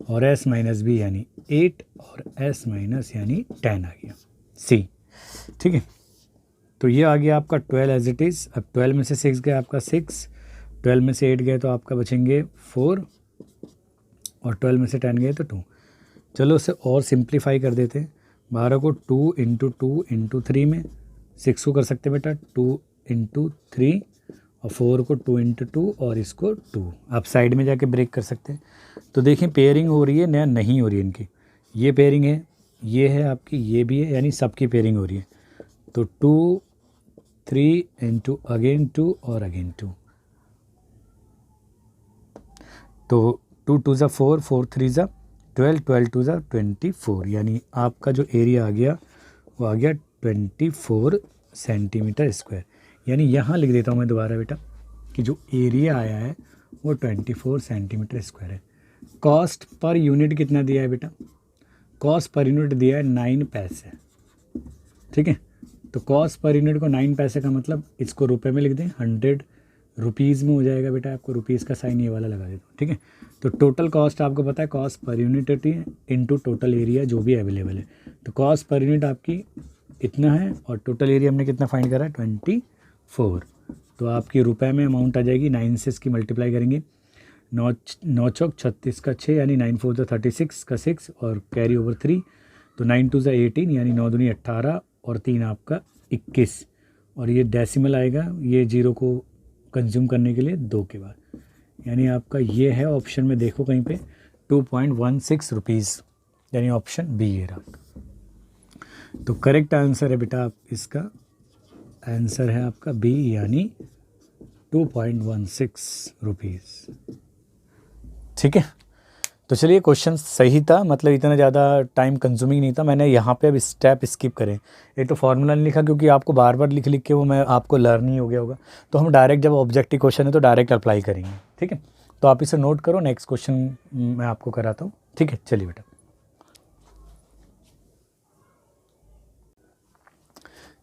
Speaker 1: और S - B यानी 8 और S - यानी 10 आ गया C। ठीक है, तो ये आ गया आपका 12 एज इट इज़। अब 12 में से 6 गया आपका 6, 12 में से 8 गए तो आपका बचेंगे 4 और 12 में से 10 गए तो 2। चलो उसे और सिंप्लीफाई कर देते हैं, 12 को 2 × 2 × 3 में, 6 को कर सकते बेटा 2 × 3 और 4 को 2 × 2 और इसको 2। आप साइड में जाके ब्रेक कर सकते हैं। तो देखें पेयरिंग हो रही है नया नहीं हो रही है इनकी, ये पेयरिंग है, ये है आपकी, ये भी है, यानी सबकी पेयरिंग हो रही है। तो 2 3 × अगेन 2 और अगेन 2, तो 2 2 ज़ा 4, 4 3 ज़ा 12, 12 2 ज़ा 24, यानी आपका जो एरिया आ गया वो आ गया 24 सेंटीमीटर स्क्वायर। यानी यहाँ लिख देता हूँ मैं दोबारा बेटा कि जो एरिया आया है वो 24 सेंटीमीटर स्क्वायर है। कॉस्ट पर यूनिट कितना दिया है बेटा, कॉस्ट पर यूनिट दिया है 9 पैसे। ठीक है, तो कॉस्ट पर यूनिट को 9 पैसे का मतलब इसको रुपए में लिख दें, 100 रुपीज़ में हो जाएगा बेटा, आपको रुपीज़ का साइन ये वाला लगा देता हूँ, ठीक है। तो टोटल कॉस्ट आपको पता है, कॉस्ट पर यूनिट होती है इनटू टोटल एरिया जो भी अवेलेबल है। तो कॉस्ट पर यूनिट आपकी इतना है और टोटल एरिया हमने कितना फाइंड करा है 24। तो आपकी रुपए में अमाउंट आ जाएगी, 9 से इसकी मल्टीप्लाई करेंगे, 9 चौक 36 का 6 यानी 9 4 36 का 6 और कैरी ओवर 3, तो 9 2 18 यानी 9 दूनी 18 और 3 आपका 21 और ये डेसिमल आएगा, ये जीरो को कंज्यूम करने के लिए 2 के बाद, यानी आपका ये है ऑप्शन में देखो कहीं पे 2.16 रुपीज़, यानी ऑप्शन बी है आपका। तो करेक्ट आंसर है बेटा, आप इसका आंसर है आपका बी यानी 2.16 रुपीज़, ठीक है। तो चलिए क्वेश्चन सही था, मतलब इतना ज़्यादा टाइम कंज्यूमिंग नहीं था। मैंने यहाँ पे अब स्टेप स्किप करें, एक तो फार्मूला नहीं लिखा क्योंकि आपको बार बार लिख लिख के वो मैं आपको लर्न ही हो गया होगा। तो हम डायरेक्ट जब ऑब्जेक्टिव क्वेश्चन है तो डायरेक्ट अप्लाई करेंगे, ठीक है। तो आप इसे नोट करो, नेक्स्ट क्वेश्चन मैं आपको कराता हूँ, ठीक है। चलिए बेटा,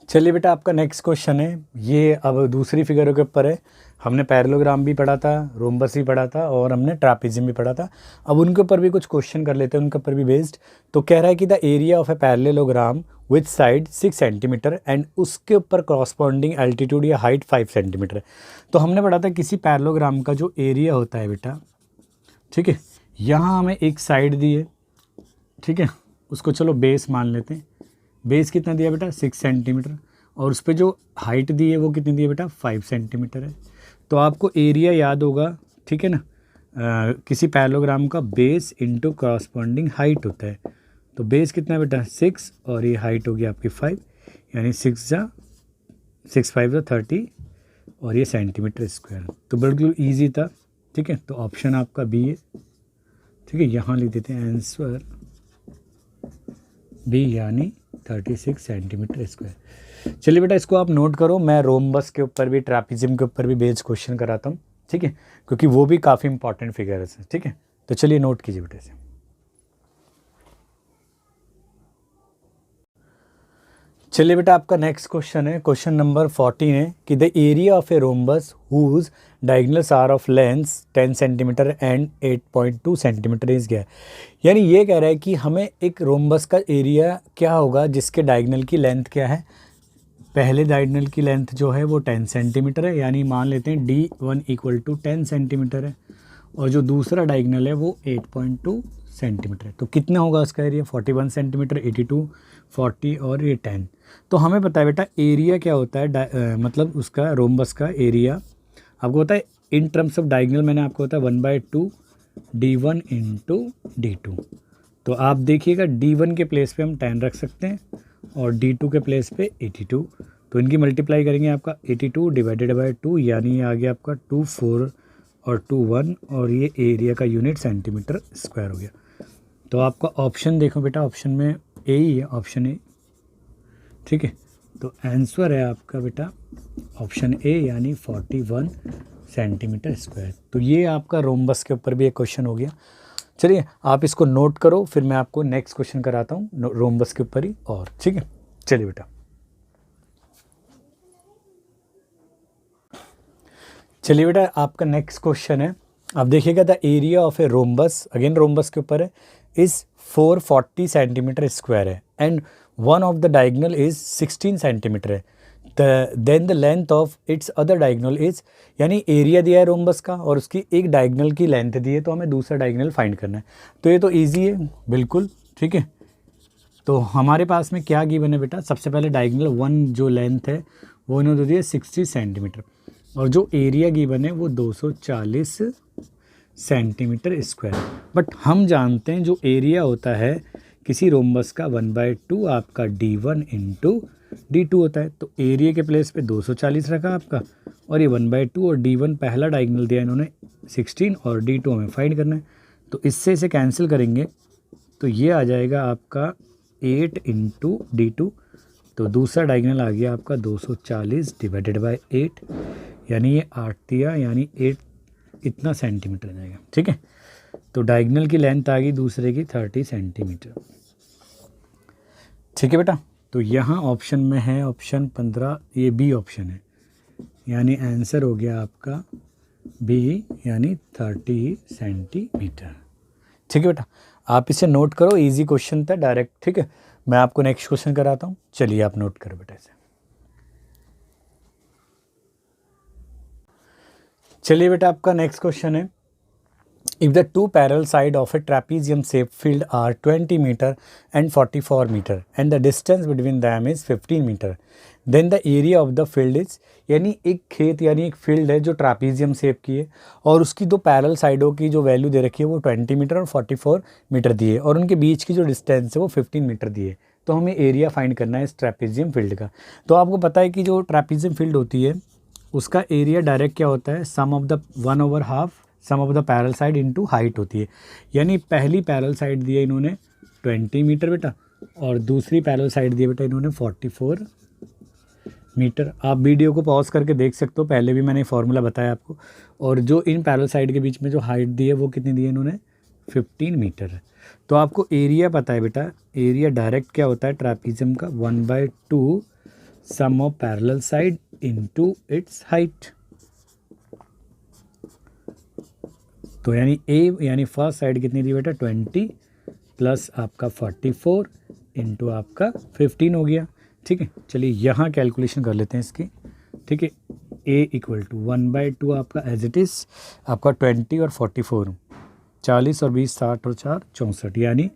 Speaker 1: चलिए बेटा आपका नेक्स्ट क्वेश्चन है, ये अब दूसरी फिगरों के ऊपर है। हमने पैरेललोग्राम भी पढ़ा था, रोम्बस भी पढ़ा था और हमने ट्रापेजियम भी पढ़ा था। अब उनके ऊपर भी कुछ क्वेश्चन कर लेते हैं, उनके ऊपर भी बेस्ड। तो कह रहा है कि the area of a parallelogram with side 6 centimetre and उसके ऊपर कॉरस्पॉन्डिंग एल्टीट्यूड या हाइट 5 सेंटीमीटर है। तो हमने पढ़ा था किसी पैरेललोग्राम का जो एरिया होता है बेटा, ठीक है, यहाँ हमें एक साइड दी है, ठीक है, उसको चलो बेस मान लेते हैं। बेस कितना दिया बेटा 6 सेंटीमीटर और उस पर जो हाइट दी है वो कितनी दी है बेटा 5 सेंटीमीटर है। तो आपको एरिया याद होगा, ठीक है ना, किसी पैरेललोग्राम का बेस इंटू कॉरस्पॉन्डिंग हाइट होता है। तो बेस कितना है बेटा 6 और ये हाइट होगी आपकी 5, यानी 6 5 30 और ये सेंटीमीटर स्क्वायर। तो बिल्कुल ईजी था, ठीक है। तो ऑप्शन आपका बी है, ठीक है। यहाँ लिख देते हैं आंसर बी यानी 36 सेंटीमीटर स्क्वायर। चलिए बेटा इसको आप नोट करो, मैं रोम्बस के ऊपर भी ट्रापेजियम के ऊपर भी बेस्ड क्वेश्चन कराता हूँ, ठीक है, क्योंकि वो भी काफ़ी इंपॉर्टेंट फिगर्स है, ठीक है। तो चलिए नोट कीजिए बेटा इसे। चलिए बेटा आपका नेक्स्ट क्वेश्चन है, क्वेश्चन नंबर 14 है कि the area of a rhombus whose diagonals are of length 10 centimetre and 8.2 centimetre is गया। यानी ये कह रहा है कि हमें एक रोम्बस का एरिया क्या होगा जिसके डायगोनल की लेंथ क्या है। पहले डायगोनल की लेंथ जो है वो 10 सेंटीमीटर है, यानी मान लेते हैं D1 इक्वल टू 10 सेंटीमीटर है और जो दूसरा डायगोनल है वो 8.2 सेंटीमीटर है। तो कितना होगा उसका एरिया 41 सेंटीमीटर, 82, 40 और ये 10। तो हमें पता है बेटा एरिया क्या होता है, मतलब उसका रोम्बस का एरिया आपको होता है इन टर्म्स ऑफ डायगोनल, मैंने आपको होता है 1/2 D1 इंटू D2। तो आप देखिएगा D1 के प्लेस पे हम 10 रख सकते हैं और D2 के प्लेस पे 82। तो इनकी मल्टीप्लाई करेंगे आपका 82 डिवाइडेड बाई 2 यानी ये आ गया आपका 2 4 और 2 1 और ये एरिया का यूनिट सेंटीमीटर स्क्वायर हो गया। तो आपका ऑप्शन देखो बेटा, ऑप्शन में ए ही है, ऑप्शन ए, ठीक है। तो आंसर है आपका बेटा ऑप्शन ए यानी 41 सेंटीमीटर स्क्वायर। तो ये आपका रोम्बस के ऊपर भी एक क्वेश्चन हो गया। चलिए आप इसको नोट करो, फिर मैं आपको नेक्स्ट क्वेश्चन कराता हूँ रोम्बस के ऊपर ही और, ठीक है। चलिए बेटा, चलिए बेटा आपका नेक्स्ट क्वेश्चन है, आप देखिएगा the area of a rhombus, again rhombus के ऊपर है, इज़ 440 सेंटीमीटर स्क्वायर है and one of the diagonal is 16 centimetre है। Then the length of its other diagonal is, यानी एरिया दिया है रोम्बस का और उसकी एक डायगोनल की लेंथ दी है, तो हमें दूसरा डायगोनल फाइंड करना है। तो ये तो ईजी है बिल्कुल, ठीक है। तो हमारे पास में क्या गिवन है बेटा, सबसे पहले डायगोनल 1 जो लेंथ है वो इन्होंने दी है 60 सेंटीमीटर और जो एरिया गिवन है वो 240 सेंटीमीटर स्क्वायर। बट हम जानते हैं जो एरिया होता है किसी रोम्बस का 1/2 आपका D1 इंटू D2 होता है। तो एरिया के प्लेस पे 240 रखा आपका और ये 1/2 और D1 पहला डायगोनल दिया इन्होंने 16 और D2 हमें फाइंड करना है। तो इससे इसे कैंसिल करेंगे तो ये आ जाएगा आपका 8 इंटू D2। तो दूसरा डायगोनल आ गया आपका 240 डिवाइडेड बाई 8 यानी ये 8 दिया यानी 8 इतना सेंटीमीटर आ जाएगा, ठीक है। तो डायगोनल की लेंथ आ गई दूसरे की 30 सेंटीमीटर, ठीक है बेटा। तो यहाँ ऑप्शन में है ऑप्शन 15, ये बी ऑप्शन है, यानी आंसर हो गया आपका बी यानी 30 सेंटीमीटर। ठीक है बेटा, आप इसे नोट करो, इजी क्वेश्चन था डायरेक्ट। ठीक है, मैं आपको नेक्स्ट क्वेश्चन कराता हूँ, चलिए आप नोट करो बेटा इसे। चलिए बेटा, आपका नेक्स्ट क्वेश्चन है, if the two parallel side of a trapezium shaped field are 20 meter and 44 meter and the distance between them is 15 meter then the area of the field is, यानी एक खेत यानी एक फील्ड है जो ट्रापीजियम शेप की है और उसकी दो पैरेलल साइडों की जो वैल्यू दे रखी है वो 20 मीटर और 44 मीटर दी है और उनके बीच की जो डिस्टेंस है वो 15 मीटर दी है। तो हमें एरिया फाइंड करना है इस ट्रापीजियम फील्ड का। तो आपको पता है कि जो ट्रापीजियम फील्ड होती है उसका एरिया डायरेक्ट क्या होता है, sum of the 1/2 sum of the parallel side into height होती है। यानी पहली पैरेलल साइड दी है इन्होंने 20 मीटर बेटा और दूसरी पैरेलल साइड दी है बेटा इन्होंने 44 मीटर। आप वीडियो को पॉज करके देख सकते हो, पहले भी मैंने फार्मूला बताया आपको। और जो इन पैरेलल साइड के बीच में जो हाइट दी है वो कितनी दी है इन्होंने, 15 मीटर है। तो आपको एरिया पता है बेटा, एरिया डायरेक्ट क्या होता है ट्रापीजियम का, 1/2 sum of parallel side into its height. तो यानी ए यानी फर्स्ट साइड कितनी दी बेटा 20 प्लस आपका 44 इंटू आपका 15 हो गया। ठीक है, चलिए यहाँ कैलकुलेशन कर लेते हैं इसकी। ठीक है, ए इक्वल टू 1/2 आपका एज इट इज़ आपका 20 और 44 40 और 20 60 और 4 64 यानी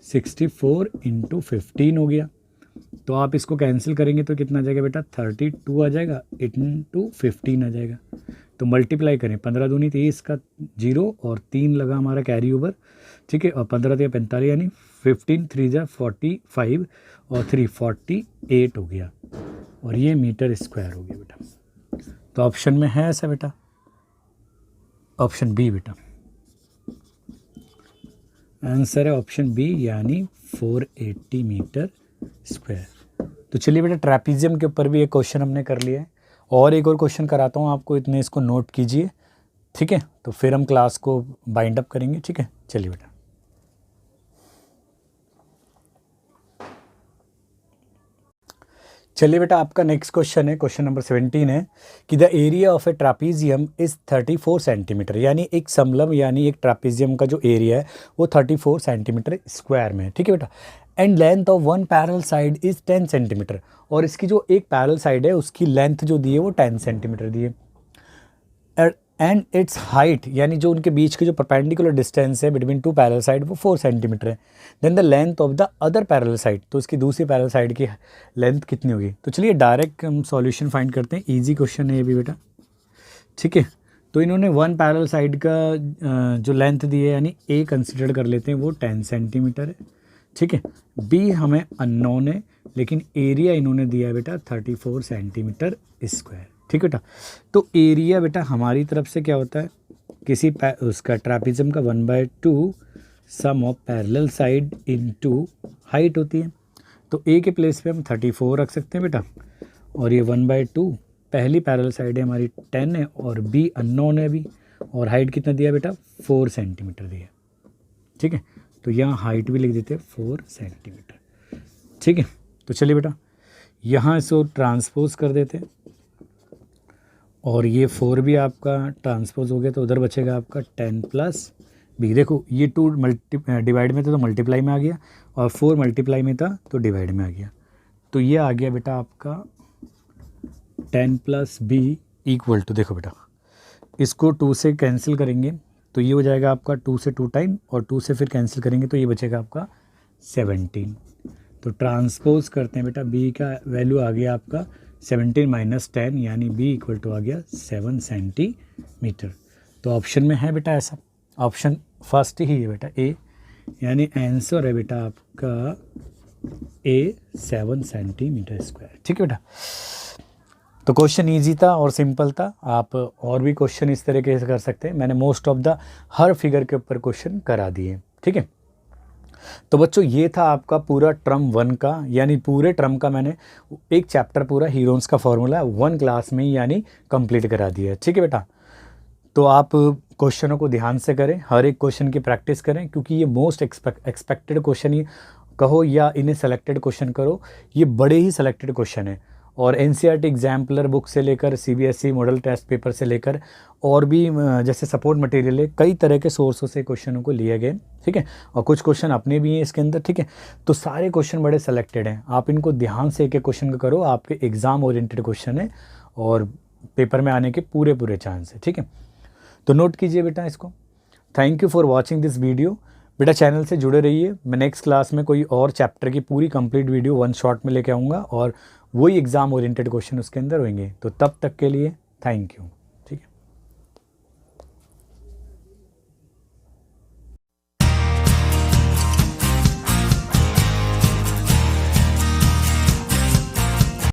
Speaker 1: 64 इंटू 15 हो गया। तो आप इसको कैंसिल करेंगे तो कितना आ जाएगा बेटा 32 आ जाएगा इंटू 15 आ जाएगा। तो मल्टीप्लाई करें, 15 दूनी 30 का 0 और 3 लगा हमारा कैरी ओवर। ठीक है, और 15 या 45 यानी 15 3 जा 45 और 3 48 हो गया और ये मीटर स्क्वायर हो गया बेटा। तो ऑप्शन में है ऐसा बेटा, ऑप्शन बी बेटा आंसर है, ऑप्शन बी यानी 480 मीटर स्क्वायर। तो चलिए बेटा, ट्रैपीजियम के ऊपर भी एक क्वेश्चन हमने कर लिया है और एक और क्वेश्चन कराता हूँ आपको, इतने इसको नोट कीजिए। ठीक है, तो फिर हम क्लास को बाइंड अप करेंगे। ठीक है, चलिए बेटा। चलिए बेटा, आपका नेक्स्ट क्वेश्चन है, क्वेश्चन नंबर 17 है कि the area of a trapezium is 34 centimetre. यानी एक समलंब यानी एक ट्रापीजियम का जो एरिया है वो 34 सेंटीमीटर स्क्वायर में है। ठीक है बेटा, and length of one parallel side is 10 centimetre और इसकी जो एक पैरेलल साइड है उसकी लेंथ जो दी है वो 10 सेंटीमीटर दी है। एंड इट्स हाइट यानी जो उनके बीच की जो परपेंडिकुलर डिस्टेंस है बिटवीन टू पैरेलल साइड वो 4 सेंटीमीटर है। Then the length of the other parallel side, तो इसकी दूसरी पैरेलल साइड की लेंथ कितनी होगी। तो चलिए डायरेक्ट हम सॉल्यूशन फाइंड करते हैं, इजी क्वेश्चन है ये भी बेटा। ठीक है, तो इन्होंने वन पैरेलल साइड का जो लेंथ दी है यानी ए कंसिडर कर लेते हैं वो 10 सेंटीमीटर है। ठीक है, बी हमें अननोन है लेकिन एरिया इन्होंने दिया है बेटा 34 सेंटीमीटर स्क्वायर। ठीक है बेटा, तो एरिया बेटा हमारी तरफ से क्या होता है, किसी उसका ट्रापीजियम का 1/2 sum of parallel side into height होती है। तो ए के प्लेस पे हम 34 रख सकते हैं बेटा और ये 1/2 पहली पैरेलल साइड है हमारी 10 है और बी अननोन है अभी और हाइट कितना दिया बेटा 4 सेंटीमीटर दिया। ठीक है, तो यहाँ हाइट भी लिख देते हैं 4 सेंटीमीटर। ठीक है, तो चलिए बेटा यहाँ इसको ट्रांसपोज कर देते हैं और ये 4 भी आपका ट्रांसपोज हो गया तो उधर बचेगा आपका 10 प्लस बी। देखो ये 2 डिवाइड में था तो मल्टीप्लाई में आ गया और 4 मल्टीप्लाई में था तो डिवाइड में आ गया। तो ये आ गया बेटा आपका 10 प्लस बी इक्वल टू, देखो बेटा इसको 2 से कैंसिल करेंगे तो ये हो जाएगा आपका 2 से 2 टाइम और 2 से फिर कैंसिल करेंगे तो ये बचेगा आपका 17। तो ट्रांसपोज करते हैं बेटा, बी का वैल्यू आ गया आपका 17 माइनस 10 यानी बी इक्वल टू आ गया 7 सेंटीमीटर। तो ऑप्शन में है बेटा ऐसा, ऑप्शन फर्स्ट ही है बेटा ए, यानी आंसर है बेटा आपका ए 7 सेंटीमीटर स्क्वायर। ठीक है बेटा, तो क्वेश्चन इजी था और सिंपल था। आप और भी क्वेश्चन इस तरीके से कर सकते हैं, मैंने most of the her figure के ऊपर क्वेश्चन करा दिए। ठीक है, तो बच्चों ये था आपका पूरा टर्म 1 का, यानी पूरे टर्म का मैंने एक चैप्टर पूरा हीरोन्स का फॉर्मूला 1 क्लास में ही यानी कंप्लीट करा दिया। ठीक है बेटा, तो आप क्वेश्चनों को ध्यान से करें, हर एक क्वेश्चन की प्रैक्टिस करें क्योंकि ये मोस्ट एक्सपेक्टेड क्वेश्चन ही कहो या इन्हें सेलेक्टेड क्वेश्चन करो, ये बड़े ही सेलेक्टेड क्वेश्चन है और एनसीईआरटी एग्जाम्पलर बुक से लेकर सीबीएसई मॉडल टेस्ट पेपर से लेकर और भी जैसे सपोर्ट मटेरियल है, कई तरह के सोर्सों से क्वेश्चनों को लिए गए, ठीक है। और कुछ क्वेश्चन अपने भी हैं इसके अंदर, ठीक है। तो सारे क्वेश्चन बड़े सेलेक्टेड हैं, आप इनको ध्यान से एक एक क्वेश्चन का करो, आपके एग्जाम ओरिएंटेड क्वेश्चन है और पेपर में आने के पूरे पूरे चांस है, ठीक है। तो नोट कीजिए बेटा इसको। Thank you for watching this video. बेटा चैनल से जुड़े रहिए, मैं नेक्स्ट क्लास में कोई और चैप्टर की पूरी कंप्लीट वीडियो वन शॉट में लेके आऊँगा और वही एग्ज़ाम ओरिएंटेड क्वेश्चन उसके अंदर होंगे। तो तब तक के लिए थैंक यू।